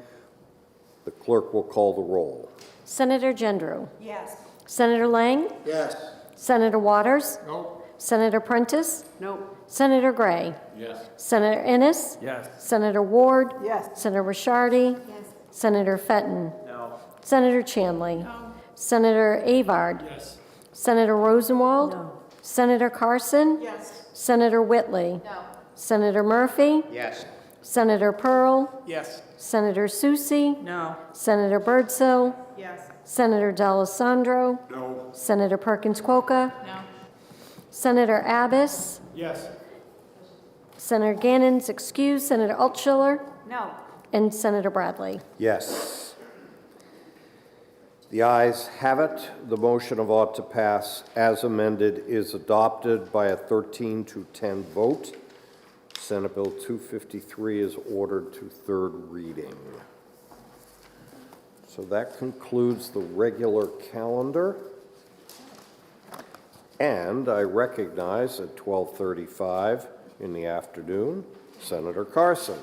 The clerk will call the roll. Senator Gendreau. Yes. Senator Lang. Yes. Senator Waters. No. Senator Prentice. No. Senator Gray. Yes. Senator Innes. Yes. Senator Ward. Yes. Senator Ricciardi. Yes. Senator Fenton. No. Senator Chanley. No. Senator Avard. Yes. Senator Rosenwald. No. Senator Carson. Yes. Senator Whitley. No. Senator Murphy. Yes. Senator Pearl. Yes. Senator Susi. No. Senator Birdsell. Yes. Senator D'Alessandro. No. Senator Perkins Quokka. No. Senator Abbas. Yes. Senator Gannon's excused. Senator Altschiller. No. And Senator Bradley. Yes. The ayes have it. The motion of ought to pass as amended is adopted by a 13-10 vote. Senate Bill 253 is ordered to third reading. So that concludes the regular calendar. And I recognize at 12:35 in the afternoon, Senator Carson.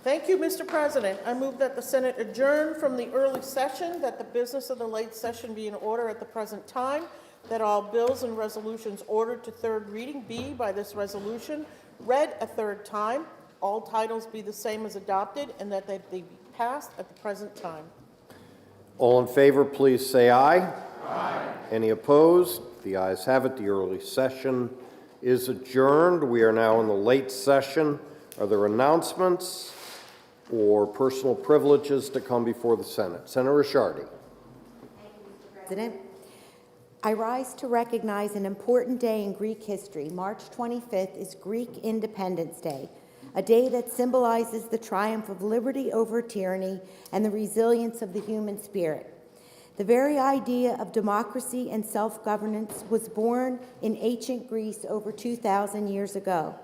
Thank you, Mr. President. I move that the Senate adjourn from the early session, that the business of the late session be in order at the present time, that all bills and resolutions ordered to third reading be, by this resolution, read a third time, all titles be the same as adopted, and that they be passed at the present time. All in favor, please say aye. Aye. Any opposed? The ayes have it. The early session is adjourned. We are now in the late session. Are there announcements or personal privileges to come before the Senate? Senator Ricciardi. President, I rise to recognize an important day in Greek history. March 25th is Greek Independence Day, a day that symbolizes the triumph of liberty over tyranny and the resilience of the human spirit. The very idea of democracy and self-governance was born in ancient Greece over 2,000 years ago.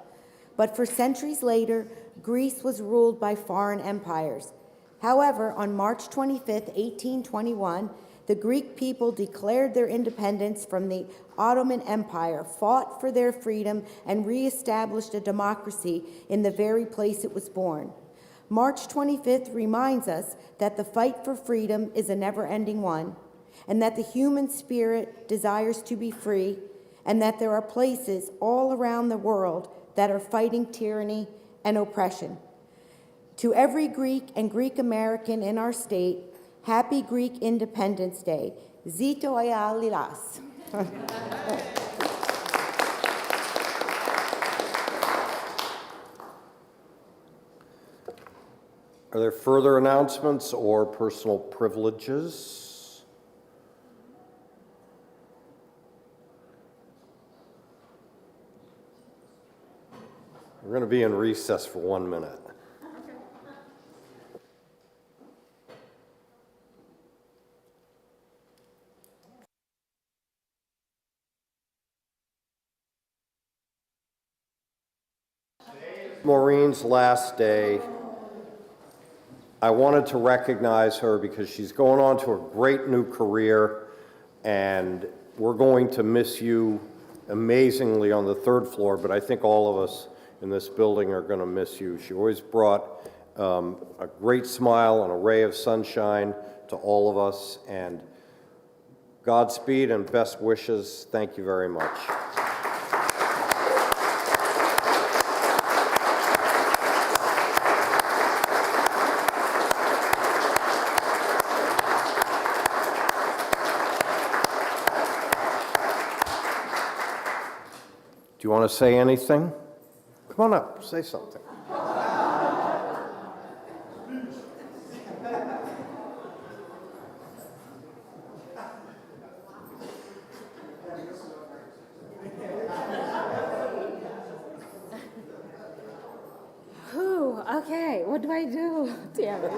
But for centuries later, Greece was ruled by foreign empires. However, on March 25th, 1821, the Greek people declared their independence from the Ottoman Empire, fought for their freedom, and reestablished a democracy in the very place it was born. March 25th reminds us that the fight for freedom is a never-ending one, and that the human spirit desires to be free, and that there are places all around the world that are fighting tyranny and oppression. To every Greek and Greek American in our state, happy Greek Independence Day. Zito Lilas. Are there further announcements or personal privileges? We're going to be in recess for 1 minute. Maureen's last day. I wanted to recognize her because she's going on to a great new career, and we're going to miss you amazingly on the third floor, but I think all of us in this building are going to miss you. She always brought a great smile and a ray of sunshine to all of us, and Godspeed and best wishes. Thank you very much. Do you want to say anything? Come on up, say something. Okay, what do I do? Damn it.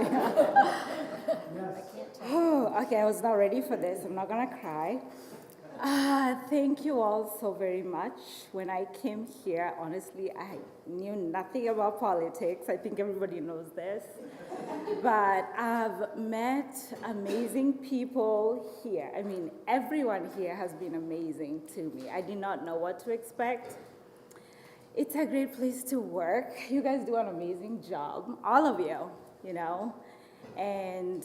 Okay, I was not ready for this. I'm not gonna cry. Thank you all so very much. When I came here, honestly, I knew nothing about politics. I think everybody knows this. But I've met amazing people here. I mean, everyone here has been amazing to me. I did not know what to expect. It's a great place to work. You guys do an amazing job, all of you, you know. And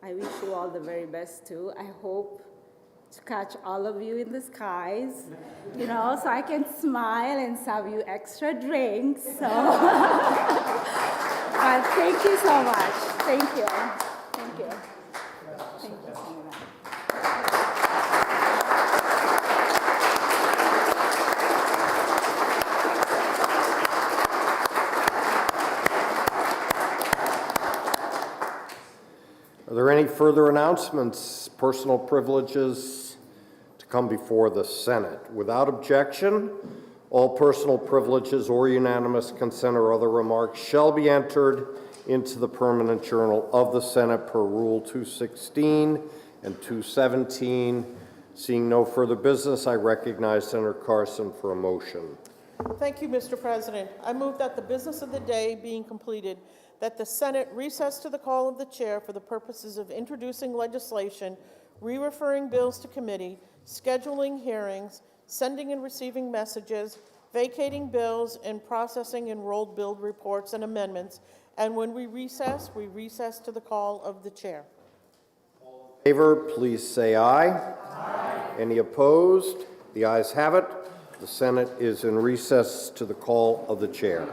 I wish you all the very best too. I hope to catch all of you in the skies, you know, so I can smile and serve you extra drinks. So, but thank you so much. Thank you. Thank you. Thank you so much. Are there any further announcements, personal privileges to come before the Senate? Without objection, all personal privileges or unanimous consent or other remarks shall be entered into the permanent journal of the Senate per Rule 216 and 217. Seeing no further business, I recognize Senator Carson for a motion. Thank you, Mr. President. I move that the business of the day being completed, that the Senate recess to the call of the chair for the purposes of introducing legislation, re-referring bills to committee, scheduling hearings, sending and receiving messages, vacating bills, and processing enrolled bill reports and amendments. And when we recess to the call of the chair. All in favor, please say aye. Aye. Any opposed? The ayes have it. The Senate is in recess to the call of the chair.